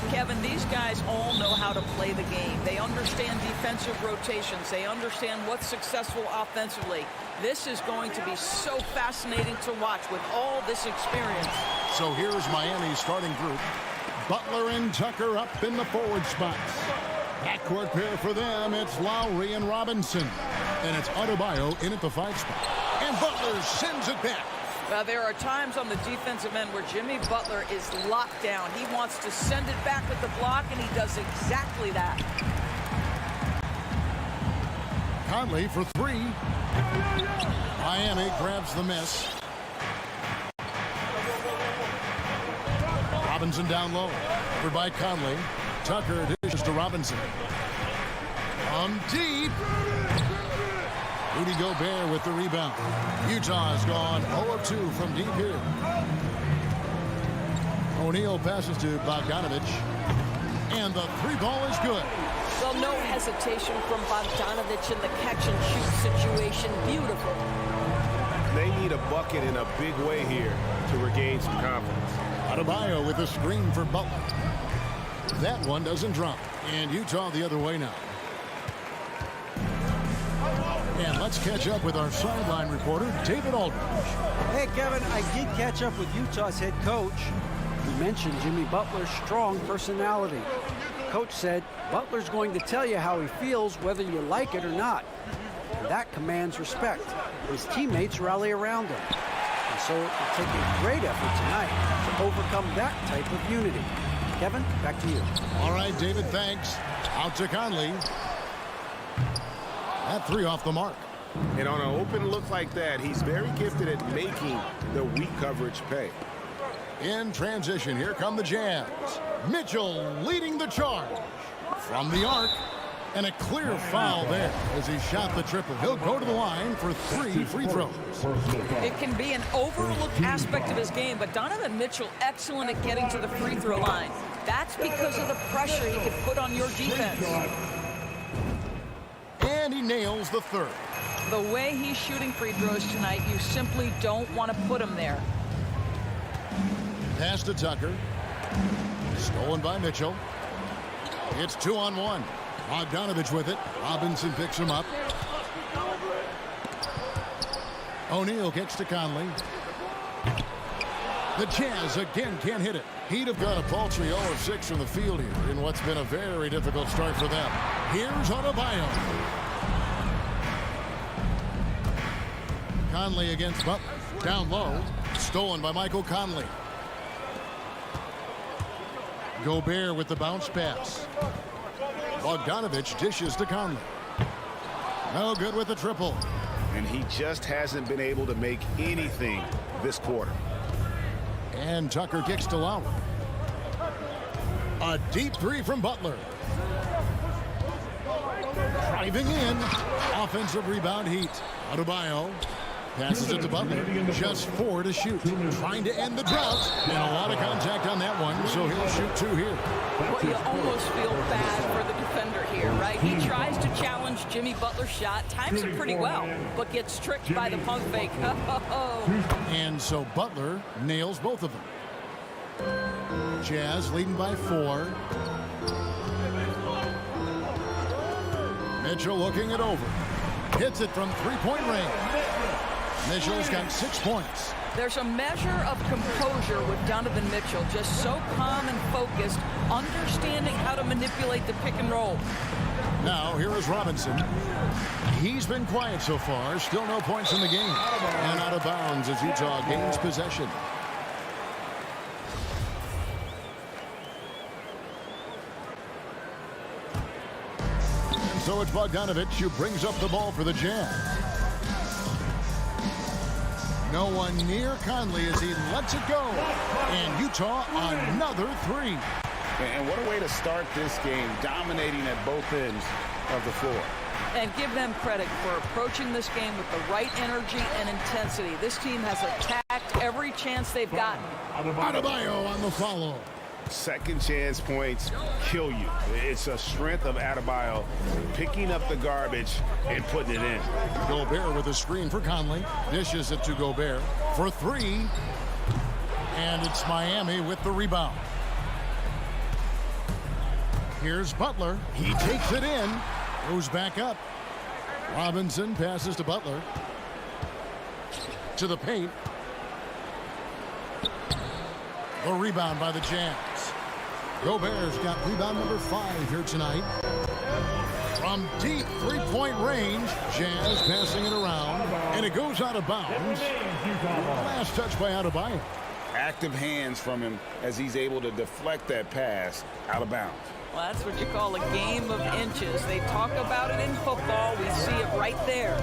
Kevin, these guys all know how to play the game. They understand defensive rotations. They understand what's successful offensively. This is going to be so fascinating to watch with all this experience. So here's Miami's starting group. Butler and Tucker up in the forward spots. Backcourt pair for them, it's Lowry and Robinson. And it's Adebayo in at the 5 spot. And Butler sends it back. Well, there are times on the defensive end where Jimmy Butler is locked down. He wants to send it back with the block, and he does exactly that. Conley for 3. Miami grabs the miss. Robinson down low. Covered by Conley. Tucker dishes to Robinson. Deep. Rudy Gobert with the rebound. Utah's gone 0 of 2 from deep here. O'Neal passes to Bogdanovich. And the 3-ball is good. Well, no hesitation from Bogdanovich in the catch-and-shoot situation. Beautiful. They need a bucket in a big way here to regain some confidence. Adebayo with a screen for Butler. That one doesn't drop. And Utah the other way now. And let's catch up with our sideline reporter, David Aldridge. Hey, Kevin, I did catch up with Utah's head coach. He mentioned Jimmy Butler's strong personality. Coach said, Butler's going to tell you how he feels whether you like it or not. And that commands respect. His teammates rally around him. And so it will take a great effort tonight to overcome that type of unity. Kevin, back to you. All right, David, thanks. Out to Conley. That 3 off the mark. And on an open look like that, he's very gifted at making the weak coverage pay. In transition, here come the Jazz. Mitchell leading the charge. From the arc. And a clear foul there as he shot the triple. He'll go to the line for 3 free throws. It can be an overlooked aspect of his game, but Donovan Mitchell excellent at getting to the free throw line. That's because of the pressure he can put on your defense. And he nails the third. The way he's shooting free throws tonight, you simply don't want to put him there. Pass to Tucker. Stolen by Mitchell. It's 2-on-1. Bogdanovich with it. Robinson picks him up. O'Neal gets to Conley. The Jazz again can't hit it. He'd have got a paltry 0 of 6 from the field here in what's been a very difficult start for them. Here's Adebayo. Conley against Butler. Down low. Stolen by Michael Conley. Gobert with the bounce pass. Bogdanovich dishes to Conley. No good with the triple. And he just hasn't been able to make anything this quarter. And Tucker kicks to Lowry. A deep 3 from Butler. Driving in. Offensive rebound Heat. Adebayo passes it to Butler. Just 4 to shoot. Trying to end the drought. And a lot of contact on that one, so he'll shoot 2 here. Well, you almost feel bad for the defender here, right? He tries to challenge Jimmy Butler's shot, times it pretty well, but gets tricked by the pump fake. And so Butler nails both of them. Jazz leading by 4. Mitchell looking it over. Hits it from 3-point range. Mitchell's got 6 points. There's a measure of composure with Donovan Mitchell, just so calm and focused, understanding how to manipulate the pick and roll. Now, here is Robinson. He's been quiet so far. Still no points in the game. And out of bounds as Utah gains possession. And so it's Bogdanovich who brings up the ball for the Jazz. No one near Conley as he lets it go. And Utah another 3. And what a way to start this game, dominating at both ends of the floor. And give them credit for approaching this game with the right energy and intensity. This team has attacked every chance they've gotten. Adebayo on the follow. Second chance points kill you. It's a strength of Adebayo picking up the garbage and putting it in. Gobert with a screen for Conley. Dishes it to Gobert for 3. And it's Miami with the rebound. Here's Butler. He takes it in. Goes back up. Robinson passes to Butler. To the paint. The rebound by the Jazz. Gobert's got rebound number 5 here tonight. From deep 3-point range, Jazz passing it around, and it goes out of bounds. Last touch by Adebayo. Active hands from him as he's able to deflect that pass out of bounds. Well, that's what you call a game of inches. They talk about it in football. We see it right there.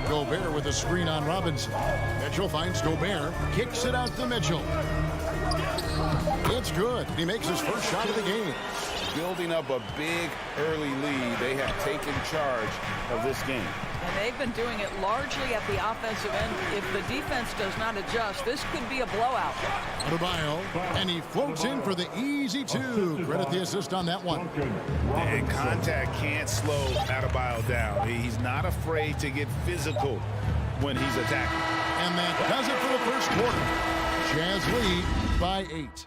Gobert with a screen on Robinson. Mitchell finds Gobert. Kicks it out to Mitchell. It's good. He makes his first shot of the game. Building up a big early lead. They have taken charge of this game. And they've been doing it largely at the offensive end. If the defense does not adjust, this could be a blowout. Adebayo, and he floats in for the easy 2. Credit the assist on that one. And contact can't slow Adebayo down. He's not afraid to get physical when he's attacking. And that does it for the first quarter. Jazz lead by 8.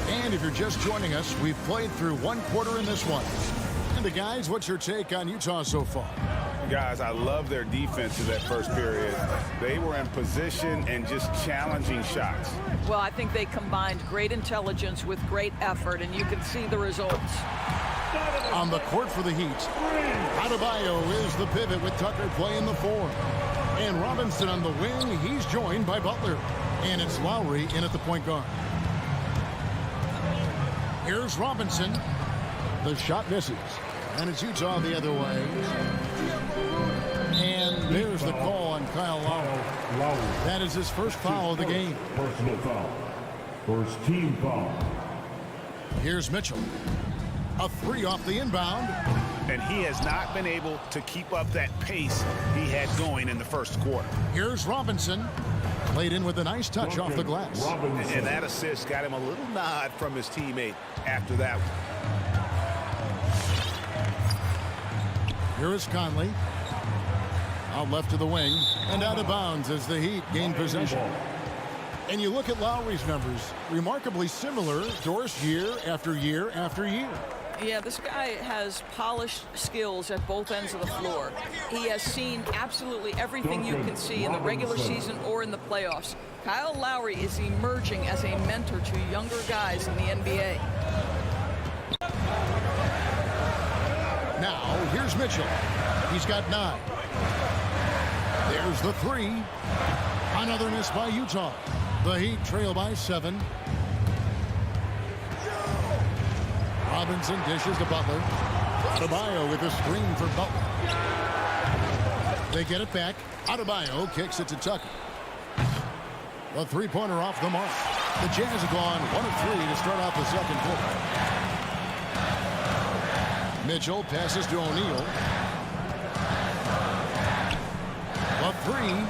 And if you're just joining us, we've played through 1 quarter in this one. And the guys, what's your take on Utah so far? Guys, I love their defense in that first period. They were in position and just challenging shots. Well, I think they combined great intelligence with great effort, and you can see the results. On the court for the Heat, Adebayo is the pivot with Tucker playing the 4. And Robinson on the wing, he's joined by Butler. And it's Lowry in at the point guard. Here's Robinson. The shot misses. And it's Utah the other way. And there's the call on Kyle Lowry. That is his first foul of the game. Personal foul. First team foul. Here's Mitchell. A three off the inbound. And he has not been able to keep up that pace he had going in the first quarter. Here's Robinson. Played in with a nice touch off the glass. And that assist got him a little nod from his teammate after that one. Here is Conley. Out left to the wing. And out of bounds as the Heat gain possession. And you look at Lowry's numbers. Remarkably similar, Doris, year after year after year. Yeah, this guy has polished skills at both ends of the floor. He has seen absolutely everything you can see in the regular season or in the playoffs. Kyle Lowry is emerging as a mentor to younger guys in the NBA. Now, here's Mitchell. He's got 9. There's the 3. Another miss by Utah. The Heat trail by 7. Robinson dishes to Butler. Adebayo with a screen for Butler. They get it back. Adebayo kicks it to Tucker. The three-pointer off the mark. The Jazz have gone 1 of 3 to start out the second quarter. Mitchell passes to O'Neal. A 3.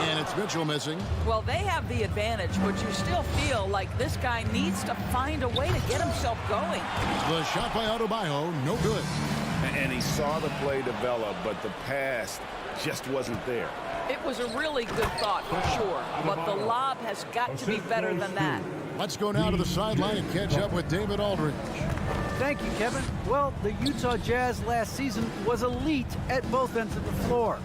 And it's Mitchell missing. Well, they have the advantage, but you still feel like this guy needs to find a way to get himself going. The shot by Adebayo, no good. And he saw the play develop, but the pass just wasn't there. It was a really good thought, for sure, but the lob has got to be better than that. Let's go now to the sideline and catch up with David Aldridge. Thank you, Kevin. Well, the Utah Jazz last season was elite at both ends of the floor.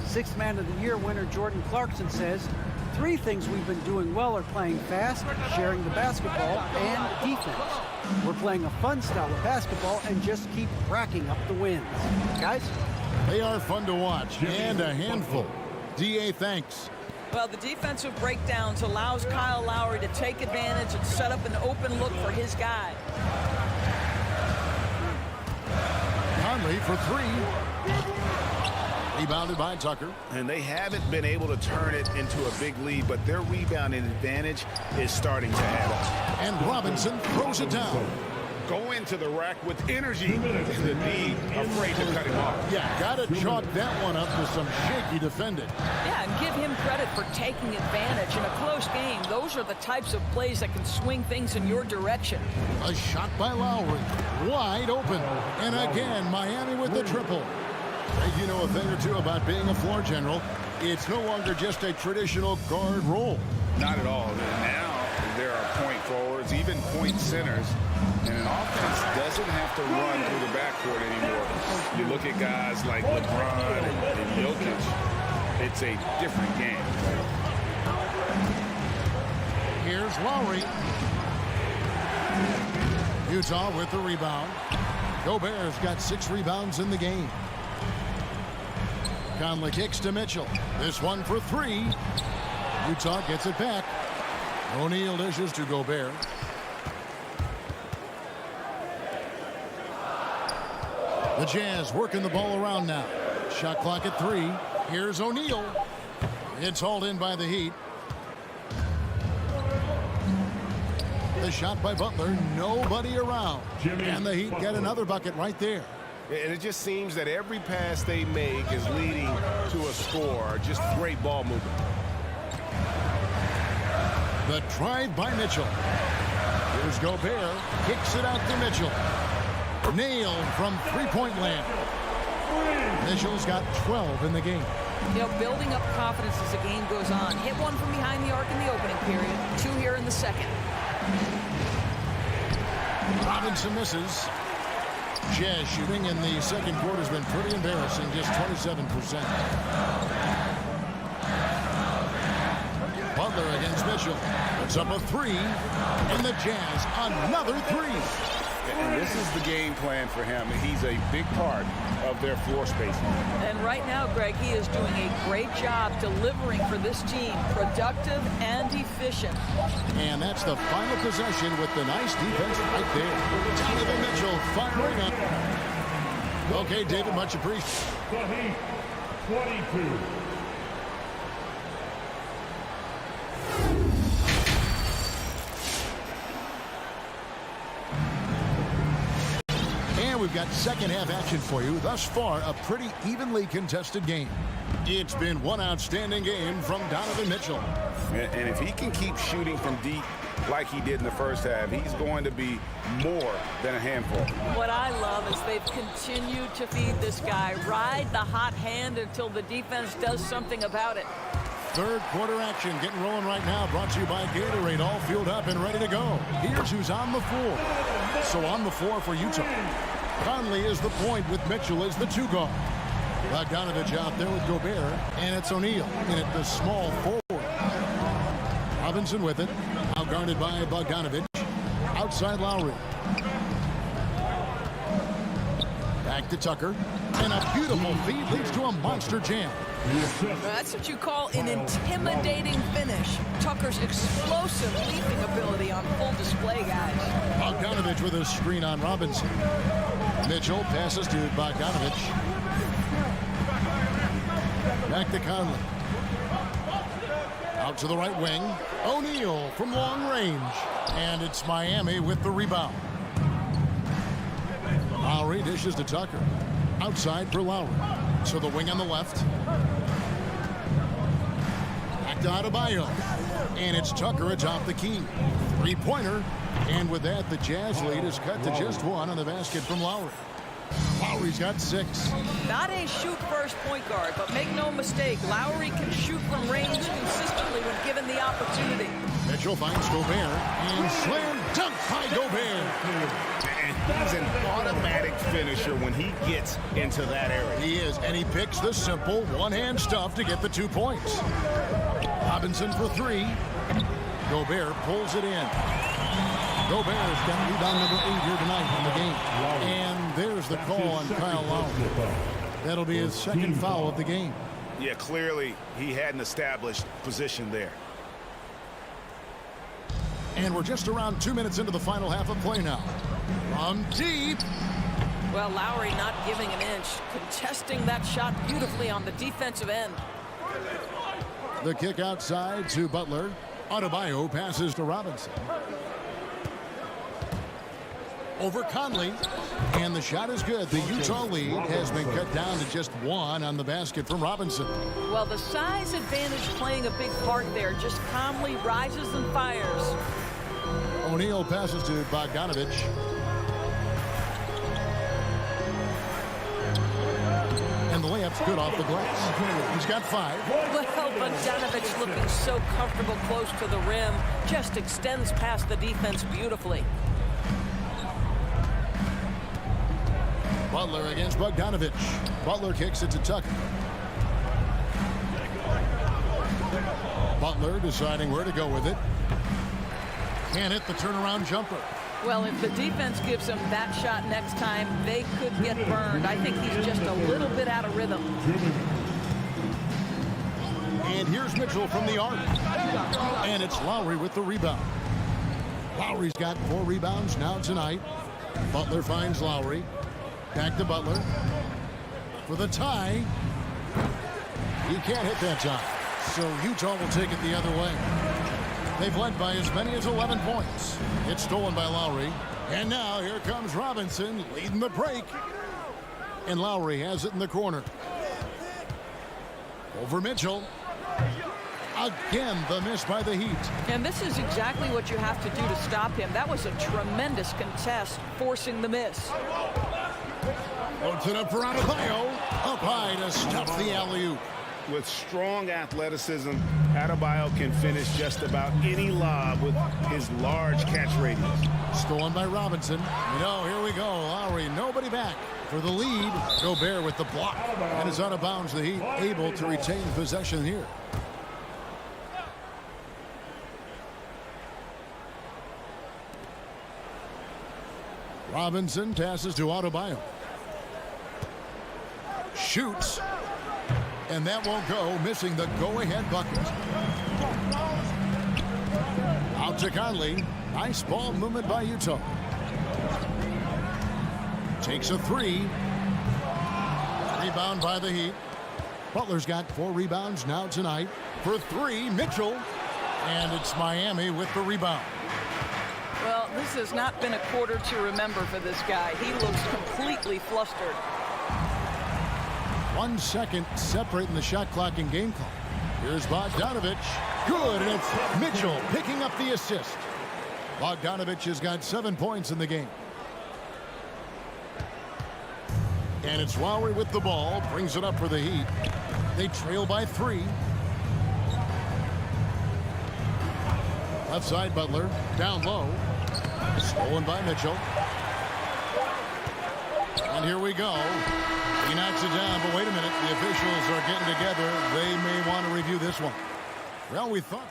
Sixth Man of the Year winner Jordan Clarkson says, 3 things we've been doing well are playing fast, sharing the basketball, and defense. We're playing a fun style of basketball and just keep racking up the wins. Guys? They are fun to watch and a handful. D.A., thanks. Well, the defensive breakdowns allows Kyle Lowry to take advantage and set up an open look for his guy. Conley for 3. Rebounded by Tucker. And they haven't been able to turn it into a big lead, but their rebounding advantage is starting to add up. And Robinson throws it down. Go into the rack with energy. The D afraid to cut him off. Yeah, got to chalk that one up with some shaky defending. Yeah, and give him credit for taking advantage. In a close game, those are the types of plays that can swing things in your direction. A shot by Lowry. Wide open. And again, Miami with the triple. You know a thing or two about being a floor general. It's no longer just a traditional guard role. Not at all. Now there are point forwards, even point centers, and an offense doesn't have to run through the backcourt anymore. You look at guys like LeBron and Jokic, it's a different game. Here's Lowry. Utah with the rebound. Gobert's got 6 rebounds in the game. Conley kicks to Mitchell. This one for 3. Utah gets it back. O'Neal dishes to Gobert. The Jazz working the ball around now. Shot clock at 3. Here's O'Neal. It's hauled in by the Heat. The shot by Butler. Nobody around. And the Heat get another bucket right there. And it just seems that every pass they make is leading to a score. Just great ball movement. The drive by Mitchell. Here's Gobert. Kicks it out to Mitchell. Nailed from three-point land. Mitchell's got 12 in the game. You know, building up confidence as the game goes on. Hit one from behind the arc in the opening period. 2 here in the second. Robinson misses. Jazz shooting in the second quarter has been pretty embarrassing, just 27%. Butler against Mitchell. Puts up a 3. And the Jazz another 3. And this is the game plan for him. He's a big part of their floor spacing. And right now, Greg, he is doing a great job delivering for this team. Productive and efficient. And that's the final possession with the nice defense right there. Donovan Mitchell firing up. Okay, David, much appreciated. 22. And we've got second half action for you. Thus far, a pretty evenly contested game. It's been one outstanding game from Donovan Mitchell. And if he can keep shooting from deep like he did in the first half, he's going to be more than a handful. What I love is they've continued to feed this guy. Ride the hot hand until the defense does something about it. Third quarter action getting rolling right now. Brought to you by Gatorade. All fueled up and ready to go. Here's who's on the floor. So on the floor for Utah, Conley is the point with Mitchell as the two guard. Bogdanovich out there with Gobert, and it's O'Neal in at the small forward. Robinson with it, now guarded by Bogdanovich. Outside Lowry. Back to Tucker, and a beautiful feed leads to a monster jam. That's what you call an intimidating finish. Tucker's explosive leaping ability on full display, guys. Bogdanovich with a screen on Robinson. Mitchell passes to Bogdanovich. Back to Conley. Out to the right wing. O'Neal from long range. And it's Miami with the rebound. Lowry dishes to Tucker. Outside for Lowry. So the wing on the left. Back to Adebayo. And it's Tucker atop the key. Three-pointer. And with that, the Jazz lead is cut to just one on the basket from Lowry. Lowry's got 6. Not a shoot-first point guard, but make no mistake, Lowry can shoot from range consistently when given the opportunity. Mitchell finds Gobert, and slam dunk by Gobert. And he's an automatic finisher when he gets into that area. He is, and he picks the simple one-hand stuff to get the 2 points. Robinson for 3. Gobert pulls it in. Gobert's got rebound number 8 here tonight in the game. And there's the call on Kyle Lowry. That'll be his second foul of the game. Yeah, clearly he hadn't established position there. And we're just around 2 minutes into the final half of play now. From deep. Well, Lowry not giving an inch, contesting that shot beautifully on the defensive end. The kick outside to Butler. Adebayo passes to Robinson. Over Conley, and the shot is good. The Utah lead has been cut down to just 1 on the basket from Robinson. Well, the size advantage playing a big part there. Just calmly rises and fires. O'Neal passes to Bogdanovich. And the layup's good off the glass. He's got 5. Well, Bogdanovich looking so comfortable close to the rim. Just extends past the defense beautifully. Butler against Bogdanovich. Butler kicks it to Tucker. Butler deciding where to go with it. Can't hit the turnaround jumper. Well, if the defense gives him that shot next time, they could get burned. I think he's just a little bit out of rhythm. And here's Mitchell from the arc. And it's Lowry with the rebound. Lowry's got 4 rebounds now tonight. Butler finds Lowry. Back to Butler for the tie. He can't hit that time. So Utah will take it the other way. They've led by as many as 11 points. It's stolen by Lowry. And now here comes Robinson leading the break. And Lowry has it in the corner. Over Mitchell. Again, the miss by the Heat. And this is exactly what you have to do to stop him. That was a tremendous contest, forcing the miss. Puts it up for Adebayo. Up high to stuff the alley-oop. With strong athleticism, Adebayo can finish just about any lob with his large catch radius. Stolen by Robinson. Here we go. Lowry, nobody back for the lead. Gobert with the block. And is out of bounds. The Heat able to retain possession here. Robinson passes to Adebayo. Shoots. And that won't go, missing the go-ahead bucket. Out to Conley. Nice ball movement by Utah. Takes a 3. Rebound by the Heat. Butler's got 4 rebounds now tonight. For 3, Mitchell. And it's Miami with the rebound. Well, this has not been a quarter to remember for this guy. He looks completely flustered. 1 second separating the shot clock and game clock. Here's Bogdanovich. Good, and it's Mitchell picking up the assist. Bogdanovich has got 7 points in the game. And it's Lowry with the ball. Brings it up for the Heat. They trail by 3. Left side, Butler. Down low. Stolen by Mitchell. And here we go. He knocks it down, but wait a minute. The officials are getting together. They may want to review this one. Well, we thought.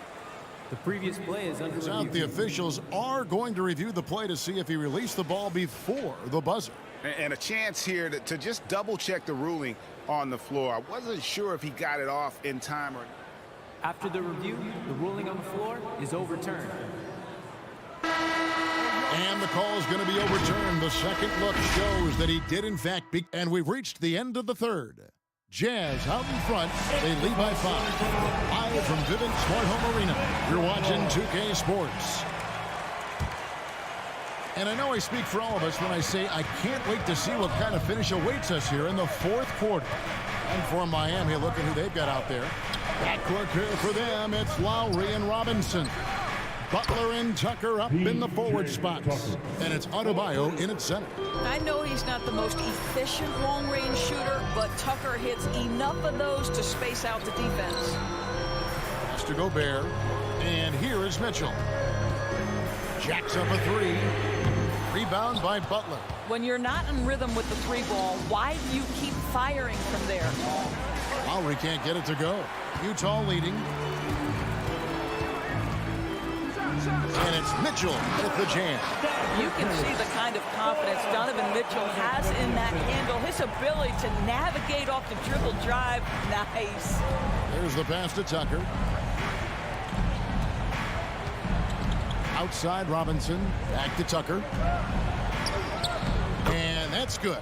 The previous play is under review. The officials are going to review the play to see if he released the ball before the buzzer. And a chance here to just double-check the ruling on the floor. I wasn't sure if he got it off in time or not. After the review, the ruling on the floor is overturned. And the call is going to be overturned. The second look shows that he did, in fact, and we've reached the end of the third. Jazz out in front. They lead by 5. Live from Vivint Smart Home Arena. You're watching 2K Sports. And I know I speak for all of us when I say I can't wait to see what kind of finish awaits us here in the 4th quarter. And for Miami, look at who they've got out there. Backcourt here for them. It's Lowry and Robinson. Butler and Tucker up in the forward spots. And it's Adebayo in at center. I know he's not the most efficient long-range shooter, but Tucker hits enough of those to space out the defense. Pass to Gobert. And here is Mitchell. Jacks up a 3. Rebound by Butler. When you're not in rhythm with the 3-ball, why do you keep firing from there? Lowry can't get it to go. Utah leading. And it's Mitchell with the jam. You can see the kind of confidence Donovan Mitchell has in that handle. His ability to navigate off the dribble drive. Nice. There's the pass to Tucker. Outside Robinson. Back to Tucker. And that's good.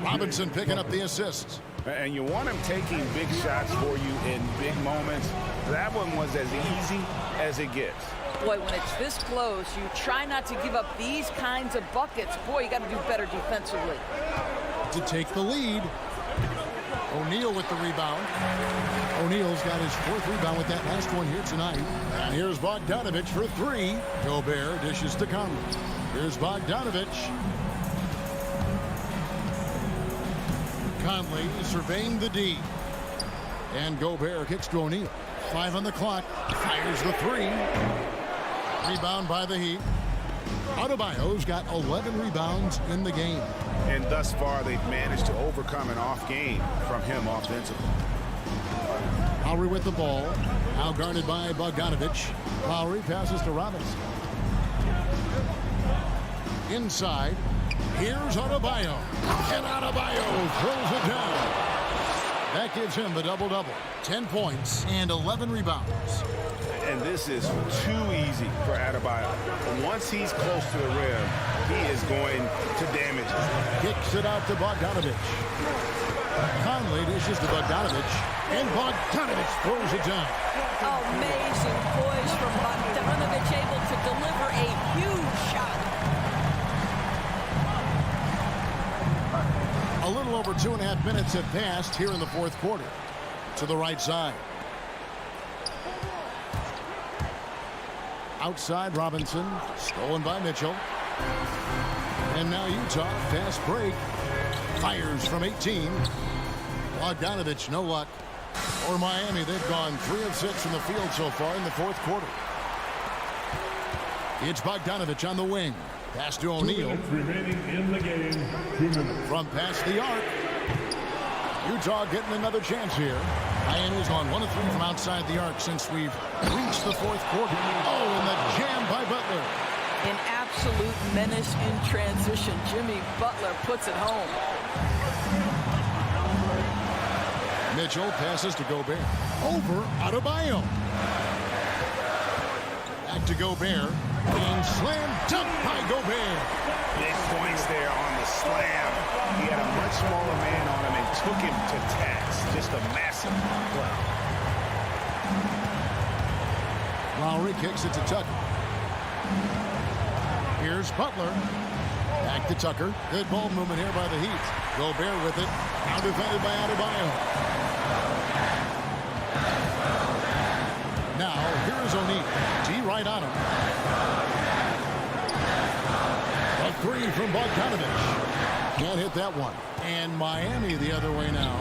Robinson picking up the assist. And you want him taking big shots for you in big moments. That one was as easy as it gets. Boy, when it's this close, you try not to give up these kinds of buckets. Boy, you got to do better defensively. To take the lead. O'Neal with the rebound. O'Neal's got his 4th rebound with that last one here tonight. And here's Bogdanovich for 3. Gobert dishes to Conley. Here's Bogdanovich. Conley surveying the D. And Gobert kicks to O'Neal. 5 on the clock. Fires the 3. Rebound by the Heat. Adebayo's got 11 rebounds in the game. And thus far, they've managed to overcome an off game from him offensively. Lowry with the ball. Now guarded by Bogdanovich. Lowry passes to Robinson. Inside. Here's Adebayo. And Adebayo throws it down. That gives him the double-double. 10 points and 11 rebounds. And this is too easy for Adebayo. Once he's close to the rim, he is going to damage it. Kicks it out to Bogdanovich. Conley dishes to Bogdanovich. And Bogdanovich throws it down. Amazing poise from Bogdanovich, able to deliver a huge shot. A little over 2.5 minutes have passed here in the 4th quarter. To the right side. Outside Robinson. Stolen by Mitchell. And now Utah. Fast break. Fires from 18. Bogdanovich, no luck. For Miami, they've gone 3 of 6 from the field so far in the 4th quarter. It's Bogdanovich on the wing. Pass to O'Neal. Remaining in the game. 2 minutes. From past the arc. Utah getting another chance here. Miami's gone 1 of 3 from outside the arc since we've reached the 4th quarter. Oh, and the jam by Butler. An absolute menace in transition. Jimmy Butler puts it home. Mitchell passes to Gobert. Over Adebayo. Back it to Gobert. And slam dunk by Gobert. Big points there on the slam. He had a much smaller man on him and took him to task. Just a massive play. Lowry kicks it to Tucker. Here's Butler. Back to Tucker. Good ball movement here by the Heat. Gobert with it. Now defended by Adebayo. Now, here's O'Neal. T right on him. A three from Bogdanovich. Can't hit that one. And Miami the other way now.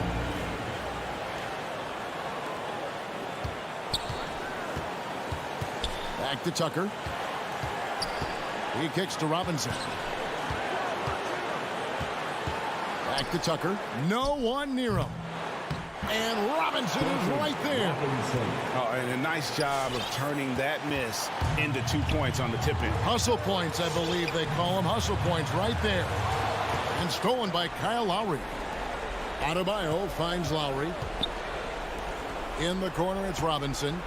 Back to Tucker. He kicks to Robinson. Back to Tucker. No one near him. And Robinson is right there. Oh, and a nice job of turning that miss into 2 points on the tip-in. Hustle points, I believe they call them. Hustle points right there. And stolen by Kyle Lowry. Adebayo finds Lowry. In the corner, it's Robinson.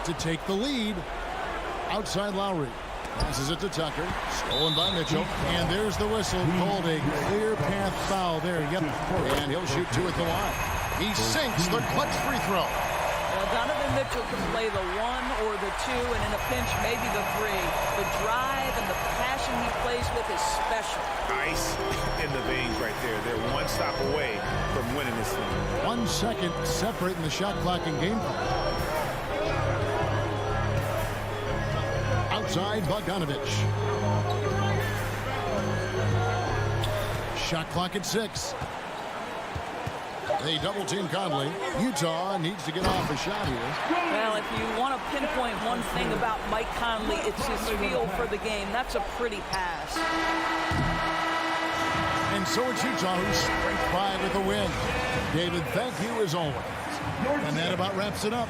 To take the lead. Outside Lowry. Passes it to Tucker. Stolen by Mitchell. And there's the whistle. Called a clear path foul there. Yep. And he'll shoot two at the line. He sinks the clutch free throw. Well, Donovan Mitchell can play the 1 or the 2, and in a pinch, maybe the 3. The drive and the passion he plays with is special. Ice in the veins right there. They're one stop away from winning this thing. 1 second separating the shot clock and game clock. Outside Bogdanovich. Shot clock at 6. They double team Conley. Utah needs to get off a shot here. Well, if you want to pinpoint one thing about Mike Conley, it's his feel for the game. That's a pretty pass. And so it's Utah who scraped by with the win. David, thank you as always. And that about wraps it up.